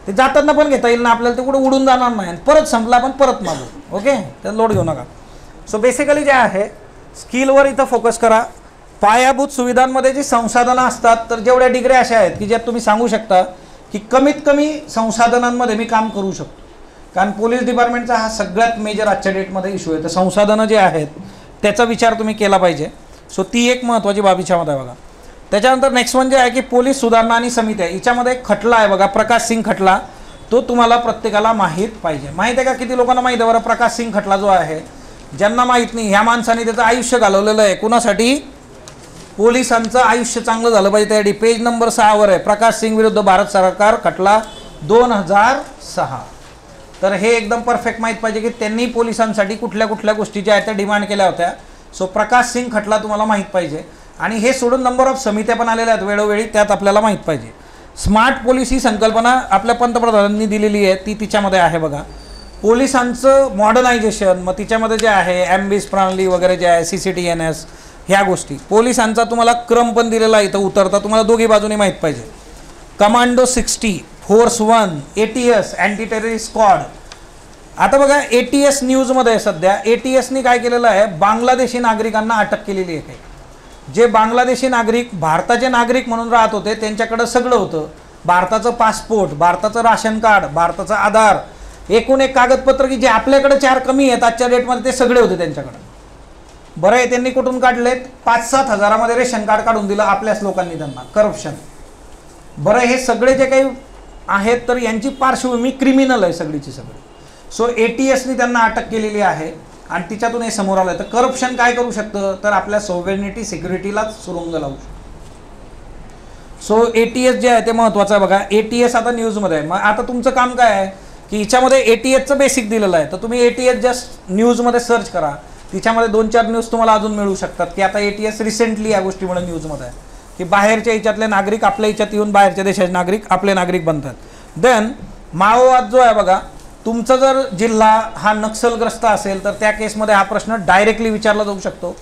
ते जाताना पण घेता येईल ना आपल्याला, ते कुठं उडून जाणार नाही. परत संपला आपण परत मागू. ओके, त्यात लोड घेऊ नका. सो बेसिकली जे आहे स्किलवर इथं फोकस करा. पायाभूत सुविधांमध्ये जी संसाधनं असतात, तर जेवढ्या डिग्र्या अशा आहेत की ज्यात तुम्ही सांगू शकता की कमीत कमी संसाधनांमध्ये मी काम करू शकतो. कारण पोलीस डिपार्टमेंटचा हा सगळ्यात मेजर आजच्या डेटमध्ये इश्यू आहे. तर संसाधनं जे आहेत त्याचा विचार तुम्ही केला पाहिजे. सो ती एक महत्त्वाची बाब हिच्यामध्ये आहे बघा. त्याच्यानंतर नेक्स्ट म्हणजे आहे की पोलीस सुधारणा आणि समित्या. हिच्यामध्ये एक खटला आहे बघा, प्रकाश सिंग खटला, तो तुम्हाला प्रत्येकाला माहीत पाहिजे. माहीत आहे का, किती लोकांना माहीत आहे बरं प्रकाश सिंग खटला जो आहे. ज्यांना माहीत नाही, ह्या माणसाने त्याचं आयुष्य घालवलेलं आहे. कुणासाठी, पोलिसांचं आयुष्य चांगलं झालं पाहिजे त्यासाठी. पेज नंबर 6वर आहे, प्रकाश सिंग विरुद्ध भारत सरकार खटला 2006. तर हे एकदम परफेक्ट माहीत पाहिजे की त्यांनी पोलिसांसाठी कुठल्या कुठल्या गोष्टी ज्या आहेत त्या डिमांड केल्या होत्या. सो प्रकाश सिंग खटला तुम्हाला माहीत पाहिजे. आणि हे सोडून नंबर ऑफ समित्या पण आलेल्या आहेत वेळोवेळी, त्यात आपल्याला माहीत पाहिजे. स्मार्ट पोलीस ही संकल्पना आपल्या पंतप्रधानांनी दिलेली आहे, ती तिच्यामध्ये आहे बघा. पोलिसांचं मॉडर्नायझेशन, मग तिच्यामध्ये जे आहे ॲम्बिस प्रणाली वगैरे जे आहे, CCTNS ह्या गोष्टी. पोलिसांचा तुम्हाला क्रम पण दिलेला आहे इथं उतरता, तुम्हाला दोघी बाजूने माहीत पाहिजे. Commando 60, force 1, ATS anti terrorist squad. आता बघा ATS न्यूजमध्ये आहे सध्या. ATSनी काय केलेलं आहे, बांगलादेशी नागरिकांना अटक केलेली आहे. जे बांगलादेशी नागरिक भारताचे नागरिक म्हणून राहत होते त्यांच्याकडं सगळं होतं, भारताचं पासपोर्ट, भारताचं राशन कार्ड, भारताचं आधार, एकूण एक कागदपत्र की जे आपल्याकडे 4 कमी आहेत आजच्या डेटमध्ये, ते सगळे होते त्यांच्याकडं. बरं आहे, त्यांनी कुठून काढलेत, 5-7 हजारामध्ये रेशन कार्ड काढून दिलं आपल्याच लोकांनी त्यांना. करप्शन. बरं, हे सगळे जे काही आहेत तर यांची पार्श्वभूमी क्रिमिनल आहे सगळीची सगळी. सो ATSनी त्यांना अटक केलेली आहे आणि तिच्यातून हे समोर आलं. तर करप्शन काय करू शकतं, तर आपल्या सॉव्हरेनिटी सिक्युरिटीलाच सुरुंग लावू शकतो. सो ATS जे आहे ते महत्त्वाचं आहे बघा. ATS आता न्यूजमध्ये आहे. मग आता तुमचं काम काय आहे की हिच्यामध्ये ATSचं बेसिक दिलेलं आहे, तर तुम्ही ATS जस्ट न्यूजमध्ये सर्च करा. तिच्यामध्ये 2-4 न्यूज तुम्हाला अजून मिळू शकतात की आता ATS रिसेंटली या गोष्टीमुळे न्यूजमध्ये आहे की बाहेरच्या याच्यातले नागरिक आपल्या याच्यात येऊन बाहेरच्या देशाचे नागरिक आपले नागरिक बनतात. देन माओवाद जो आहे बघा, तुमचा जर जिल्हा हा नक्षलग्रस्त असेल तर त्या केसमध्ये हा प्रश्न डायरेक्टली विचारला जाऊ शकतो.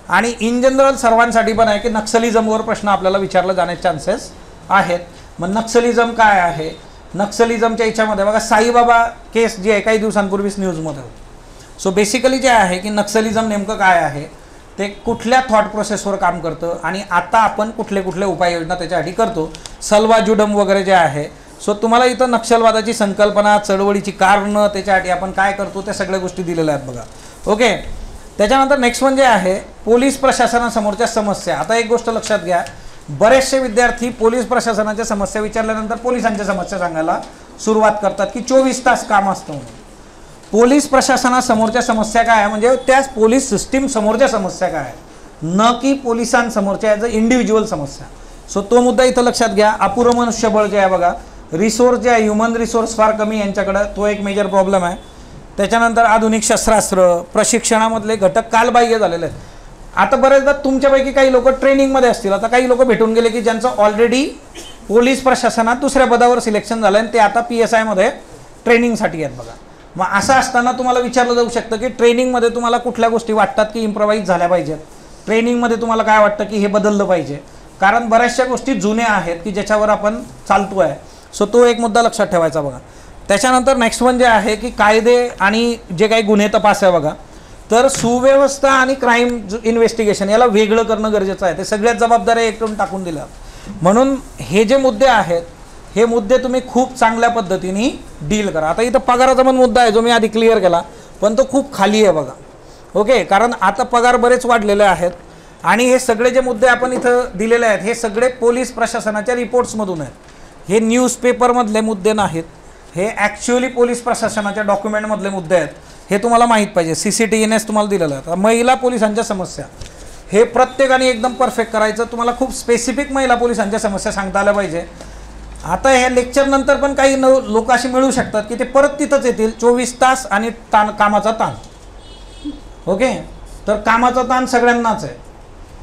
आणि इन जनरल सर्वांसाठी पण आहे की नक्सलिझमवर प्रश्न आपल्याला विचारला जाण्याचे चान्सेस आहेत. मग नक्सलिझम काय आहे, नक्सलिझमच्या याच्यामध्ये बघा साईबाबा केस जी आहे काही दिवसांपूर्वीच न्यूजमध्ये होती. सो बेसिकली जे आहे की नक्सलिझम नेमकं काय आहे, ते कुठल्या थॉट प्रोसेसवर काम करतं आणि आता आपण कुठले कुठले उपाययोजना त्याच्यासाठी करतो, सल्वाजुडम वगैरे जे आहे. सो तुम्हाला इथं नक्षलवादाची संकल्पना, चळवळीची कारणं, त्याच्यासाठी आपण काय करतो त्या सगळ्या गोष्टी दिलेल्या आहेत बघा. ओके. त्याच्यानंतर नेक्स्ट म्हणजे आहे पोलीस प्रशासनासमोरच्या समस्या. आता एक गोष्ट लक्षात घ्या, बरेचसे विद्यार्थी पोलीस प्रशासनाच्या समस्या विचारल्यानंतर पोलिसांच्या समस्या सांगायला सुरुवात करतात की 24 तास काम असतं म्हणून. पोलीस प्रशासनासमोरच्या समस्या काय आहे म्हणजे त्याच पोलीस सिस्टीम समोरच्या समस्या काय आहे, न की पोलिसांसमोरच्या ॲज अ इंडिव्हिज्युअल समस्या. सो तो मुद्दा इथं लक्षात घ्या. अपुरं मनुष्यबळ जे आहे बघा, रिसोर्स जे आहे, ह्युमन रिसोर्स फार कमी यांच्याकडं, तो एक मेजर प्रॉब्लेम आहे. त्याच्यानंतर आधुनिक शस्त्रास्त्र, प्रशिक्षणामधले घटक कालबाह्य झालेले आहेत. आता बरेचदा तुमच्यापैकी काही लोक ट्रेनिंगमध्ये असतील, आता काही लोक भेटून गेले की ज्यांचं ऑलरेडी पोलीस प्रशासनात दुसऱ्या पदावर सिलेक्शन झालं आणि ते आता PSIमध्ये ट्रेनिंगसाठी आहेत बघा. मग असं असताना तुम्हाला विचारलं जाऊ शकतं की ट्रेनिंगमध्ये तुम्हाला कुठल्या गोष्टी वाटतात की इम्प्रोवाइज झाल्या पाहिजेत, ट्रेनिंगमध्ये तुम्हाला काय वाटतं की हे बदललं पाहिजे, कारण बऱ्याचशा गोष्टी जुन्या आहेत की ज्याच्यावर आपण चालतो आहे. सो तो एक मुद्दा लक्षात ठेवायचा बघा. त्याच्यानंतर नेक्स्ट वन जे आहे की कायदे आणि जे काही गुन्हे तपास आहे बघा, तर सुव्यवस्था आणि क्राईम इन्व्हेस्टिगेशन याला वेगळं करणं गरजेचं आहे. ते सगळ्यात जबाबदाऱ्या एकूण टाकून दिल्या. म्हणून हे जे मुद्दे आहेत हे मुद्दे तुम्ही खूप चांगल्या पद्धतीने डील करा. आता इथं पगाराचा पण मुद्दा आहे जो मी आधी क्लिअर केला, पण तो खूप खाली आहे बघा. ओके, कारण आता पगार बरेच वाढलेले आहेत आणि हे सगळे जे मुद्दे आपण इथं दिलेले आहेत हे सगळे पोलीस प्रशासनाच्या रिपोर्ट्समधून आहेत. हे न्यूजपेपरमधले मुद्दे नाहीत, हे ॲक्च्युअली पोलीस प्रशासनाच्या डॉक्युमेंटमधले मुद्दे आहेत. हे तुम्हाला माहीत पाहिजे. CCTNS तुम्हाला दिलेलं आहे. महिला पोलिसांच्या समस्या हे प्रत्येकाने एकदम परफेक्ट करायचं. तुम्हाला खूप स्पेसिफिक महिला पोलिसांच्या समस्या सांगता आल्या पाहिजे. आता ह्या लेक्चरनंतर पण काही लोक अशी मिळू शकतात की ते परत तिथंच येतील, 24 तास आणि कामाचा ताण. ओके, तर कामाचा ताण सगळ्यांनाच आहे.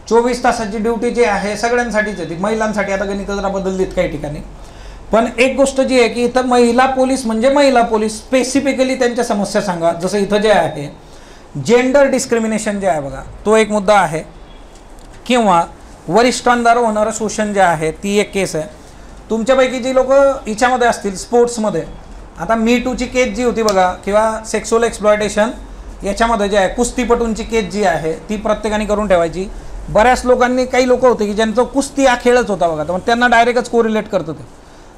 24 तासाची ड्युटी जी आहे सगळ्यांसाठीच आहे. ती महिलांसाठी आता गणित जरा बदललीत काही ठिकाणी. पण एक गोष्ट जी आहे की इथं महिला पोलीस म्हणजे महिला पोलीस स्पेसिफिकली त्यांच्या समस्या सांगा. जसं इथं जे आहे जेंडर डिस्क्रिमिनेशन जे आहे बघा, तो एक मुद्दा आहे. किंवा वरिष्ठांद्वारा होणारं शोषण जे आहे ती एक केस आहे. तुमच्यापैकी जी लोक हिच्यामध्ये असतील स्पोर्ट्समध्ये, आता MeTooची केस जी होती बघा, किंवा सेक्सुअल एक्सप्लॉयटेशन याच्यामध्ये जे आहे कुस्तीपटूंची केस जी आहे ती प्रत्येकाने करून ठेवायची. बऱ्याच लोकांनी, काही लोक होते की ज्यांचं कुस्ती हा खेळच होता बघा, तर त्यांना डायरेक्टच कोरिलेट करतं ते.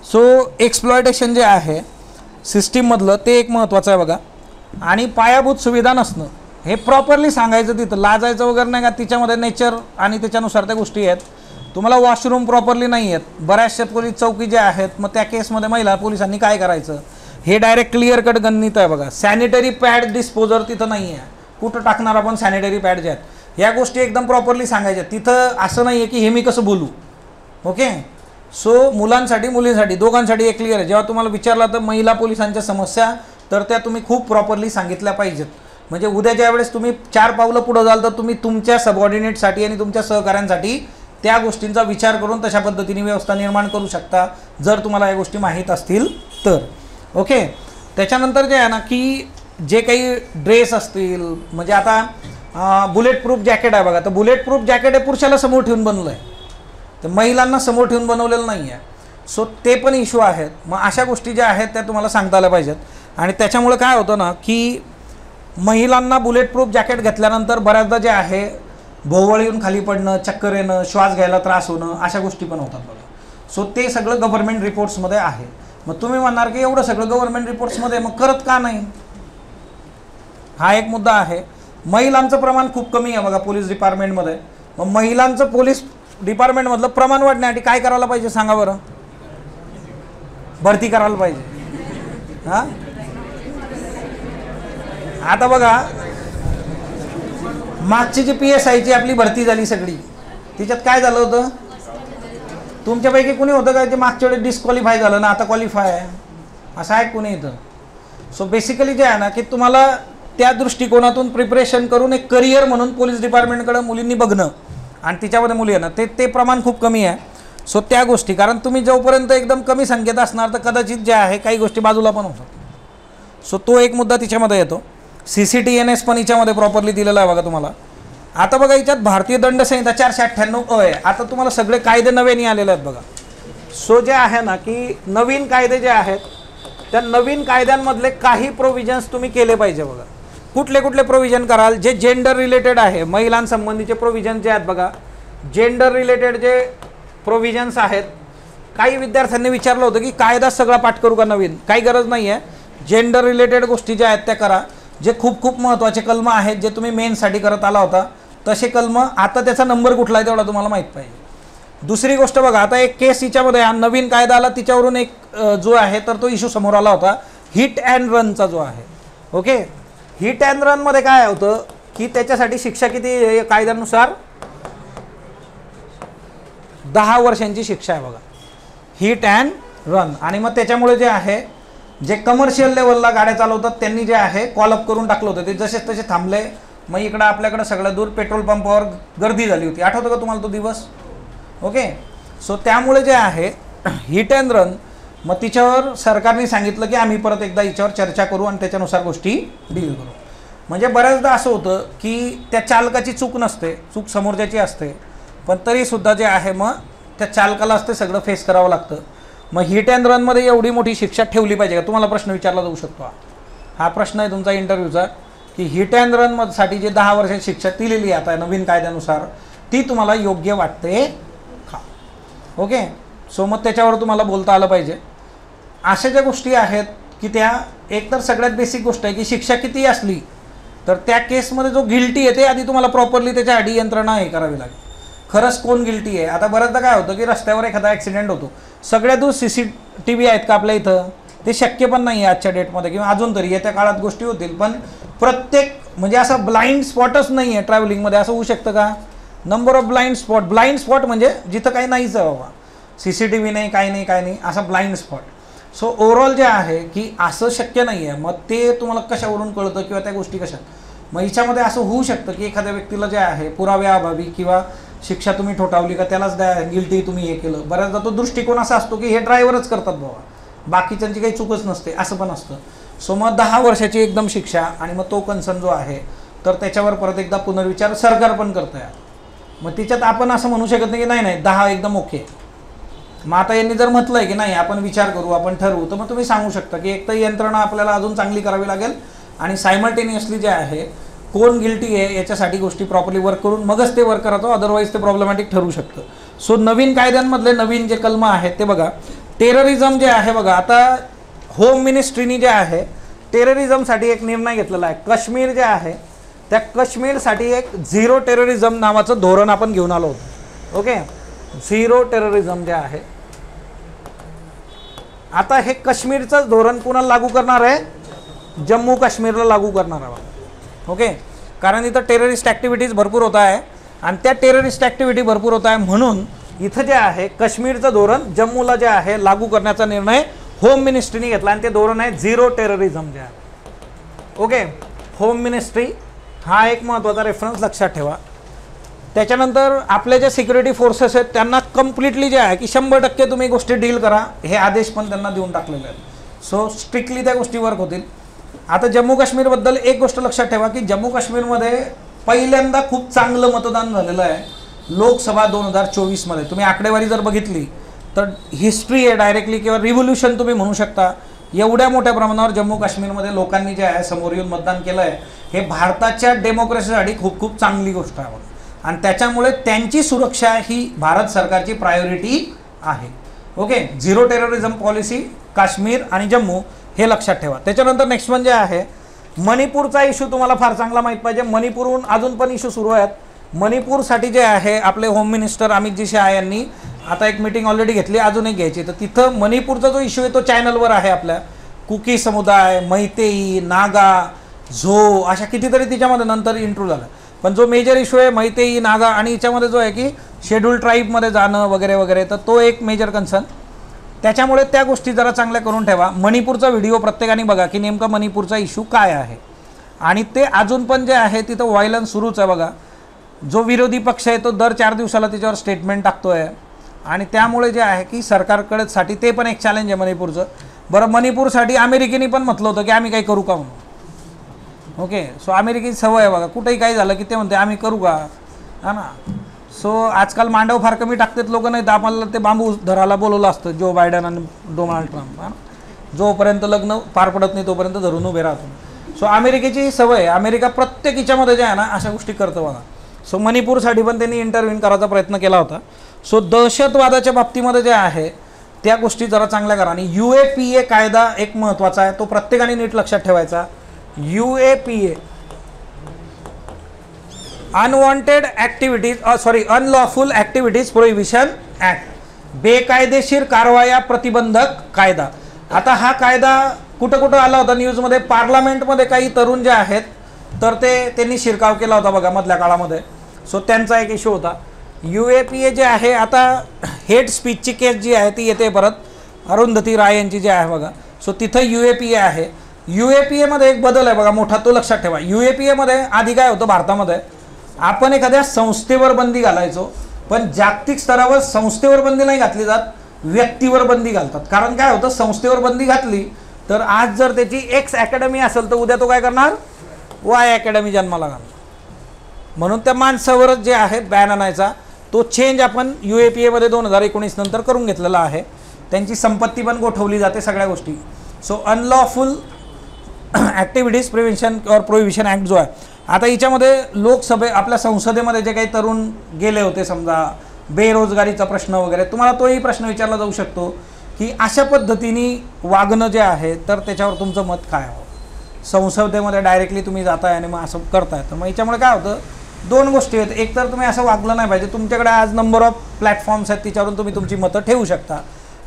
सो एक्सप्लॉयटेशन जे आहे सिस्टीममधलं ते एक महत्त्वाचं आहे बघा. आणि पायाभूत सुविधा नसणं हे प्रॉपरली सांगायचं, तिथं लाजायचं वगैरे नाही का. तिच्यामध्ये नेचर आणि त्याच्यानुसार त्या गोष्टी आहेत. तुम्हाला वॉशरूम प्रॉपरली नाही आहेत, बऱ्याचशा पोलीस चौकी ज्या आहेत, मग त्या केसमध्ये महिला पोलिसांनी काय करायचं हे डायरेक्ट क्लिअर कट गणित आहे बघा. सॅनिटरी पॅड डिस्पोजर तिथं नाही आहे, कुठं टाकणार आपण सॅनिटरी पॅड जे आहेत, ह्या गोष्टी एकदम प्रॉपरली सांगायच्या. तिथं असं नाही आहे की हे मी कसं बोलू. ओके, सो मुलांसाठी मुलींसाठी दोघांसाठी एक क्लिअर आहे. जेव्हा तुम्हाला विचारलं तर महिला पोलिसांच्या समस्या तर त्या तुम्ही खूप प्रॉपरली सांगितल्या पाहिजेत. म्हणजे उद्या ज्या वेळेस तुम्ही 4 पावलं पुढे जाल तर तुम्ही तुमच्या सबऑर्डिनेटसाठी आणि तुमच्या सहकाऱ्यांसाठी त्या गोष्टींचा विचार करून तशा पद्धतीने व्यवस्था निर्माण करू शकता, जर तुम्हाला या गोष्टी माहीत असतील तर. ओके. त्याच्यानंतर जे आहे ना की जे काही ड्रेस असतील, म्हणजे आता बुलेट प्रूफ जॅकेट आहे बघा, तर बुलेट प्रूफ जॅकेट हे पुरुषाला समोर ठेवून बनलं आहे, तर महिलांना समोर ठेवून बनवलेलं नाही आहे. सो ते पण इश्यू आहेत. मग अशा गोष्टी ज्या आहेत त्या तुम्हाला सांगता आल्या पाहिजेत. आणि त्याच्यामुळे काय होतं ना की महिलांना बुलेट प्रूफ जॅकेट घेतल्यानंतर बऱ्याचदा जे आहे भोवळ येऊन खाली पडणं, चक्कर येणं, श्वास घ्यायला त्रास होणं, अशा गोष्टी पण होतात बघा. सो ते सगळं गव्हर्नमेंट रिपोर्ट्समध्ये आहे. मग तुम्ही म्हणणार की एवढं सगळं गव्हर्नमेंट रिपोर्ट्समध्ये मग करत का नाही, हा एक मुद्दा आहे. महिलांचं प्रमाण खूप कमी आहे बघा पोलीस डिपार्टमेंटमध्ये. मग महिलांचं पोलीस डिपार्टमेंटमधलं प्रमाण वाढण्यासाठी काय करायला पाहिजे सांगा बरं? भरती करायला पाहिजे. हां, आता बघा मागची जी PSIची आपली भरती झाली सगळी, तिच्यात काय झालं होतं? तुमच्यापैकी कुणी होतं का जे मागच्या वेळेस डिस्क्वालिफाय झालं ना आता क्वालिफाय आहे, असं आहे कुणी इथं? सो बेसिकली जे आहे ना की तुम्हाला त्या दृष्टिकोनातून प्रिपरेशन करून एक करिअर म्हणून पोलीस डिपार्टमेंटकडे मुलींनी बघणं आणि तिच्यामध्ये मुली येणं ते प्रमाण खूप कमी आहे. सो त्या गोष्टी, कारण तुम्ही जोपर्यंत एकदम कमी संख्येत असणार तर कदाचित जे आहे काही गोष्टी बाजूला पण होतात. सो तो एक मुद्दा तिच्यामध्ये येतो. CCTNS पण हिच्यामध्ये प्रॉपरली दिलेला आहे बघा तुम्हाला. आता बघा हिच्यात भारतीय दंड संहिता 498 आहे. आता तुम्हाला सगळे कायदे नव्याने आलेले आहेत बघा. सो जे आहे ना की नवीन कायदे जे आहेत त्या नवीन कायद्यांमधले काही प्रोव्हिजन्स तुम्ही केले पाहिजे बघा. कुठले कुठले प्रोव्हिजन कराल? जे जेंडर रिलेटेड आहे, महिलांसंबंधीचे प्रोव्हिजन जे आहेत बघा, जेंडर रिलेटेड जे प्रोव्हिजन्स आहेत. काही विद्यार्थ्यांनी विचारलं होतं की कायदा सगळा पाठ करू का नवीन? काही गरज नाही आहे. जेंडर रिलेटेड गोष्टी ज्या आहेत त्या करा. जे खूप खूप महत्त्वाचे कलम आहेत जे तुम्ही मेनसाठी करत आला होता तसे कलम, आता त्याचा नंबर कुठला आहे तेवढा तुम्हाला माहीत पाहिजे. दुसरी गोष्ट बघा, आता एक केस हिच्यामध्ये नवीन कायदा आला तिच्यावरून एक जो आहे तर तो इश्यू समोर आला होता, हिट अँड रनचा जो आहे. ओके, हिट अँड रनमध्ये काय होतं की त्याच्यासाठी शिक्षा किती कायद्यानुसार 10 वर्षांची शिक्षा आहे बघा, हिट अँड रन. आणि मग त्याच्यामुळे जे आहे जे कमर्शियल लेवलला गाड्या चालवतात त्यांनी जे आहे कॉलअप करून टाकलं होतं, ते जसेच तसे थांबले. मग इकडं आपल्याकडं सगळं दूर पेट्रोल पंपावर गर्दी झाली होती, आठवतं का तुम्हाला तो दिवस? ओके. सो त्यामुळे जे आहे हिट अँड रन, मग तिच्यावर सरकारने सांगितलं की आम्ही परत एकदा हिच्यावर चर्चा करू आणि त्याच्यानुसार गोष्टी डील करू. म्हणजे बऱ्याचदा असं होतं की त्या चालकाची चूक नसते, चूक समोरच्याची असते, पण तरीसुद्धा जे आहे मग त्या चालकालाच ते सगळं फेस करावं लागतं. मग हिट अँड रनमध्ये एवढी मोठी शिक्षा ठेवली पाहिजे का? तुम्हाला प्रश्न विचारला जाऊ शकतो. हा प्रश्न आहे तुमचा इंटरव्ह्यूचा की हिट अँड रनसाठी जे 10 वर्षाची शिक्षा दिलेली आहे आता नवीन कायद्यानुसार ती तुम्हाला योग्य वाटते का? ओके. सो मग त्याच्यावर तुम्हाला बोलता आलं पाहिजे. अशा ज्या गोष्टी आहेत की त्या एकतर सगळ्यात बेसिक गोष्ट आहे की शिक्षा किती असली तर त्या केसमध्ये जो गिल्टी आहे ते आधी तुम्हाला प्रॉपरली त्याच्यासाठी यंत्रणा हे करावी लागेल. खरंच कोण गिल्टी आहे? आता बऱ्याचदा काय होतं की रस्त्यावर एखादा ॲक्सिडेंट होतो, सगळ्या दूर CCTV आहेत का आपल्या इथं? ते शक्य पण नाही आहे आजच्या डेटमध्ये, किंवा अजून तरी येत्या काळात गोष्टी होतील, पण प्रत्येक म्हणजे असं ब्लाइंड स्पॉटच नाही आहे ट्रॅव्हलिंगमध्ये. असं होऊ शकतं का? नंबर ऑफ ब्लाइंड स्पॉट म्हणजे जिथं काही नाहीच आहे बाबा, CCTV नाही, काही नाही, असा ब्लाइंड स्पॉट. सो ओव्हरऑल जे आहे की असं शक्य नाही आहे. मग ते तुम्हाला कशावरून कळतं किंवा त्या गोष्टी कशा? मग हिच्यामध्ये असं होऊ शकतं की एखाद्या व्यक्तीला जे आहे पुराव्याअभावी किंवा शिक्षा तुम्ही ठोठावली का त्यालाच गिल्टी तुम्ही हे केलं. बऱ्याचदा तो दृष्टिकोन असा असतो की हे ड्रायव्हरच करतात बाबा, बाकीच्यांची काही चूकच नसते, असं पण असतं. सो मग 10 वर्षाची एकदम शिक्षा आणि मग तो कन्सर्न जो आहे तर त्याच्यावर परत एकदा पुनर्विचार सरकार पण करतं आहे. मग तिच्यात आपण असं म्हणू शकत नाही की नाही 10 एकदम ओके. मग आता यांनी जर म्हटलं आहे की नाही आपण विचार करू, आपण ठरवू, तर मग तुम्ही सांगू शकता की एक तर यंत्रणा आपल्याला अजून चांगली करावी लागेल आणि सायमल्टेनियसली जे आहे कोण गिल्टी आहे याच्यासाठी गोष्टी प्रॉपरली वर्क करून मगच ते वर्क करतो, अदरवाईज ते प्रॉब्लेमॅटिक ठरू शकतं. सो नवीन कायद्यांमधले नवीन जे कलम आहेत ते बघा, टेररिझम जे आहे बघा, आता होम मिनिस्ट्रीनी जे आहे टेररिझमसाठी एक निर्णय घेतलेला आहे. काश्मीर जे आहे त्या काश्मीरसाठी एक 0 टेररिझम नावाचं धोरण आपण घेऊन आलो होतो. ओके, 0 टेररिझम जे आहे आता हे काश्मीरचं धोरण कुणाला लागू करणार आहे? जम्मू काश्मीरला लागू करणार आहे. ओके, कारण इथं टेररिस्ट ॲक्टिव्हिटीज भरपूर होत आहे आणि त्या टेररिस्ट ॲक्टिव्हिटी भरपूर होत आहे म्हणून इथं जे आहे काश्मीरचं धोरण जम्मूला जे आहे लागू करण्याचा निर्णय होम मिनिस्ट्रीने घेतला आणि ते धोरण आहे 0 टेररिझम जे आहे. ओके, होम मिनिस्ट्री हा एक महत्त्वाचा रेफरन्स लक्षात ठेवा. त्याच्यानंतर आपले जे सिक्युरिटी फोर्सेस आहेत त्यांना कम्प्लिटली जे आहे की 100% तुम्ही गोष्टी डील करा हे आदेश पण त्यांना देऊन टाकलेले आहेत. सो स्ट्रिक्टली त्या गोष्टी वर्क होतील. आता जम्मू काश्मीरबद्दल एक गोष्ट लक्षात ठेवा की जम्मू काश्मीरमध्ये पहिल्यांदा खूप चांगलं मतदान झालेलं आहे लोकसभा 2024मध्ये. तुम्ही आकडेवारी जर बघितली तर हिस्ट्री आहे डायरेक्टली किंवा रिव्होल्युशन तुम्ही म्हणू शकता. एवढ्या मोठ्या प्रमाणावर जम्मू काश्मीरमध्ये लोकांनी जे आहे समोर येऊन मतदान केलं आहे हे भारताच्या डेमोक्रेसीसाठी खूप खूप चांगली गोष्ट आहे आणि त्याच्यामुळे त्यांची सुरक्षा ही भारत सरकारची प्रायोरिटी आहे. Okay, zero terrorism policy Kashmir आणि जम्मू हे लक्षात ठेवा. त्याच्यानंतर नेक्स्ट म्हणजे आहे मणिपूरचा इश्यू. तुम्हाला फार चांगला माहीत पाहिजे मणिपूरहून अजून पण इश्यू सुरू आहेत. मणिपूरसाठी जे आहे आपले होम मिनिस्टर अमित शहा यांनी आता एक मीटिंग ऑलरेडी घेतली, अजून एक घ्यायची. तर तिथं मणिपूरचा जो इश्यू आहे तो चॅनलवर आहे. आपल्या कुकी समुदाय, मैतेई, नागा, झो अशा कितीतरी तिच्यामध्ये नंतर इंट्रो झाला. पण जो मेजर इश्यू आहे मैतेई, नागा आणि याच्यामध्ये जो आहे की शेड्यूल ट्राईबमध्ये जाणं वगैरे वगैरे, तर तो एक मेजर कन्सर्न. त्याच्यामुळे त्या गोष्टी जरा चांगल्या करून ठेवा. मणिपूरचा व्हिडिओ प्रत्येकाने बघा की नेमका मणिपूरचा इश्यू काय आहे. आणि ते अजून पण जे आहे तिथं व्हायलन्स सुरूच आहे बघा. जो विरोधी पक्ष आहे तो दर 4 दिवसाला त्याच्यावर स्टेटमेंट टाकतो आहे आणि त्यामुळे जे आहे की सरकारकडेसाठी ते पण एक चॅलेंज आहे मणिपूरचं. बरं, मणिपूरसाठी अमेरिकेने पण म्हटलं होतं की आम्ही काही करू का म्हणून. ओके, सो अमेरिकेची सवय आहे बघा, कुठेही काही झालं की ते म्हणते आम्ही करू का, हा ना. सो आजकाल मांडव फार कमी टाकतात लोक, नाही तर आम्हाला ते बांबू धरायला बोलवलं असतं जो बायडन आणि डोनाल्ड ट्रम्प. हा, जोपर्यंत लग्न पार पडत नाही तोपर्यंत धरून उभे राहतो. सो अमेरिकेची सवय आहे, अमेरिका प्रत्येक हिच्यामध्ये जे आहे ना अशा गोष्टी करतं बघा. सो मणिपूरसाठी पण त्यांनी इंटरव्ह्यू करायचा प्रयत्न केला होता. सो दहशतवादाच्या बाबतीमध्ये जे आहे त्या गोष्टी जरा चांगल्या करा. आणि UAPA कायदा एक महत्त्वाचा आहे, तो प्रत्येकाने नीट लक्षात ठेवायचा. UAPA unwanted activities unlawful activities prohibition act, बेकायदेशीर कारवाया प्रतिबंधक कायदा. आता हा कायदा कुठं कुठं आला होता न्यूजमध्ये, पार्लमेंटमध्ये काही तरुण जे आहेत तर त्यांनी शिरकाव केला होता बघा मधल्या काळामध्ये. सो त्यांचा एक इश्यू होता. UAPA जे आहे आता हेट स्पीचची केस जी आहे ती येते परत अरुंधती राय यांची जी आहे बघा. सो तिथं UAPA आहे. UAPA मध्ये एक बदल आहे बघा मोठा, तो लक्षात ठेवा. UAPA मध्ये आधी काय होतं भारतामध्ये, आपण एखाद्या संस्थेवर बंदी घालायचो, पण जागतिक स्तरावर संस्थेवर बंदी नाही घातली जात, व्यक्तीवर बंदी घालतात. कारण काय होतं, संस्थेवर बंदी घातली तर आज जर त्याची X अकॅडमी असेल तर उद्या तो काय करणार, Y अकॅडमी जन्माला घालणार. म्हणून त्या माणसावरच जे आहे बॅन आणायचा तो चेंज आपण UAPA मध्ये 2019 नंतर करून घेतलेला आहे. त्यांची संपत्ती पण गोठवली जाते सगळ्या गोष्टी. सो अनलॉफुल ॲक्टिव्हिटीज प्रिव्हेन्शन और प्रोहिबिशन ॲक्ट जो आहे आता हिच्यामध्ये आपल्या संसदेमध्ये जे काही तरुण गेले होते, समजा बेरोजगारीचा प्रश्न वगैरे, तुम्हाला तोही प्रश्न विचारला जाऊ शकतो की अशा पद्धतीने वागणं जे आहे तर त्याच्यावर तुमचं मत काय आहे. संसदेमध्ये डायरेक्टली तुम्ही जाताय आणि मग असं करताय, तर मग याच्यामुळे काय होतं, 2 गोष्टी आहेत. एक तर तुम्ही असं वागलं नाही पाहिजे. तुमच्याकडे आज नंबर ऑफ प्लॅटफॉर्म्स आहेत तिच्यावरून तुम्ही तुमची मतं ठेवू शकता.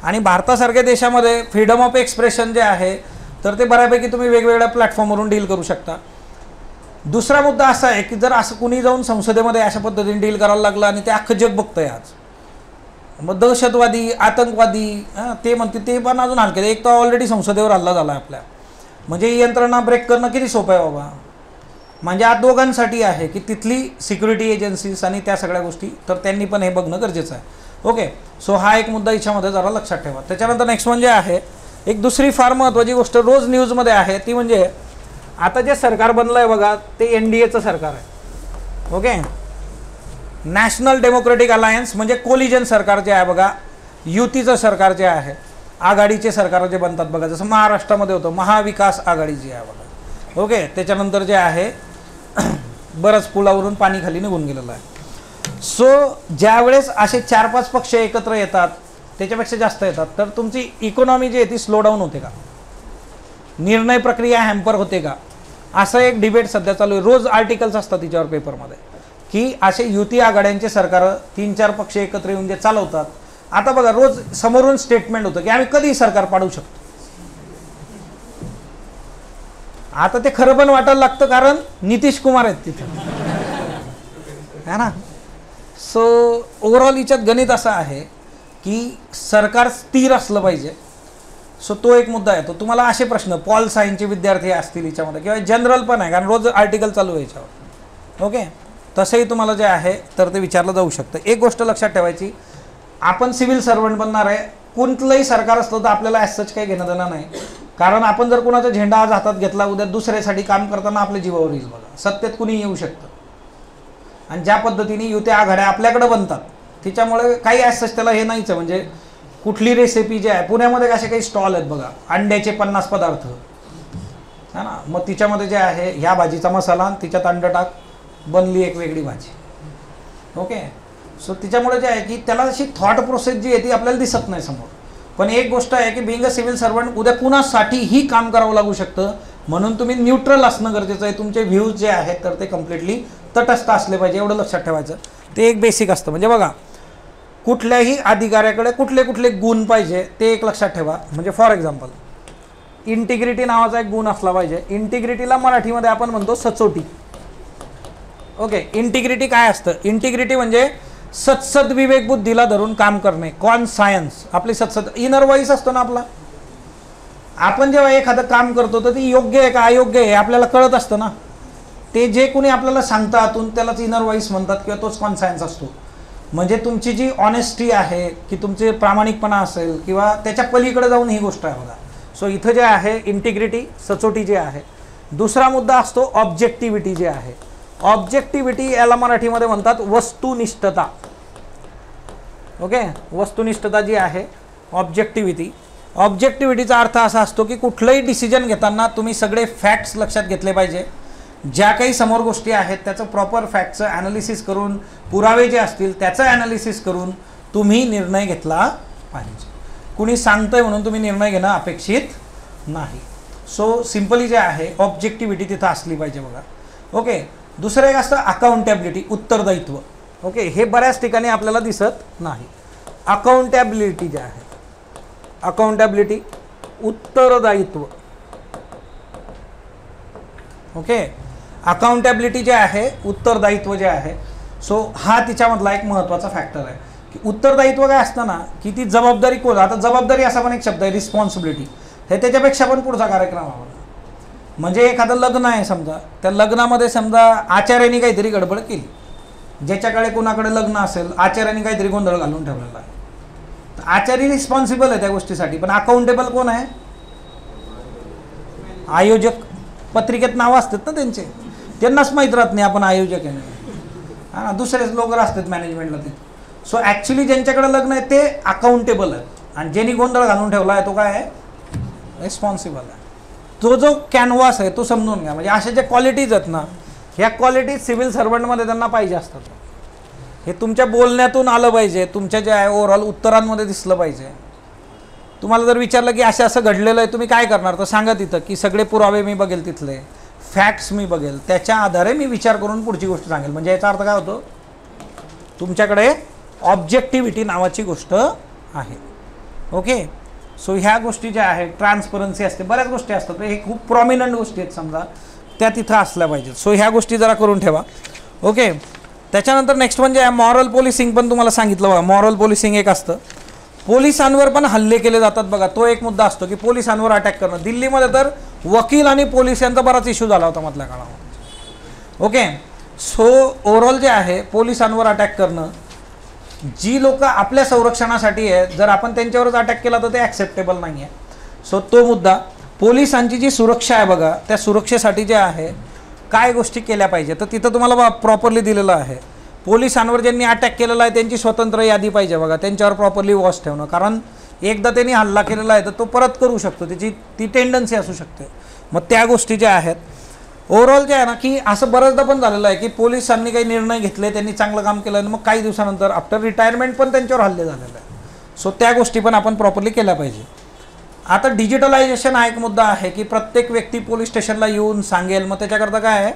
आणि भारतासारख्या देशामध्ये फ्रीडम ऑफ एक्सप्रेशन जे आहे तर ते बऱ्यापैकी तुम्ही वेगवेगळ्या प्लॅटफॉर्मवरून डील करू शकता. दुसरा मुद्दा असा आहे की जर असं कुणी जाऊन संसदेमध्ये अशा पद्धतीने डील करायला लागलं आणि ते अख्खं जग बघतंय आज, मग दहशतवादी, आतंकवादी ते म्हणते ते पण अजून हलके. एक तर ऑलरेडी संसदेवर हल्ला झाला आपल्या, म्हणजे ही यंत्रणा ब्रेक करणं किती सोपं आहे बाबा. म्हणजे आज दोघांसाठी आहे की तिथली सिक्युरिटी एजन्सीज आणि त्या सगळ्या गोष्टी, तर त्यांनी पण हे बघणं गरजेचं आहे. ओके, सो हा एक मुद्दा याच्यामध्ये जरा लक्षात ठेवा. त्याच्यानंतर नेक्स्ट म्हणजे आहे एक दुसरी फार महत्त्वाची गोष्ट रोज न्यूजमध्ये आहे, ती म्हणजे आता जे सरकार बनलं आहे बघा ते NDAचं सरकार आहे. ओके, नॅशनल डेमोक्रेटिक अलायन्स म्हणजे कोलिजन सरकार जे आहे बघा, युतीचं सरकार जे आहे, आघाडीचे सरकार जे बनतात बघा, जसं महाराष्ट्रामध्ये होतं महाविकास आघाडी जी आहे बघा. ओके, त्याच्यानंतर जे आहे बरंच पुलावरून पाणी खाली निघून गेलेलं आहे. सो ज्यावेळेस असे 4-5 पक्ष एकत्र येतात, त्याच्यापेक्षा जास्त येतात, तर तुमची इकॉनॉमी जी आहे ती स्लो डाऊन होते का, निर्णय प्रक्रिया हॅम्पर होते का, असं एक डिबेट सध्या चालू आहे. रोज आर्टिकल्स असतात तिच्यावर पेपरमध्ये की असे युती आघाड्यांचे सरकार 3-4 पक्ष एकत्र येऊन जे चालवतात. आता बघा रोज समोरून स्टेटमेंट होतं की आम्ही कधी सरकार पाडू शकतो. आता ते खरं पण वाटायला लागतं कारण नितीश कुमार आहेत तिथं, है ना. सो ओव्हरऑल हिच्यात गणित असं आहे की सरकार स्थिर असलं पाहिजे सो तो एक मुद्दा आहे. तो तुम्हाला असे प्रश्न पॉल सायन्सचे विद्यार्थी असतील याच्यामध्ये किंवा जनरल पण आहे, कारण रोज आर्टिकल चालू आहे याच्यावर. ओके, तसंही तुम्हाला जे आहे तर ते विचारलं जाऊ शकतं. एक गोष्ट लक्षात ठेवायची, आपण सिव्हिल सर्वंट बनणार आहे. कुठलंही सरकार असलं तर आपल्याला ॲज सच काही घेणं देणं नाही, कारण आपण जर कुणाचा झेंडा आज हातात घेतला, उद्या दुसऱ्यासाठी काम करताना आपल्या जीवावर येईल. बघा, सत्तेत कुणी येऊ शकतं, आणि ज्या पद्धतीने युत्या आघाड्या आपल्याकडे बनतात त्याच्यामुळे काही ॲज सच त्याला हे नाहीच. म्हणजे कुठली रेसिपी जी आहे, पुण्यामध्ये असे काही स्टॉल आहेत बघा, अंड्याचे 50 पदार्थ है ना, मग तिच्यामध्ये जे आहे ह्या भाजीचा मसाला तिच्यात अंड टाक, बनली एक वेगळी भाजी. ओके, सो तिच्यामुळे जे आहे की त्याला अशी थॉट प्रोसेस जी आहे ती आपल्याला दिसत नाही समोर. पण एक गोष्ट आहे की बिंग अ सिव्हिल सर्वंट उद्या कुणासाठीही काम करावं लागू शकतं, म्हणून तुम्ही न्यूट्रल असणं गरजेचं आहे. तुमचे व्ह्यूज जे आहेत तर ते कम्प्लिटली तटस्थ असले पाहिजे, एवढं लक्षात ठेवायचं. ते एक बेसिक असतं. म्हणजे बघा, कुठल्याही अधिकाऱ्याकडे कुठले कुठले गुण पाहिजे ते एक लक्षात ठेवा. म्हणजे फॉर एक्झाम्पल, इंटिग्रिटी नावाचा एक गुण असला पाहिजे. इंटिग्रिटीला मराठीमध्ये आपण म्हणतो सचोटी. ओके, इंटिग्रिटी काय असतं? इंटिग्रिटी म्हणजे सत्सद विवेक बुद्धीला धरून काम करणे. कॉन्सायन्स, आपली सत्सद इनर वॉइस असतो ना आपला. आपण जेव्हा एखादं काम करतो तर ती योग्य आहे का अयोग्य आहे आपल्याला कळत असतं ना. ते जे कोणी आपल्याला सांगतं आतून त्यालाच इनर वॉइस म्हणतात किंवा तोच कॉन्सायन्स असतो. म्हणजे तुमची जी ऑनेस्टी आहे की तुमचे प्रामाणिकपणा असेल किंवा त्याच्या पलीकडे जाऊन ही गोष्ट आहे बघा. सो इथं जे आहे इंटिग्रिटी, सचोटी जे आहे. दुसरा मुद्दा असतो ऑब्जेक्टिव्हिटी जे आहे. ऑब्जेक्टिव्हिटी याला मराठीमध्ये म्हणतात वस्तुनिष्ठता. ओके, वस्तुनिष्ठता जी आहे ऑब्जेक्टिव्हिटी. ऑब्जेक्टिव्हिटीचा अर्थ असा असतो की कुठलंही डिसिजन घेताना तुम्ही सगळे फॅक्ट्स लक्षात घेतले पाहिजे. ज्या काही समोर गोष्टी आहेत त्याचं प्रॉपर फॅक्टचं ॲनालिसिस करून, पुरावे जे असतील त्याचं ॲनालिसिस करून तुम्ही निर्णय घेतला पाहिजे. कुणी सांगतंय म्हणून तुम्ही निर्णय घेणं अपेक्षित नाही. सो सिम्पली जे आहे ऑब्जेक्टिव्हिटी तिथं असली पाहिजे बघा. ओके, दुसरं एक असतं अकाउंटेबिलिटी, उत्तरदायित्व. ओके, हे बऱ्याच ठिकाणी आपल्याला दिसत नाही. अकाउंटेबिलिटी जे आहे, अकाउंटेबिलिटी उत्तरदायित्व. ओके, अकाउंटेबिलिटी जे आहे उत्तरदायित्व जे आहे. सो हा तिच्यामधला एक महत्त्वाचा फॅक्टर आहे की उत्तरदायित्व काय असतं ना की ती जबाबदारी कोण. आता जबाबदारी असा पण एक शब्द आहे रिस्पॉन्सिबिलिटी. हे त्याच्यापेक्षा पण पुढचा कार्यक्रम हवा. म्हणजे एखादं लग्न आहे समजा, त्या लग्नामध्ये समजा आचार्याने काहीतरी गडबड केली, ज्याच्याकडे कोणाकडे लग्न असेल आचार्याने काहीतरी गोंधळ घालून ठेवलेला आहे, तर आचार्य रिस्पॉन्सिबल आहे त्या गोष्टीसाठी. पण अकाउंटेबल कोण आहे? आयोजक. पत्रिकेत नावं असतात ना त्यांचे, त्यांनाच माहीत राहत नाही आपण आयोजक आहे. हां, दुसरेच लोक असतात मॅनेजमेंटला ते. सो ॲक्च्युली ज्यांच्याकडे लग्न आहे ते अकाउंटेबल आहे, आणि ज्यांनी गोंधळ घालून ठेवला आहे तो काय आहे? रिस्पॉन्सिबल आहे. तो जो कॅनव्हास आहे तो समजून घ्या. म्हणजे अशा ज्या क्वालिटीज आहेत ना, ह्या क्वालिटीज सिव्हिल सर्वंटमध्ये त्यांना पाहिजे असतात. हे तुमच्या बोलण्यातून आलं पाहिजे, तुमच्या जे आहे ओव्हरऑल उत्तरांमध्ये दिसलं पाहिजे. तुम्हाला जर विचारलं की असं घडलेलं आहे तुम्ही काय करणार, तर सांगा तिथं की सगळे पुरावे मी बघेल, तिथले फॅक्ट्स मी बघेल, त्याच्या आधारे मी विचार करून पुढची गोष्ट सांगेल. म्हणजे याचा अर्थ काय होतो? तुमच्याकडे ऑब्जेक्टिव्हिटी नावाची गोष्ट आहे. ओके, सो ह्या गोष्टी ज्या आहेत, ट्रान्सपरन्सी असते, बऱ्याच गोष्टी असतात, हे खूप प्रॉमिनंट गोष्टी आहेत समजा, त्या तिथं असल्या पाहिजेत. सो ह्या गोष्टी जरा करून ठेवा. ओके, त्याच्यानंतर नेक्स्ट म्हणजे आहे मॉरल पोलिसिंग. पण तुम्हाला सांगितलं बघा, मॉरल पोलिसिंग एक असतं. पोलिसांवर पण हल्ले केले जातात बघा. तो एक मुद्दा असतो की पोलिसांवर अटॅक करणं. दिल्लीमध्ये तर वकील आणि पोलीस यांचा बराच इश्यू झाला होता मधल्या काळामध्ये. ओके, सो ओव्हरऑल जे आहे पोलिसांवर अटॅक करणं, जी लोक आपल्या संरक्षणासाठी आहे, जर आपण त्यांच्यावरच अटॅक केला तर ते ॲक्सेप्टेबल नाही आहे. सो तो मुद्दा. पोलिसांची जी सुरक्षा आहे बघा, त्या सुरक्षेसाठी जे आहे काय गोष्टी केल्या पाहिजे, तर तिथं तुम्हाला प्रॉपरली दिलेलं आहे. पोलिसांवर ज्यांनी अटॅक केलेला आहे त्यांची स्वतंत्र यादी पाहिजे बघा, त्यांच्यावर प्रॉपरली वॉच ठेवणं. कारण एकदा त्यांनी हल्ला केलेला आहे तर तो परत करू शकतो, त्याची ती टेंडन्सी असू शकते. मग त्या गोष्टी ज्या आहेत ओव्हरऑल जे आहे ना, की असं बऱ्याचदा पण झालेलं आहे की पोलिसांनी काही निर्णय घेतले, त्यांनी चांगलं काम केलं आणि मग काही दिवसानंतर आफ्टर रिटायरमेंट पण त्यांच्यावर हल्ले झालेले आहे. सो त्या गोष्टी पण आपण प्रॉपरली केल्या पाहिजे. आता डिजिटलायझेशन हा एक मुद्दा आहे की प्रत्येक व्यक्ती पोलीस स्टेशनला येऊन सांगेल. मग त्याच्याकरता काय आहे,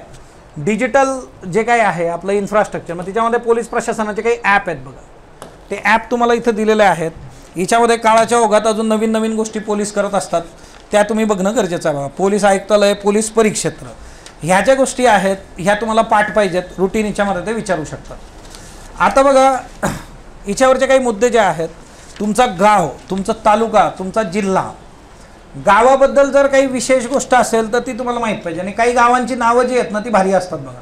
डिजिटल जे काही आहे आपलं इन्फ्रास्ट्रक्चर, मग त्याच्यामध्ये पोलीस प्रशासनाचे काही ॲप आहेत बघा, ते ॲप तुम्हाला इथं दिलेले आहेत. याच्यामध्ये काळाच्या ओघात अजून नवीन नवीन गोष्टी पोलीस करत असतात, त्या तुम्ही बघणं गरजेचं आहे बघा. पोलीस आयुक्तालय, पोलीस परिक्षेत्र, ह्या ज्या गोष्टी आहेत ह्या तुम्हाला पाठ पाहिजेत, रुटीन याच्यामध्ये ते विचारू शकतात. आता बघा याच्यावरचे काही मुद्दे जे आहेत, तुमचा गाव, तुमचा तालुका, तुमचा जिल्हा, गावाबद्दल जर काही विशेष गोष्ट असेल तर ती तुम्हाला माहीत पाहिजे. आणि काही गावांची नावं जी आहेत ना ती भारी असतात बघा.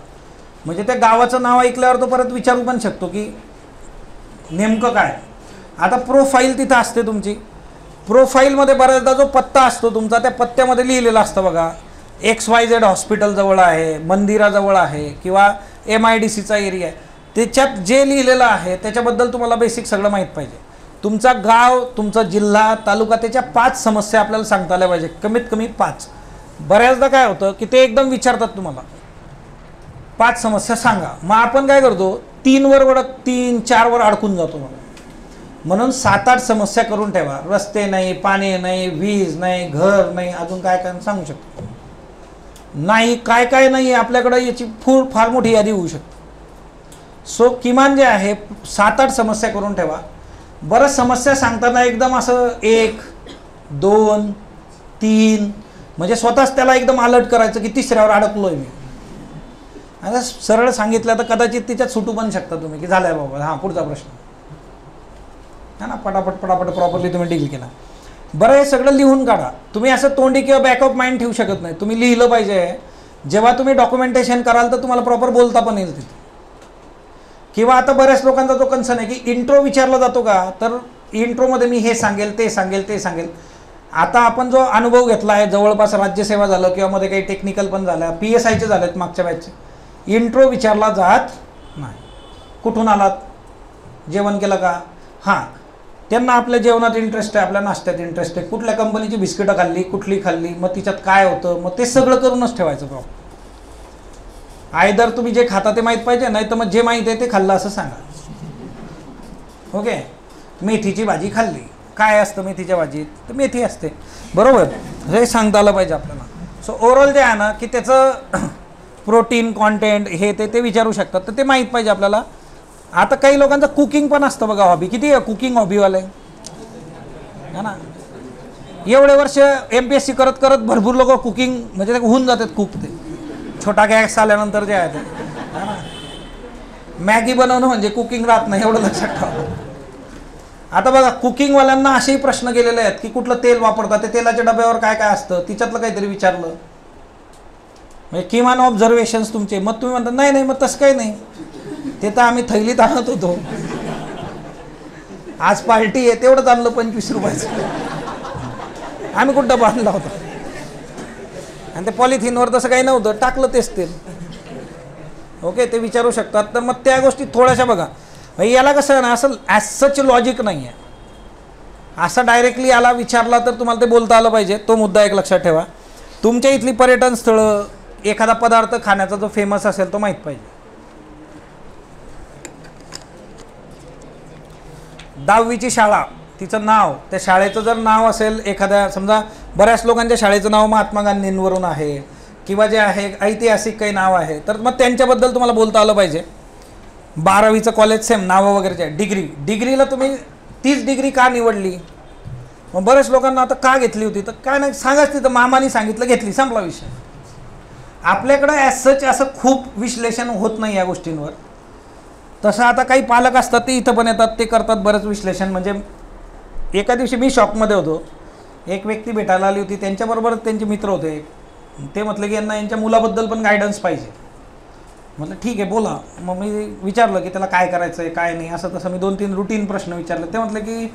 म्हणजे त्या गावाचं नाव ऐकल्यावर तो परत विचारू पण शकतो की नेमकं काय. आता प्रोफाईल तिथं असते तुमची. प्रोफाईलमध्ये बऱ्याचदा जो पत्ता असतो तुमचा त्या पत्त्यामध्ये लिहिलेला असतं बघा. XYZ हॉस्पिटल जवळ आहे, मंदिराजवळ आहे किंवा MIDCचा एरिया आहे. त्याच्यात जे लिहिलेलं आहे त्याच्याबद्दल तुम्हाला बेसिक सगळं माहीत पाहिजे. तुमचा गाव, तुमचा जिल्हा, तालुका, त्याच्या 5 समस्या आपल्याला सांगता आल्या पाहिजे, कमीत कमी 5. बऱ्याचदा काय होतं की ते एकदम विचारतात तुम्हाला 5 समस्या सांगा. मग आपण काय करतो 3 वर अडकून जातो. म्हणून 7-8 समस्या करून ठेवा. रस्ते नाही, पाणी नाही, वीज नाही, घर नाही, अजून काय काय सांगू शकतो नाही, काय काय नाही आपल्याकडे, याची फार मोठी यादी होऊ शकते. सो किमान जे आहे 7-8 समस्या करून ठेवा. बरं समस्या सांगताना एकदम असं 1, 2, 3 म्हणजे स्वतःच त्याला एकदम अलर्ट करायचं की 3ऱ्यावर अडकलोय मी. आता सरळ सांगितलं तर कदाचित तिच्यात सुटू पण शकता तुम्ही की झालंय बाबा, हां पुढचा प्रश्न है ना. पटापट प्रॉपरली तुम्ही डील केला. बरं हे सगळं लिहून काढा. तुम्ही असं तोंडी किंवा बॅक ऑफ माइंड ठेवू शकत नाही. तुम्ही लिहिलं पाहिजे. जेव्हा तुम्ही डॉक्युमेंटेशन कराल तर तुम्हाला प्रॉपर बोलता पण येईल तिथे. किंवा आता बऱ्याच लोकांचा जो कन्सर्न आहे की इंट्रो विचारला जातो का, तर इंट्रोमध्ये मी हे सांगेल, ते सांगेल. आता आपण जो अनुभव घेतला आहे, जवळपास राज्यसेवा झालं किंवा मध्ये काही टेक्निकल पण झालं, PSIचे झालेत मागच्या बॅचचे, इंट्रो विचारला जात नाही. कुठून आलात, जेवण केलं का, हां त्यांना आपल्या जेवणात इंटरेस्ट आहे, आपल्या नाश्त्यात इंटरेस्ट आहे, कुठल्या कंपनीची बिस्किटं खाल्ली, कुठली खाल्ली, मग तिच्यात काय होतं, मग ते सगळं करूनच ठेवायचं प्रॉब्लेम. आयदर तुम्ही जे खाता ते माहीत पाहिजे, नाही तर मग जे माहीत आहे ते खाल्लं असं सांगा. ओके. मेथीची भाजी खाल्ली, काय असतं मेथीच्या भाजीत, तर मेथी असते, बरोबर, हे सांगता आलं पाहिजे आपल्याला. सो ओव्हरऑल जे आहे ना की त्याचं प्रोटीन कॉन्टेंट हे ते विचारू शकतात, तर ते माहीत पाहिजे आपल्याला. आता काही लोकांचं कुकिंग पण असतं बघा, हॉबी. किती आहे कुकिंग हॉबीवाले है ना. एवढे वर्ष MPSC करत करत भरपूर लोक कुकिंग म्हणजे ते होऊन जातात खूप. ते छोटा गॅस आल्यानंतर जे आहे ते है ना. मॅगी बनवणं म्हणजे कुकिंग राहत नाही, एवढं लक्षात ठेवा. आता बघा कुकिंगवाल्यांना असेही प्रश्न केलेले आहेत की कुठलं तेल वापरतात, ते तेलाच्या डब्यावर काय काय असतं, तिच्यातलं काहीतरी विचारलं म्हणजे किमान ऑब्झर्वेशन्स तुमचे. मग तुम्ही म्हणता नाही मग तसं काही नाही, ते तर आम्ही थैलीत आणत होतो, आज पार्टी आहे तेवढंच आणलं 25 रुपयाचं, आम्ही कुठं डबा आणला होता. आणि ते पॉलिथिनवर तसं काही नव्हतं, टाकलं तेच तेल. ओके, ते विचारू शकतात. तर मग त्या गोष्टी थोड्याशा बघा. याला कसं आहे ना, असं ॲज सच लॉजिक नाही आहे. असं डायरेक्टली याला विचारला तर तुम्हाला ते बोलता आलं पाहिजे. तो मुद्दा एक लक्षात ठेवा. तुमच्या इथली पर्यटन स्थळं, एखादा पदार्थ खाण्याचा जो फेमस असेल तो माहीत पाहिजे. 10वीची शाळा, तिचं नाव, त्या शाळेचं जर नाव असेल एखाद्या, समजा बऱ्याच लोकांच्या शाळेचं नाव महात्मा गांधींवरून आहे किंवा जे आहे ऐतिहासिक काही नाव आहे, तर मग त्यांच्याबद्दल तुम्हाला बोलता आलं पाहिजे. 12वीचं कॉलेज सेम नावं वगैरेचे आहे. डिग्रीला तुम्ही 30 डिग्री का निवडली, मग बऱ्याच लोकांना आता का घेतली होती, तर काय नाही सांगाच, तिथं मामानी सांगितलं घेतली, संपला विषय. आपल्याकडं ॲज सच असं खूप विश्लेषण होत नाही या गोष्टींवर. तसं आता काही पालक असतात ते इथं पण येतात, ते करतात बरंच विश्लेषण. म्हणजे एका दिवशी मी शॉपमध्ये होतो, एक व्यक्ती भेटायला आली होती, त्यांच्याबरोबर त्यांचे मित्र होते. ते म्हटलं की यांच्या मुलाबद्दल पण गायडन्स पाहिजे. म्हटलं ठीक आहे बोला. मग मी विचारलं की त्याला काय करायचं आहे काय नाही, असं तसं मी 2-3 रुटीन प्रश्न विचारले. ते म्हटलं की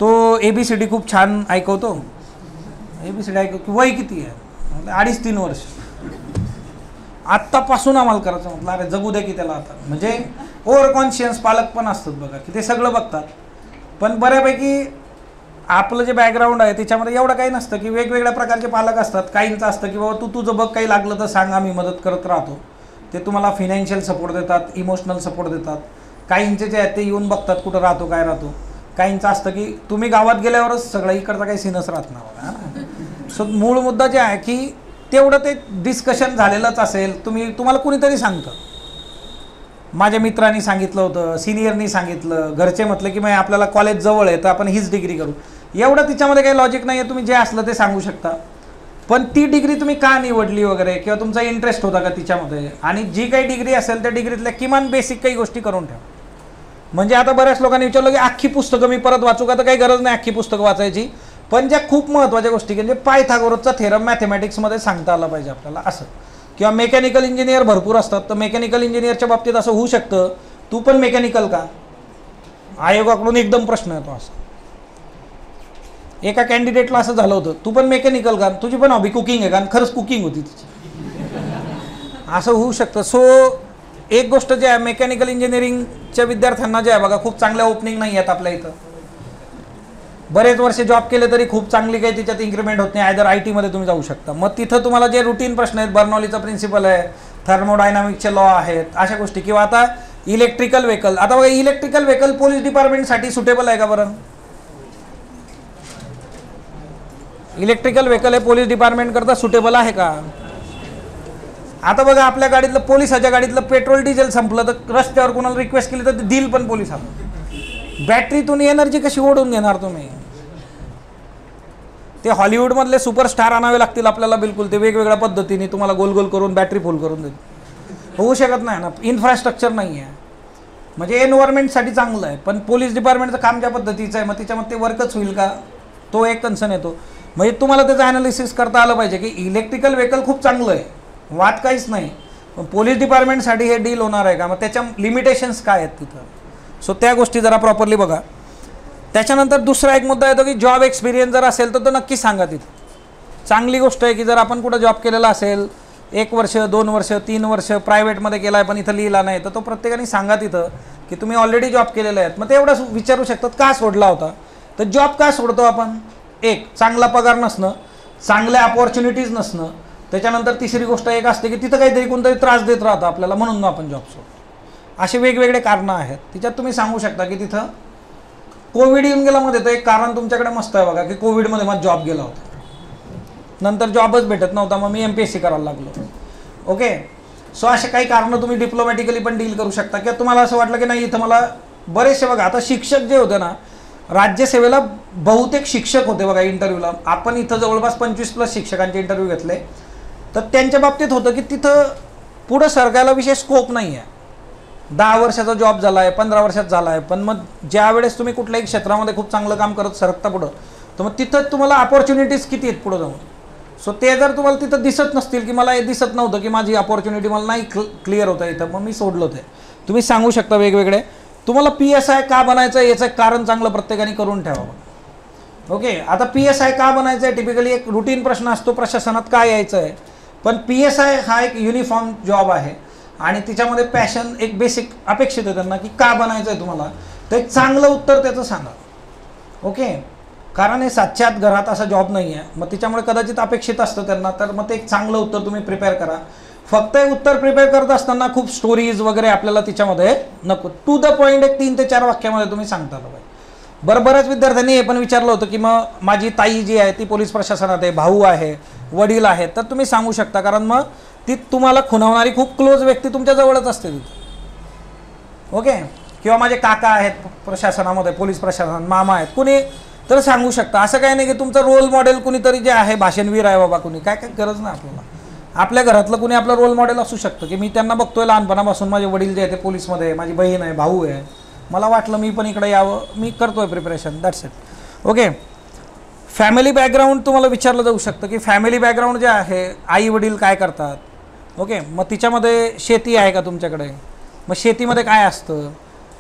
तो ABCD खूप छान ऐकवतो. ABCD ऐकवतो. वय किती आहे? म्हटलं 2.5-3 वर्ष. आत्तापासून आम्हाला करायचं. म्हटलं अरे जगू द्या की त्याला आता. म्हणजे ओव्हर कॉन्शियस पालक पण असतात बघा, की ते सगळं बघतात. पण बऱ्यापैकी आपलं जे बॅकग्राऊंड आहे त्याच्यामध्ये एवढं काही नसतं, की वेगवेगळ्या प्रकारचे पालक असतात. काहींचं असतं की बाबा तू तुझं बघ, काही लागलं तर सांग, आम्ही मदत करत राहतो. ते तुम्हाला फिनान्शियल सपोर्ट देतात, इमोशनल सपोर्ट देतात. काहींचे जे आहेत ते येऊन बघतात कुठं राहतो काय राहतो. काहींचं असतं की तुम्ही गावात गेल्यावरच सगळं, इकडचा काही सीनच राहत नाही. सो मूळ मुद्दा जे आहे की तेवढं ते डिस्कशन झालेलंच असेल. तुम्हाला कुणीतरी सांगतं, माझ्या मित्रांनी सांगितलं होतं, सिनियरनी सांगितलं, घरचे म्हटलं की मग आपल्याला कॉलेज जवळ आहे तर आपण हीच डिग्री करू. एवढं तिच्यामध्ये काही लॉजिक नाही आहे. तुम्ही जे असलं ते सांगू शकता, पण ती डिग्री तुम्ही का निवडली वगैरे, किंवा तुमचा इंटरेस्ट होता का तिच्यामध्ये, आणि जी काही डिग्री असेल त्या डिग्रीतल्या किमान बेसिक काही गोष्टी करून ठेवा. म्हणजे आता बऱ्याच लोकांनी विचारलं की अख्खी पुस्तकं मी परत वाचू का, तर काही गरज नाही अख्खी पुस्तकं वाचायची. पण ज्या खूप महत्त्वाच्या गोष्टी म्हणजे पायथागोरसचा थेरम मॅथमॅटिक्समध्ये सांगता आला पाहिजे आपल्याला असं, किंवा मेकॅनिकल इंजिनियर भरपूर असतात, तर मेकॅनिकल इंजिनियरच्या बाबतीत असं होऊ शकतं, तू पण मेकॅनिकल का, आयोगाकडून एकदम प्रश्न येतो असा. एका कॅन्डिडेटला असं झालं होतं, तू पण मेकॅनिकल का, तुझी पण हॉबी कुकिंग आहे का, आणि खरंच कुकिंग होती तिची, असं होऊ शकतं. सो एक गोष्ट जे आहे, मेकॅनिकल इंजिनिअरिंगच्या विद्यार्थ्यांना जे आहे बघा, खूप चांगल्या ओपनिंग नाही आहेत आपल्या इथं. बरेच वर्ष जॉब केले तरी खूप चांगली काही त्याच्यात इन्क्रीमेंट होत नाही. आयदर IT मध्ये तुम्ही जाऊ शकता. मग तिथं तुम्हाला जे रुटीन प्रश्न आहेत, बर्नॉलीचा प्रिन्सिपल आहे, थर्मोडायनामिकचे लॉ आहेत, अशा गोष्टी, किंवा आता इलेक्ट्रिकल व्हेकल. आता बघा, इलेक्ट्रिकल व्हेकल पोलीस डिपार्टमेंटसाठी सुटेबल आहे का बरं? इलेक्ट्रिकल व्हेकल हे पोलीस डिपार्टमेंट करता सुटेबल आहे का? आता बघा, आपल्या गाडीतलं, पोलिसाच्या गाडीतलं पेट्रोल डिझेल संपलं तर रस्त्यावर कोणाला रिक्वेस्ट केली तर दिल पण पोलिसाला. बॅटरीतून एनर्जी कशी ओढून घेणार तुम्ही? ते हॉलिवूडमधले सुपरस्टार आणावे लागतील आपल्याला, बिलकुल ते वेगवेगळ्या पद्धतीने तुम्हाला गोल गोल करून बॅटरी फुल करून देतील. होऊ शकत नाही ना, इन्फ्रास्ट्रक्चर नाही आहे. म्हणजे एन्व्हायरमेंटसाठी चांगलं आहे, पण पोलीस डिपार्टमेंटचं काम ज्या पद्धतीचं आहे, मग त्याच्यामध्ये ते वर्कच होईल का, तो एक कन्सर्न येतो. म्हणजे तुम्हाला त्याचं ॲनालिसिस करता आलं पाहिजे की इलेक्ट्रिकल व्हेकल खूप चांगलं आहे, वाद काहीच नाही, पण पोलीस डिपार्टमेंटसाठी हे डील होणार आहे का, मग त्याच्या लिमिटेशन्स काय आहेत तिथं. सो त्या गोष्टी जरा प्रॉपरली बघा. त्याच्यानंतर दुसरा एक मुद्दा येतो की जॉब एक्सपिरियन्स जर असेल तर तो नक्की सांगा तिथं. चांगली गोष्ट आहे की जर आपण कुठं जॉब केलेला असेल, 1 वर्ष 2 वर्ष 3 वर्ष प्रायव्हेटमध्ये केला आहे पण इथं लिहिला नाही, तर तो प्रत्येकाने सांगा तिथं की तुम्ही ऑलरेडी जॉब केलेला आहेत. मग ते एवढं विचारू शकतात का सोडला होता, तर जॉब का सोडतो आपण? एक, चांगला पगार नसणं, चांगल्या अपॉर्च्युनिटीज नसणं. त्याच्यानंतर तिसरी गोष्ट एक असते की तिथं काहीतरी कोणतरी त्रास देत राहतं आपल्याला, म्हणून आपण जॉब सोडतो. असे वेगवेगळे कारणं आहेत. तिच्यात तुम्ही सांगू शकता की तिथं कोविड येऊन गेला मध्ये, तर एक कारण तुमच्याकडे मस्त आहे बघा की कोविडमध्ये माझा जॉब गेला होता, नंतर जॉबच भेटत नव्हता, मग मी MPSC करायला लागलो. ओके, सो असे काही कारणं तुम्ही डिप्लोमॅटिकली पण डील करू शकता. किंवा तुम्हाला असं वाटलं की नाही इथं मला बरेचसे बघा, आता शिक्षक जे होते ना, राज्यसेवेला बहुतेक शिक्षक होते बघा इंटरव्ह्यूला. आपण इथं जवळपास 25+ शिक्षकांचे इंटरव्ह्यू घेतले, तर त्यांच्या बाबतीत होतं की तिथं पुढं सरकायला विशेष स्कोप नाही आहे. 10 वर्षाचा जॉब झाला आहे, 15 वर्षात झाला आहे, पण मग ज्या वेळेस तुम्ही कुठल्याही क्षेत्रामध्ये खूप चांगलं काम करत सरकता पुढं, तर मग तिथं तुम्हाला अपॉर्च्युनिटीज किती आहेत पुढं जाऊन. सो ते जर तुम्हाला तिथं दिसत नसतील, की मला हे दिसत नव्हतं की माझी अपॉर्च्युनिटी मला नाही क्लिअर होतं इथं, मग मी सोडलं. ते तुम्ही सांगू शकता वेगवेगळे. तुम्हाला PSI का बनायचं आहे याचं कारण चांगलं प्रत्येकाने करून ठेवावं. ओके, आता PSI का बनायचं आहे, टिपिकली एक रुटीन प्रश्न असतो प्रशासनात काय यायचं आहे, पण PSI हा एक युनिफॉर्म जॉब आहे आणि तिच्यामध्ये पॅशन एक बेसिक अपेक्षित आहे त्यांना की का बनायचं आहे तुम्हाला, तर एक चांगलं उत्तर त्याचं सांगा. ओके, कारण हे 7च्या आत घरात असा जॉब नाही आहे, मग त्याच्यामुळे कदाचित अपेक्षित असतं त्यांना, तर मग ते एक चांगलं उत्तर तुम्ही प्रिपेअर करा. फक्त एक उत्तर प्रिपेअर करत असताना खूप स्टोरीज वगैरे आपल्याला तिच्यामध्ये नको, टू द पॉईंट एक 3 ते 4 वाक्यामध्ये तुम्ही सांगता आलं पाहिजे. बऱ्याच विद्यार्थ्यांनी हे पण विचारलं होतं की मग माझी ताई जी आहे ती पोलीस प्रशासनात आहे, भाऊ आहे, वडील आहेत, तर तुम्ही सांगू शकता, कारण मग ती तुम्हाला खुणवणारी खूप क्लोज व्यक्ती तुमच्या जवळच असते तिथे. ओके, किंवा माझे काका आहेत प्रशासनामध्ये, पोलीस प्रशासनात, मामा आहेत, कुणी, तर सांगू शकता. असं काही नाही की तुमचं रोल मॉडेल कुणीतरी जे आहे भाषणवीर आहे बाबा, कुणी काय गरज नाही आपल्याला. आपल्या घरातलं कुणी आपलं रोल मॉडेल असू शकतं की मी त्यांना बघतोय लहानपणापासून, माझे वडील जे आहे ते पोलीसमध्ये आहे, माझी बहीण आहे, भाऊ आहे, मला वाटलं मी पण इकडे यावं, मी करतोय preparation, that's it. Okay, family background तुम्हाला विचारलं जाऊ शकतं की फॅमिली बॅकग्राऊंड जे आहे, आई वडील काय करतात. ओके, मग तिच्यामध्ये शेती आहे का तुमच्याकडे, मग शेतीमध्ये काय असतं.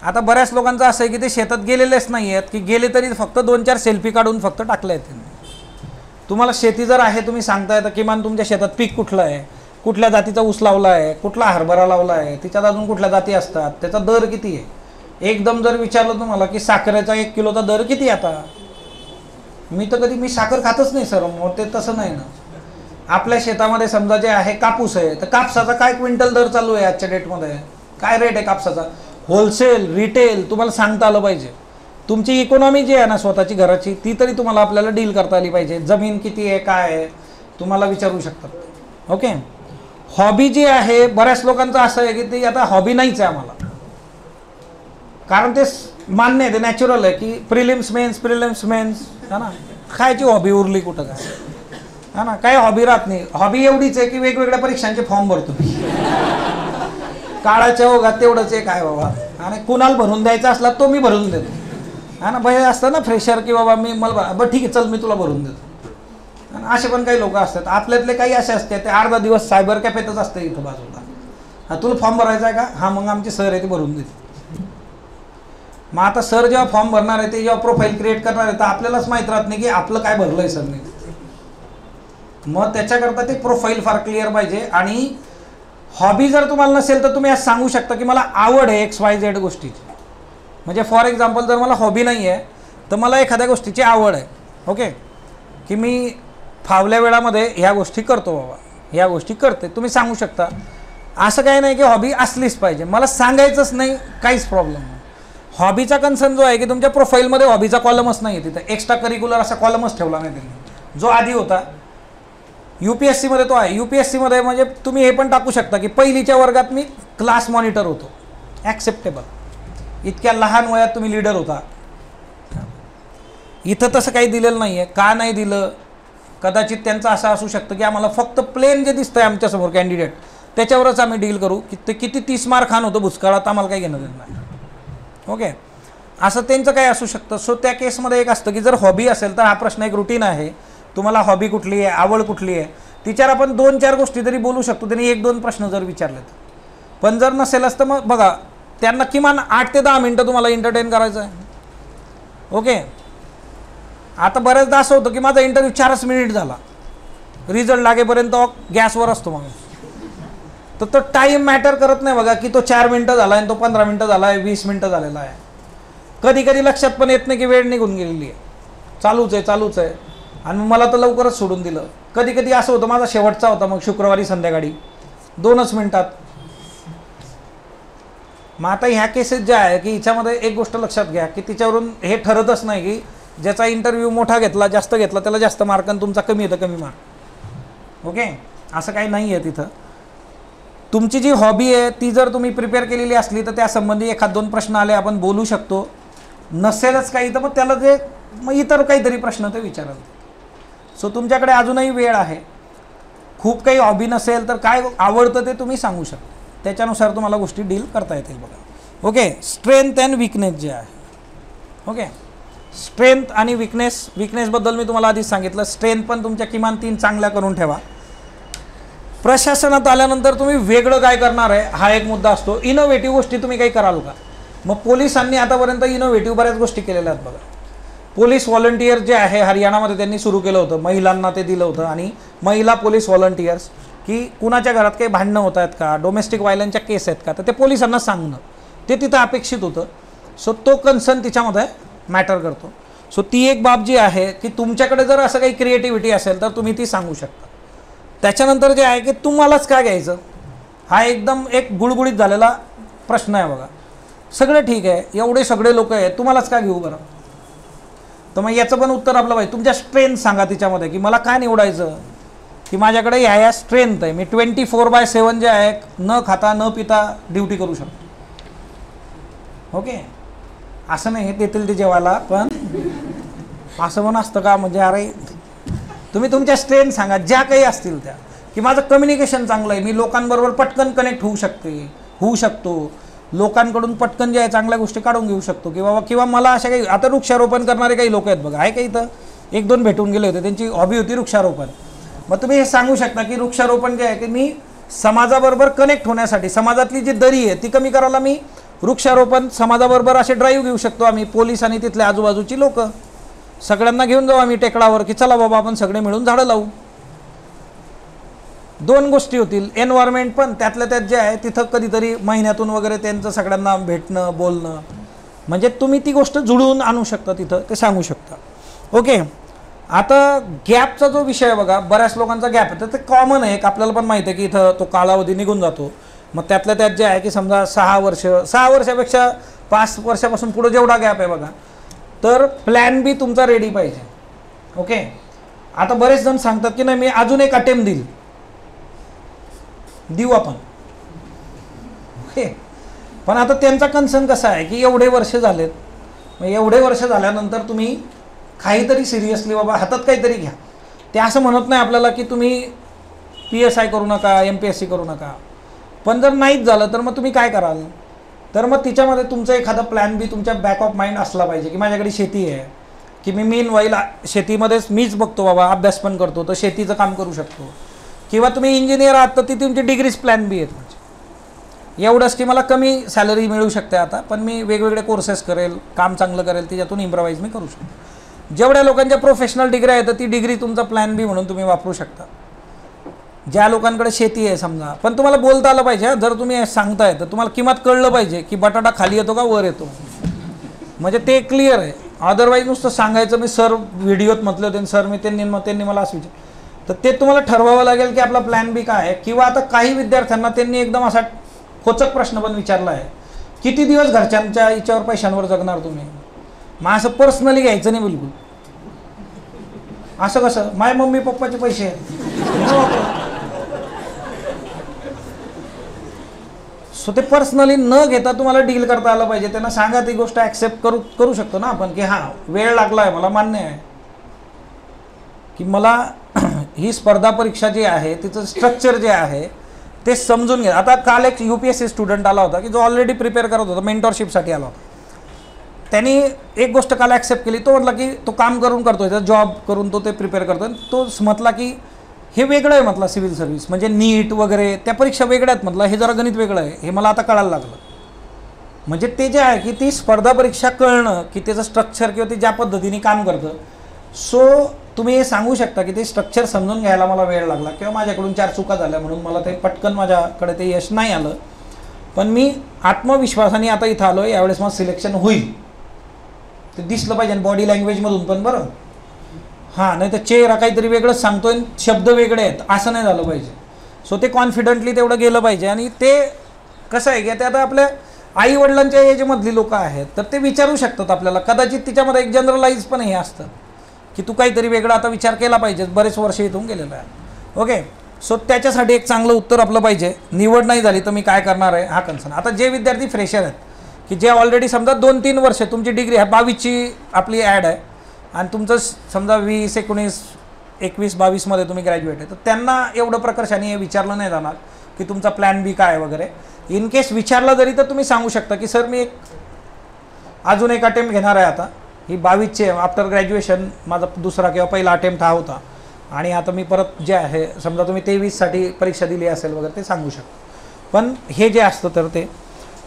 आता बऱ्याच लोकांचं असं आहे की ते शेतात गेलेलेच नाही आहेत, की गेले तरी फक्त 2-4 सेल्फी काढून फक्त टाकल्या आहेत त्यांनी. तुम्हाला शेती जर आहे, तुम्ही सांगताय, तर किमान तुमच्या शेतात पीक कुठलं आहे, कुठल्या जातीचा ऊस लावला आहे, कुठला हरभरा लावला आहे, तिच्यात अजून कुठल्या जाती असतात, त्याचा दर किती आहे. एकदम जर विचारलं तुम्हाला की साखरेचा 1 किलोचा दर किती आता, मी तर कधी, मी साखर खातच नाही सर, मग ते तसं नाही ना. आपल्या शेतामध्ये समजा जे आहे कापूस आहे, तर कापसाचा काय क्विंटल दर चालू आहे आजच्या डेटमध्ये, काय रेट आहे कापसाचा, होलसेल रिटेल तुम्हाला सांगता आलं पाहिजे. तुमची इकॉनॉमी जी आहे ना स्वतःची घराची, ती तरी तुम्हाला आपल्याला डील करता आली पाहिजे. जमीन किती आहे, काय आहे, तुम्हाला विचारू शकतात. ओके, हॉबी जी आहे, बऱ्याच लोकांचं असं आहे की ती आता हॉबी नाहीच आहे आम्हाला, कारण ते मान्य आहे, ते नॅचरल आहे की प्रिलिम्स मेन्स है ना, खायची हॉबी उरली कुठं काय, है ना, काही हॉबी राहत नाही. हॉबी एवढीच आहे की वेगवेगळ्या परीक्षांचे फॉर्म भरतो मी, काळाच्या ओघात तेवढंच एक आहे बाबा, आणि कुणाला भरून द्यायचा असला तो मी भरून देतो. हा ना, भय असतं ना फ्रेशर की बाबा मी मला बरं ठीक आहे चल मी तुला भरून देतो. आणि असे पण काही लोक असतात. आपल्यातले काही असे असते ते अर्धा दिवस सायबर कॅफेतच असते इथं बाजूला. हा तुला फॉर्म भरायचा आहे का? हा मग आमचे सर आहे ते भरून देते. मग आता सर जेव्हा फॉर्म भरणार आहे ते जेव्हा प्रोफाईल क्रिएट करणार आहे तर आपल्यालाच माहीत राहत नाही की आपलं काय भरलं आहे सरने. मग त्याच्याकरता ते प्रोफाईल फार क्लिअर पाहिजे. आणि हॉबी जर तुम्हाला नसेल तर तुम्ही आज सांगू शकता की मला आवड आहे XYZ गोष्टीची. म्हणजे फॉर एक्झाम्पल जर मला हॉबी नाही आहे तर मला एखाद्या गोष्टीची आवड आहे. ओके, की मी फावल्या वेळामध्ये ह्या गोष्टी करतो बाबा, ह्या गोष्टी करते. तुम्ही सांगू शकता. असं काही नाही की हॉबी असलीच पाहिजे, मला सांगायचंच नाही, काहीच प्रॉब्लेम नाही. हॉबीचा कन्सर्न जो आहे की तुमच्या प्रोफाईलमध्ये हॉबीचा कॉलमच नाही आहे, तिथं एक्स्ट्रा करिक्युलर असा कॉलमच ठेवला नाही त्यांनी. जो आधी होता UPSC मध्ये तो आहे. UPSC मध्ये म्हणजे तुम्ही हे पण टाकू शकता की पहिलीच्या वर्गात मी क्लास मॉनिटर होतो. ॲक्सेप्टेबल. इतक्या लहान वयात तुम्ही लीडर होता. इथं तसं काही दिलेलं नाही आहे. का नाही दिलं? कदाचित त्यांचं असं असू शकतं की आम्हाला फक्त प्लेन जे दिसतं आहे आमच्यासमोर कॅन्डिडेट त्याच्यावरच आम्ही डील करू की ते किती 30 मार्क खान होतं भूतकाळात आम्हाला काही घेणं देणं नाही. ओके, असं त्यांचं काही असू शकतं. सो त्या केसमध्ये एक असतं की जर हॉबी असेल तर हा प्रश्न एक रुटीन आहे. तुम्हाला हॉबी कुठली आहे, आवड कुठली आहे, तिच्यावर आपण 2-4 गोष्टी तरी बोलू शकतो त्यांनी 1-2 प्रश्न जर विचारलेत. पण जर नसेलच तर मग बघा त्यांना किमान 8 ते 10 मिनटं तुम्हाला एंटरटेन करायचं आहे. ओके, आता बऱ्याचदा असं होतं की माझा इंटरव्ह्यू 4च मिनिट झाला, रिझल्ट लागेपर्यंत गॅसवर असतो माणूस. तर तो टाईम मॅटर करत नाही बघा की तो 4 मिनटं झाला आहे, तो 15 मिनटं झाला आहे, 20 मिनटं झालेला आहे. कधी कधी लक्षात पण येत नाही की वेळ निघून गेलेली आहे, चालूच आहे आणि मला तर लवकरच सोडून दिलं. कधी कधी असं होतं माझा शेवटचा होता मग शुक्रवारी संध्याकाळी 2च मिनिटात. मग आता ह्या केसेस ज्या आहे की हिच्यामध्ये एक गोष्ट लक्षात घ्या की तिच्यावरून हे ठरतच नाही की ज्याचा इंटरव्ह्यू मोठा घेतला जास्त घेतला त्याला जास्त मार्क आणि तुमचा कमी येतं कमी मार्क. ओके, असं काही नाही आहे तिथं. तुमची जी हॉबी आहे ती जर तुम्ही प्रिपेअर केलेली असली तर त्यासंबंधी 1-2 प्रश्न आले आपण बोलू शकतो. नसेलच काही तर मग त्याला जे मग इतर काहीतरी प्रश्न ते विचाराल. सो तुमच्याकडे अजूनही वेळ आहे. खूप काही हॉबी नसेल तर काय आवडतं ते तुम्ही सांगू शकता, त्याच्यानुसार तुम्हाला गोष्टी डील करता येतील बघा. ओके, स्ट्रेंथ अँड विकनेस जे आहे. ओके, स्ट्रेंथ आणि विकनेसबद्दल मी तुम्हाला आधीच सांगितलं. स्ट्रेंथ पण तुमच्या किमान 3 चांगल्या करून ठेवा. प्रशासनात आल्यानंतर तुम्ही वेगळं काय करणार आहे हा एक मुद्दा असतो. इनोव्हेटिव्ह गोष्टी तुम्ही काही कराल का? मग पोलिसांनी आतापर्यंत इनोव्हेटिव्ह बऱ्याच गोष्टी केलेल्या आहेत बघा. पोलीस व्हॉलंटियर जे आहे हरियाणामध्ये त्यांनी सुरू केलं होतं, महिलांना ते दिलं होतं. आणि महिला पोलीस व्हॉलंटियर्स की कुणाच्या घरात काही भांडणं होत आहेत का, डोमेस्टिक व्हायलन्सच्या केस आहेत का, तर ते पोलिसांना सांगणं ते तिथं अपेक्षित होतं. सो तो कन्सर्न तिच्यामध्ये मॅटर करतो. सो ती एक बाब जी आहे की तुमच्याकडे जर असं काही क्रिएटिव्हिटी असेल तर तुम्ही ती सांगू शकता. त्याच्यानंतर जे आहे की तुम्हालाच काय घ्यायचं, हा एकदम एक गुळगुळीत झालेला प्रश्न आहे बघा. सगळं ठीक आहे, एवढे सगळे लोक आहेत, तुम्हालाच काय घेऊ बरं? तर मग याचं पण उत्तर आपलं पाहिजे. तुमच्या स्ट्रेंथ सांगा तिच्यामध्ये की मला काय निवडायचं, की माझ्याकडे ह्या स्ट्रेंथ आहे, मी 24/7 जे आहे न खाता न पिता ड्युटी करू शकतो. ओके, असं नाही देतील ते जेवायला, पण असं पण असतं का? म्हणजे अरे तुम्ही तुमच्या स्ट्रेंथ सांगा ज्या काही असतील त्या, की माझं कम्युनिकेशन चांगलं आहे, मी लोकांबरोबर पटकन कनेक्ट होऊ शकतो, लोकांकडून पटकन जे आहे चांगल्या गोष्टी काढून घेऊ शकतो, किंवा मला अशा काही आता वृक्षारोपण करणारे काही लोक आहेत बघा, आहे काही इथं 1-2 भेटून गेले होते, त्यांची हॉबी होती वृक्षारोपण. मग तुम्ही हे सांगू शकता की वृक्षारोपण जे आहे की मी समाजाबरोबर कनेक्ट होण्यासाठी, समाजातली जी दरी आहे ती कमी करायला मी वृक्षारोपण समाजाबरोबर असे ड्राईव्ह घेऊ शकतो. आम्ही पोलीस आणि तिथल्या आजूबाजूची लोक सगळ्यांना घेऊन जाऊ आम्ही टेकडावर की चला बाबा आपण सगळे मिळून झाडं लावू. 2 गोष्टी होतील. एन्व्हायरमेंट पण त्यातल्या त्यात जे आहे तिथं कधीतरी महिन्यातून वगैरे त्यांचं सगळ्यांना भेटणं बोलणं, म्हणजे तुम्ही ती गोष्ट जुळवून आणू शकता तिथं, ते सांगू शकता. ओके, आता गॅपचा जो विषय आहे बघा, बऱ्याच लोकांचा गॅप आहे तर ते कॉमन आहे. आपल्याला पण माहिती आहे की इथं तो कालावधी निघून जातो. मग त्यातल्या त्यात जे आहे की समजा 6 वर्षापेक्षा 5 वर्षापासून पुढे जेवढा गॅप आहे बघा, तर प्लॅन बी तुमचा रेडी पाहिजे. ओके, आता बरेच जण सांगतात की नाही मी अजून एक अटेम्प्ट देऊ आपण. ओके, पण आता त्यांचा कन्सर्न कसा आहे की एवढे वर्ष झालेत, मग एवढे वर्ष झाल्यानंतर तुम्ही काहीतरी सिरियसली बाबा हातात काहीतरी घ्या. ते असं म्हणत नाही आपल्याला की तुम्ही PSI करू नका, MPSC करू नका, पण जर नाहीच झालं तर मग तुम्ही काय कराल? तर मग तिच्यामध्ये तुमचा एखादा प्लॅन बी तुमच्या बॅक ऑफ माइंड असला पाहिजे की माझ्याकडे शेती आहे, की मी मीन वाईल शेतीमध्येच मीच बघतो बाबा, अभ्यास पण करतो तर शेतीचं काम करू शकतो. किंवा तुम्ही इंजिनियर आहात तर ती तुमची डिग्रीज प्लॅन बी आहेत. म्हणजे एवढंच की मला कमी सॅलरी मिळू शकते आता, पण मी वेगवेगळे कोर्सेस करेल, काम चांगलं करेल, त्याच्यातून इम्प्रोवाइज मी करू शकतो. जेवढ्या लोकांच्या प्रोफेशनल डिग्री आहे तर ती डिग्री तुमचा प्लॅन बी म्हणून तुम्ही वापरू शकता. ज्या लोकांकडे शेती आहे समजा, पण तुम्हाला बोलता आलं पाहिजे. जर तुम्ही सांगताय तर तुम्हाला किंमत कळलं पाहिजे की बटाटा खाली येतो का वर येतो, म्हणजे ते क्लिअर आहे. अदरवाईज नुसतं सांगायचं मी सर व्हिडिओत म्हटलं होते सर मी त्यांनी मला असं विचार, तर ते तुम्हाला ठरवावं लागेल की आपला प्लॅन बी काय आहे. किंवा आता काही विद्यार्थ्यांना त्यांनी एकदम असा खोचक प्रश्न पण विचारला आहे, किती दिवस घरच्यांच्या याच्यावर पैशांवर जगणार तुम्ही. मग असं पर्सनली घ्यायचं नाही बिलकुल. असं कसं, माझ्या मम्मी पप्पाचे पैसे आहेत, सो ते पर्सनली न घेता तुम्हाला डील करता आलं पाहिजे. त्यांना सांगा ती गोष्ट ॲक्सेप्ट करू शकतो ना आपण, की हां वेळ लागला आहे, मला मान्य आहे की मला ही स्पर्धा परीक्षा जी आहे तिचं स्ट्रक्चर जे आहे ते समजून घ्या. आता काल एक UPSC स्टुडंट आला होता की जो ऑलरेडी प्रिपेअर करत होता, मेंटॉरशिपसाठी आला होता. त्यांनी एक गोष्ट काल ॲक्सेप्ट केली. तो म्हटला की तो काम करून करतोय, तर जॉब करून तो ते प्रिपेअर करतोय. तो म्हटला की हे वेगळं आहे म्हटलं, सिव्हिल सर्व्हिस म्हणजे नीट वगैरे त्या परीक्षा वेगळ्या आहेत म्हटलं, हे जरा गणित वेगळं आहे, हे मला आता कळायला लागलं. म्हणजे ते जे आहे की ती स्पर्धा परीक्षा कळणं की त्याचं स्ट्रक्चर किंवा ते ज्या पद्धतीने काम करतं. सो तुम्ही हे सांगू शकता की ते स्ट्रक्चर समजून घ्यायला मला वेळ लागला किंवा माझ्याकडून 4 चुका झाल्या म्हणून मला ते पटकन माझ्याकडे ते यश नाही आलं, पण मी आत्मविश्वासाने आता इथं आलो, यावेळेस मला सिलेक्शन होईल. ते दिसलं पाहिजे बॉडी लँग्वेजमधून पण. बरं हां, नाही तर चेहरा काहीतरी वेगळंच सांगतोय, शब्द वेगळे आहेत, असं नाही झालं पाहिजे. सो ते कॉन्फिडंटली तेवढं गेलं पाहिजे. आणि ते कसं आहे की ते आता आपल्या आई वडिलांच्या एजमधली लोक आहेत तर ते विचारू शकतात आपल्याला. कदाचित तिच्यामध्ये एक जनरलाइज पण हे असतं की तू काहीतरी वेगळा आता विचार केला पाहिजे, बरेच वर्ष इथून गेलेलं आहे. ओके, सो त्याच्यासाठी एक चांगलं उत्तर आपलं पाहिजे. निवड नाही झाली तर मी काय करणार आहे हा कन्सर्न. आता जे विद्यार्थी फ्रेशर आहेत की जे ऑलरेडी समजा 2-3 वर्ष तुमची डिग्री आहे, 22ची आपली ॲड आहे आणि तुमचं समजा 20, 19, 21, 22मध्ये तुम्ही ग्रॅज्युएट आहे, तर त्यांना एवढं प्रकर्षाने हे विचारलं नाही जाणार की तुमचा प्लॅन बी काय वगैरे. इन केस विचारलं जरी तर तुम्ही सांगू शकता की सर मी अजून एक अटेम्प्ट घेणार आहे. आता ही 22ची आफ्टर ग्रॅज्युएशन माझा दुसरा किंवा पहिला अटेम्प्ट हा होता आणि आता मी परत जे आहे समजा तुम्ही 23साठी परीक्षा दिली असेल वगैरे ते सांगू शकता. पण हे जे असतं तर ते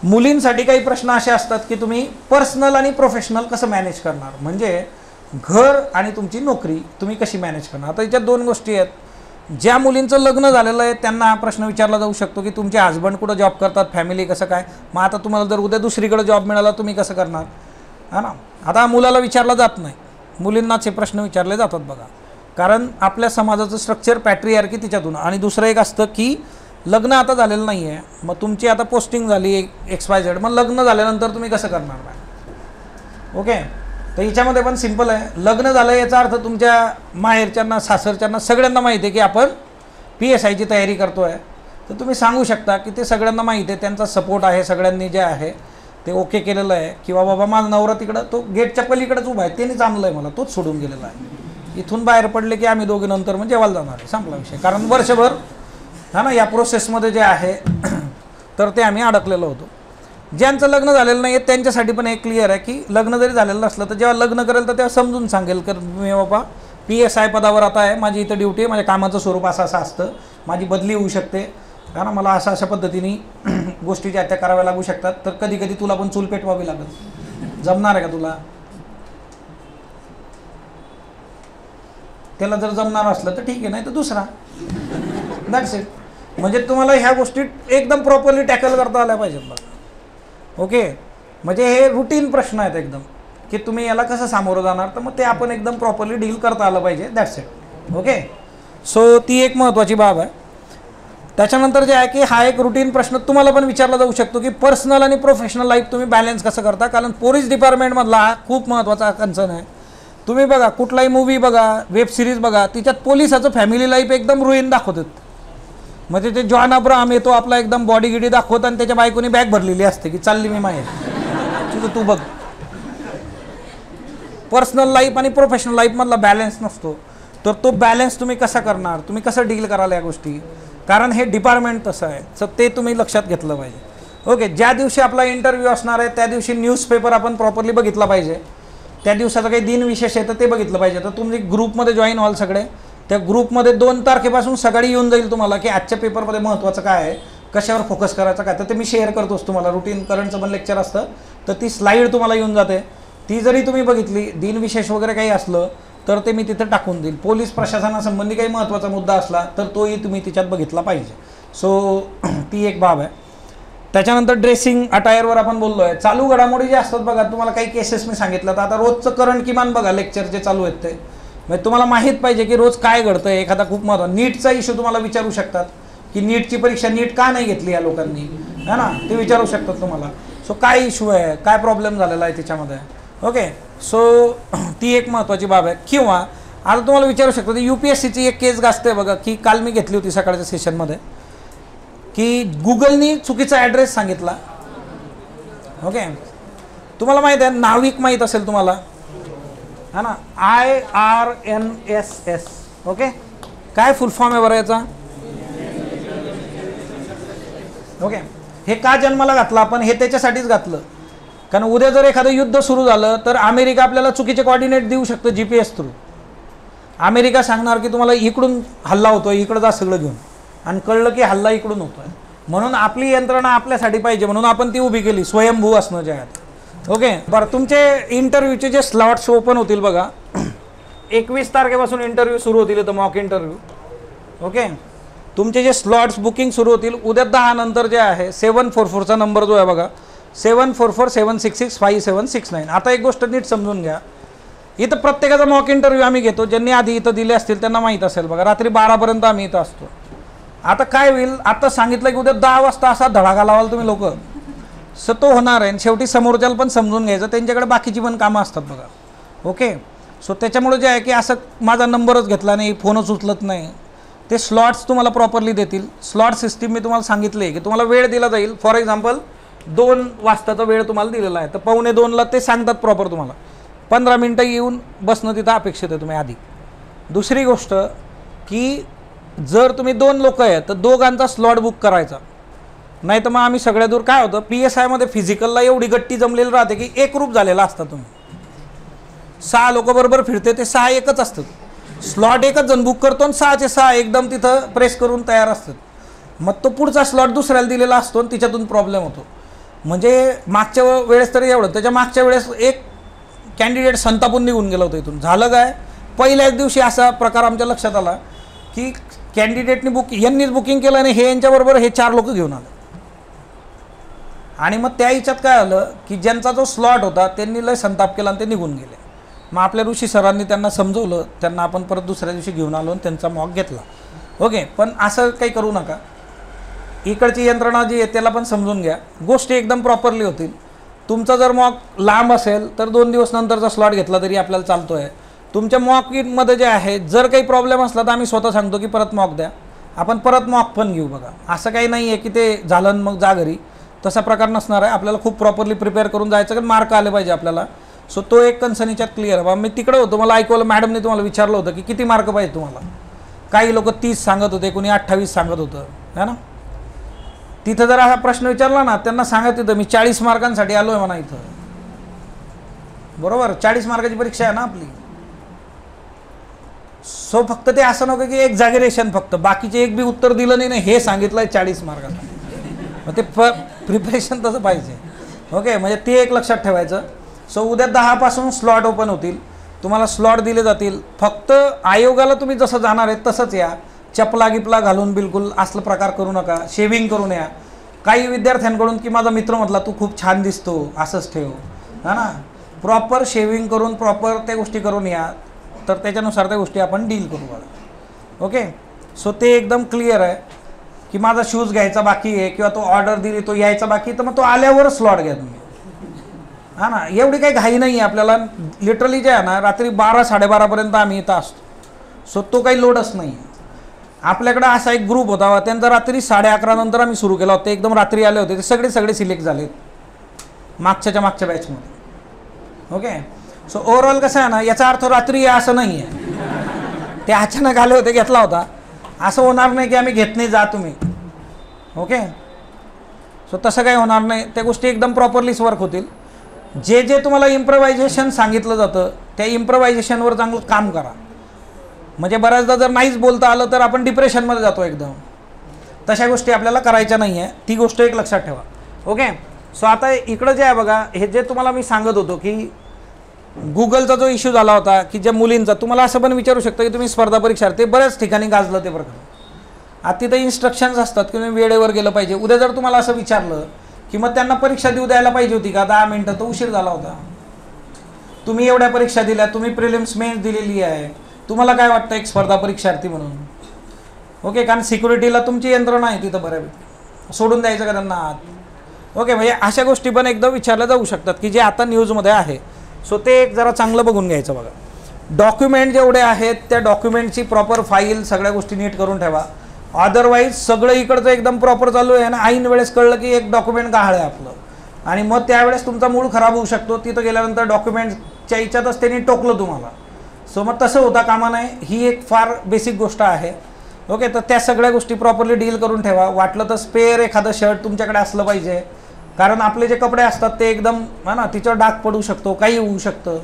मुलींसाठी काही प्रश्न असे असतात की तुम्ही पर्सनल आणि प्रोफेशनल कसं मॅनेज करणार, म्हणजे घर आणि तुमची नोकरी तुम्ही कशी मॅनेज करणार. आता याच्यात 2 गोष्टी आहेत. ज्या मुलींचं लग्न झालेलं आहे त्यांना हा प्रश्न विचारला जाऊ शकतो की तुमचे हस्बंड कुठं जॉब करतात, फॅमिली कसं काय, मग आता तुम्हाला जर उद्या दुसरीकडे जॉब मिळाला तुम्ही कसं करणार, हा ना. आता मुलाला विचारला जात नाही, मुलींनाच हे प्रश्न विचारले जातात बघा. कारण आपल्या समाजाचं स्ट्रक्चर पॅट्रियार्की तिच्यातून. आणि दुसरं एक असतं की लग्न आता झालेलं नाही आहे, मग तुमची आता पोस्टिंग झाली XYZ, मग लग्न झाल्यानंतर तुम्ही कसं करणार नाही. ओके, तर याच्यामध्ये पण सिम्पल आहे. लग्न झालं याचा अर्थ तुमच्या माहेरच्यांना, सासरच्यांना सगळ्यांना माहिती आहे की आपण PSIची तयारी करतो आहे, तर तुम्ही सांगू शकता की ते सगळ्यांना माहिती आहे, त्यांचा सपोर्ट आहे, सगळ्यांनी जे आहे ते ओके केलेलं आहे. किंवा बाबा माझा नवरा तिकडं तो गेटच्या पलीकडेच उभा आहे, त्यानेच आणलं आहे मला, तोच सोडून गेलेला आहे. इथून बाहेर पडले की आम्ही दोघे नंतर म्हणजे जेवायला जाणार आहे, संपला विषय. कारण वर्षभर हा ना या प्रोसेसमध्ये जे आहे तर ते आम्ही अडकलेलो होतो. ज्यांचं लग्न झालेलं नाही आहे त्यांच्यासाठी पण एक क्लिअर आहे की लग्न जरी झालेलं नसलं तर जेव्हा लग्न करेल तर तेव्हा समजून सांगेल की मी बाबा PSI पदावर आता आहे, माझी इथं ड्युटी आहे, माझ्या कामाचं स्वरूप असं असं असतं, माझी बदली होऊ शकते, कारण मला अशा पद्धतीने गोष्टी ज्या त्या कराव्या लागू शकतात, तर कधी कधी तुला पण चूल पेटवावी लागेल, जमणार आहे का तुला. त्याला जर जमणार असलं तर ठीक आहे, नाही तर दुसरा. That's it. म्हणजे तुम्हाला ह्या गोष्टी एकदम प्रॉपरली टॅकल करता आल्या पाहिजेत बघा. ओके, म्हणजे हे रुटीन प्रश्न आहेत एकदम की तुम्ही याला कसं सामोरं जाणार, तर मग ते आपण एकदम प्रॉपरली डील करता आलं पाहिजे. That's it. ओके, सो ती एक महत्त्वाची बाब आहे. त्याच्यानंतर जे आहे की हा एक रुटीन प्रश्न तुम्हाला पण विचारला जाऊ शकतो की पर्सनल आणि प्रोफेशनल लाईफ तुम्ही बॅलन्स कसं करता. कारण पोलीस डिपार्टमेंटमधला हा खूप महत्त्वाचा कन्सर्न आहे. तुम्ही बघा कुठलाही मूवी बघा, वेब सिरीज बघा, तिच्यात पोलिसाचं फॅमिली लाईफ एकदम रुईन दाखवतात. म्हणजे ते जॉन अब्राहम येतो आपला एकदम बॉडी गिडी दाखवत आणि त्याच्या बायकोनी बॅग भरलेली असते की चालली मी माहेर, तुझं तू बघ. पर्सनल लाईफ आणि प्रोफेशनल लाईफमधला बॅलन्स नसतो. तर तो बॅलन्स तुम्ही कसा करणार, तुम्ही कसं डील कराल या गोष्टी, कारण हे डिपार्टमेंट तसं आहे. तर ते तुम्ही लक्षात घेतलं पाहिजे. ओके, ज्या दिवशी आपला इंटरव्ह्यू असणार आहे त्या दिवशी न्यूजपेपर आपण प्रॉपरली बघितला पाहिजे. त्या दिवसाचं काही दिनविशेष आहे तर ते बघितलं पाहिजे. तर तुम्ही ग्रुपमध्ये जॉईन व्हाल सगळे. त्या ग्रुपमध्ये 2 तारखेपासून सगळी येऊन जाईल तुम्हाला की आजच्या पेपरमध्ये महत्त्वाचं काय आहे, कशावर फोकस करायचं काय. तर ते मी शेअर करतोच तुम्हाला. रुटीन करंटचं पण लेक्चर असतं तर ती स्लाईड तुम्हाला येऊन जाते. ती जरी तुम्ही बघितली, दिनविशेष वगैरे काही असलं तर ते मी तिथं टाकून देईल. पोलीस प्रशासनासंबंधी काही महत्त्वाचा मुद्दा असला तर तोही तुम्ही तिच्यात बघितला पाहिजे. सो ती एक बाब आहे. त्याच्यानंतर ड्रेसिंग अटायरवर आपण बोललो आहे. चालू घडामोडी जे असतात बघा, तुम्हाला काही केसेस मी सांगितलं तर आता रोजचं करंट किमान बघा, लेक्चर जे चालू आहेत ते म्हणजे तुम्हाला माहीत पाहिजे की रोज काय घडतं आहे. एखादा खूप महत्त्वाचा नीटचा इश्यू तुम्हाला विचारू शकतात की नीटची परीक्षा नीट का नाही घेतली या लोकांनी, है ना, ते विचारू शकतात तुम्हाला. सो काय इश्यू आहे, काय प्रॉब्लेम झालेला आहे त्याच्यामध्ये. ओके, सो ती एक महत्त्वाची बाब आहे. किंवा आता तुम्हाला विचारू शकतो UPSCची एक केस गाजते बघा, की काल मी घेतली होती सकाळच्या सेशनमध्ये, की गुगलनी चुकीचा ॲड्रेस सांगितला. ओके, तुम्हाला माहीत आहे, नाविक माहीत असेल तुम्हाला, है ना, IRNSS. ओके, काय फुल फॉर्म आहे बरं याचा. ओके, हे का जन्माला घातलं आपण, हे त्याच्यासाठीच घातलं कारण उद्या जर एखादं युद्ध सुरू झालं तर अमेरिका आपल्याला चुकीचे कोऑर्डिनेट देऊ शकतं GPS थ्रू. अमेरिका सांगणार की तुम्हाला इकडून हल्ला होतोय, इकडं जा सगळं घेऊन, आणि कळलं की हल्ला इकडून होतोय. म्हणून आपली यंत्रणा आपल्यासाठी पाहिजे म्हणून आपण ती उभी केली, स्वयंभू असणं जगात. ओके, बरं, तुमचे इंटरव्ह्यूचे जे स्लॉट्स ओपन होतील बघा, 21 तारखेपासून इंटरव्ह्यू सुरू होतील, इथं मॉक इंटरव्ह्यू. ओके, तुमचे जे स्लॉट्स बुकिंग सुरू होतील उद्या 10 नंतर जे आहे 744चा नंबर जो आहे बघा, 7447665769. आता एक गोष्ट नीट समजून घ्या, इथं प्रत्येकाचा मॉक इंटरव्ह्यू आम्ही घेतो. ज्यांनी आधी इथं दिले असतील त्यांना माहीत असेल बघा, रात्री 12पर्यंत आम्ही इथं असतो. आता काय होईल, आता सांगितलं की उद्या 10 वाजता असा धडाका लावाल तुम्ही लोक, सो तो होणार आहे. शेवटी समोरच्याला पण समजून घ्यायचं, त्यांच्याकडे बाकीची पण कामं असतात बघा. ओके, सो त्याच्यामुळे जे आहे की असं माझा नंबरच घेतला नाही, फोनच उचलत नाही, ते स्लॉट्स तुम्हाला प्रॉपरली देतील. स्लॉट सिस्टीम मी तुम्हाला सांगितले की तुम्हाला वेळ दिला जाईल. फॉर एक्झाम्पल 2 वाजताचा वेळ तुम्हाला दिलेला आहे तर 1:45ला ते सांगतात प्रॉपर तुम्हाला. 15 मिनटं येऊन बसणं तिथं अपेक्षित आहे तुम्ही आधी. दुसरी गोष्ट की जर तुम्ही 2 लोक आहेत तर दोघांचा स्लॉट बुक करायचा, नाही तर मग आम्ही सगळ्या दूर काय होतं, PSIमध्ये फिजिकलला एवढी गट्टी जमलेली राहते की एकरूप झालेला असता तुम्ही. 6 लोक बरोबर फिरते, ते 6 एकच असतात. स्लॉट एकच जण बुक करतो आणि 6चे 6 एकदम तिथं प्रेस करून तयार असतात. मग तो पुढचा स्लॉट दुसऱ्याला दिलेला असतो आणि तिच्यातून प्रॉब्लेम होतो. म्हणजे मागच्या वेळेस तरी एवढं, त्याच्या मागच्या वेळेस एक कॅन्डिडेट संतापून निघून गेलं होतं इथून. झालं काय, पहिल्याच दिवशी असा प्रकार आमच्या लक्षात आला की कॅन्डिडेटनी यांनीच बुकिंग केलं आणि हे यांच्याबरोबर हे 4 लोक घेऊन आले. आणि मग त्या हिच्यात काय आलं की ज्यांचा जो स्लॉट होता त्यांनी लय संताप केला आणि ते निघून गेले. मग आपल्या ऋषी सरांनी त्यांना समजवलं, त्यांना आपण परत दुसऱ्या दिवशी घेऊन आलो आणि त्यांचा मॉक घेतला. ओके, पण असं काही करू नका. इकडची यंत्रणा जी आहे त्याला पण समजून घ्या, गोष्टी एकदम प्रॉपरली होतील. तुमचा जर मॉक लांब असेल तर 2 दिवस नंतरचा स्लॉट घेतला तरी आपल्याला चालतो आहे. तुमच्या मॉकमध्ये जे आहे जर काही प्रॉब्लेम असला तर आम्ही स्वतः सांगतो की परत मॉक द्या, आपण परत मॉक पण घेऊ. बघा, असं काही नाही आहे की ते झालं मग जा घरी, तसा प्रकार नसणार आहे. आपल्याला खूप प्रॉपरली प्रिपेअर करून जायचं, कारण मार्क आले पाहिजे आपल्याला. सो तो एक कन्सर्नीच्यात क्लिअर आहे. मी तिकडे होतो, मला ऐकवलं, मॅडमने तुम्हाला विचारलं होतं की किती मार्क पाहिजे तुम्हाला. काही लोक 30 सांगत होते, कोणी 28 सांगत होतं, है ना. तिथं जर हा प्रश्न विचारला ना त्यांना सांगत होतं मी 40 मार्कांसाठी आलो आहे म्हणा इथं. बरोबर, 40 मार्काची परीक्षा आहे ना आपली. सो फक्त ते असं नको की एक्झॅगरेशन, फक्त बाकीचे एक बी उत्तर दिलं नाही हे सांगितलं आहे 40 मार्काचं. मग ते प्रिपरेशन तसं पाहिजे. ओके, म्हणजे ते एक लक्षात ठेवायचं. सो उद्या 10 पासून स्लॉट ओपन होतील, तुम्हाला स्लॉट दिले जातील. फक्त आयोगाला तुम्ही जसं जाणार आहे तसंच या. चपला गिपला घालून बिलकुल असलं प्रकार करू नका. शेविंग करून या. काही विद्यार्थ्यांकडून की माझा मित्र म्हटला तू खूप छान दिसतो, असंच ठेव, हा ना. प्रॉपर शेविंग करून प्रॉपर त्या गोष्टी करून या, तर त्याच्यानुसार त्या गोष्टी आपण डील करू बघा. ओके, सो ते एकदम क्लिअर आहे की माझा शूज घ्यायचा बाकी आहे किंवा तो ऑर्डर दिली तो यायचा बाकी, तर मग तो आल्यावर स्लॉट घ्या तुम्ही, हा ना. एवढी काही घाई नाही आहे आपल्याला. लिटरली जे आहे ना रात्री 12-12:30पर्यंत आम्ही इथं असतो. सो तो काही लोडच नाही आहे. आपल्याकडं असा एक ग्रुप होता, त्यांचा रात्री 11:30 नंतर आम्ही सुरू केला होता. एकदम रात्री आले होते, ते सगळे सिलेक्ट झाले मागच्या बॅचमध्ये. ओके, सो ओव्हरऑल कसं आहे ना, याचा अर्थ रात्री या असं नाही आहे. ते अचानक आले होते, घेतला होता, असं होणार नाही की आम्ही घेत नाही, जा तुम्ही. ओके, सो तसं काही होणार नाही, त्या गोष्टी एकदम प्रॉपरलीच वर्क होतील. जे जे तुम्हाला इम्प्रोव्हायझेशन सांगितलं जातं त्या इम्प्रोव्हायझेशनवर चांगलं काम करा. म्हणजे बऱ्याचदा जर नाहीच बोलता आलं तर आपण डिप्रेशनमध्ये जातो एकदम. तशा गोष्टी आपल्याला करायच्या नाही आहे, ती गोष्ट एक लक्षात ठेवा. ओके. सो आता इकडं जे आहे बघा, हे जे तुम्हाला मी सांगत होतो की गुगलचा जो इश्यू झाला होता की ज्या मुलींचा, तुम्हाला असं पण विचारू शकता की तुम्ही स्पर्धा परीक्षार्थी, बऱ्याच ठिकाणी गाजलं ते प्रकरण. आता तिथे इन्स्ट्रक्शन्स असतात की तुम्ही वेळेवर गेलं पाहिजे. उद्या जर तुम्हाला असं विचारलं की मग त्यांना परीक्षा देऊ द्यायला पाहिजे होती का, 10 मिनिटं तर उशीर झाला होता. तुम्ही एवढ्या परीक्षा दिल्या, तुम्ही प्रिलिम्स मेन्स दिलेली आहे, तुम्हाला काय वाटतं एक स्पर्धा परीक्षार्थी म्हणून? ओके. कारण सिक्युरिटीला तुमची यंत्रणा आहे तिथं, बऱ्यापैकी सोडून द्यायचं का त्यांना आत? ओके. म्हणजे अशा गोष्टी पण एकदा विचारल्या जाऊ शकतात की जे आता न्यूजमध्ये आहे. सो ते एक जरा चांगलं बघून घ्यायचं बघा. डॉक्युमेंट जेवढे आहेत त्या डॉक्युमेंटची प्रॉपर फाईल, सगळ्या गोष्टी नीट करून ठेवा. अदरवाईज सगळं इकडचं एकदम प्रॉपर चालू आहे ना, ऐन वेळेस कळलं की एक डॉक्युमेंट गहाळ आहे आपलं, आणि मग त्यावेळेस तुमचा मूड खराब होऊ शकतो. तिथं गेल्यानंतर डॉक्युमेंटच्या याच्यातच त्यांनी टोकलं तुम्हाला. सो मग तसं होता कामा नये. ही एक फार बेसिक गोष्ट आहे. ओके. तर त्या सगळ्या गोष्टी प्रॉपरली डील करून ठेवा. वाटलं तर स्पेअर एखादं शर्ट तुमच्याकडे असलं पाहिजे, कारण आपले जे कपडे असतात ते एकदम ना तिच्यावर डाग पडू शकतो, काही होऊ शकतं.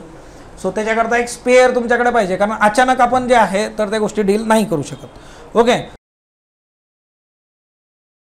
सो त्याच्याकरता एक स्पेअर तुमच्याकडे पाहिजे, कारण अचानक आपण जे आहे तर त्या गोष्टी डील नाही करू शकत. ओके.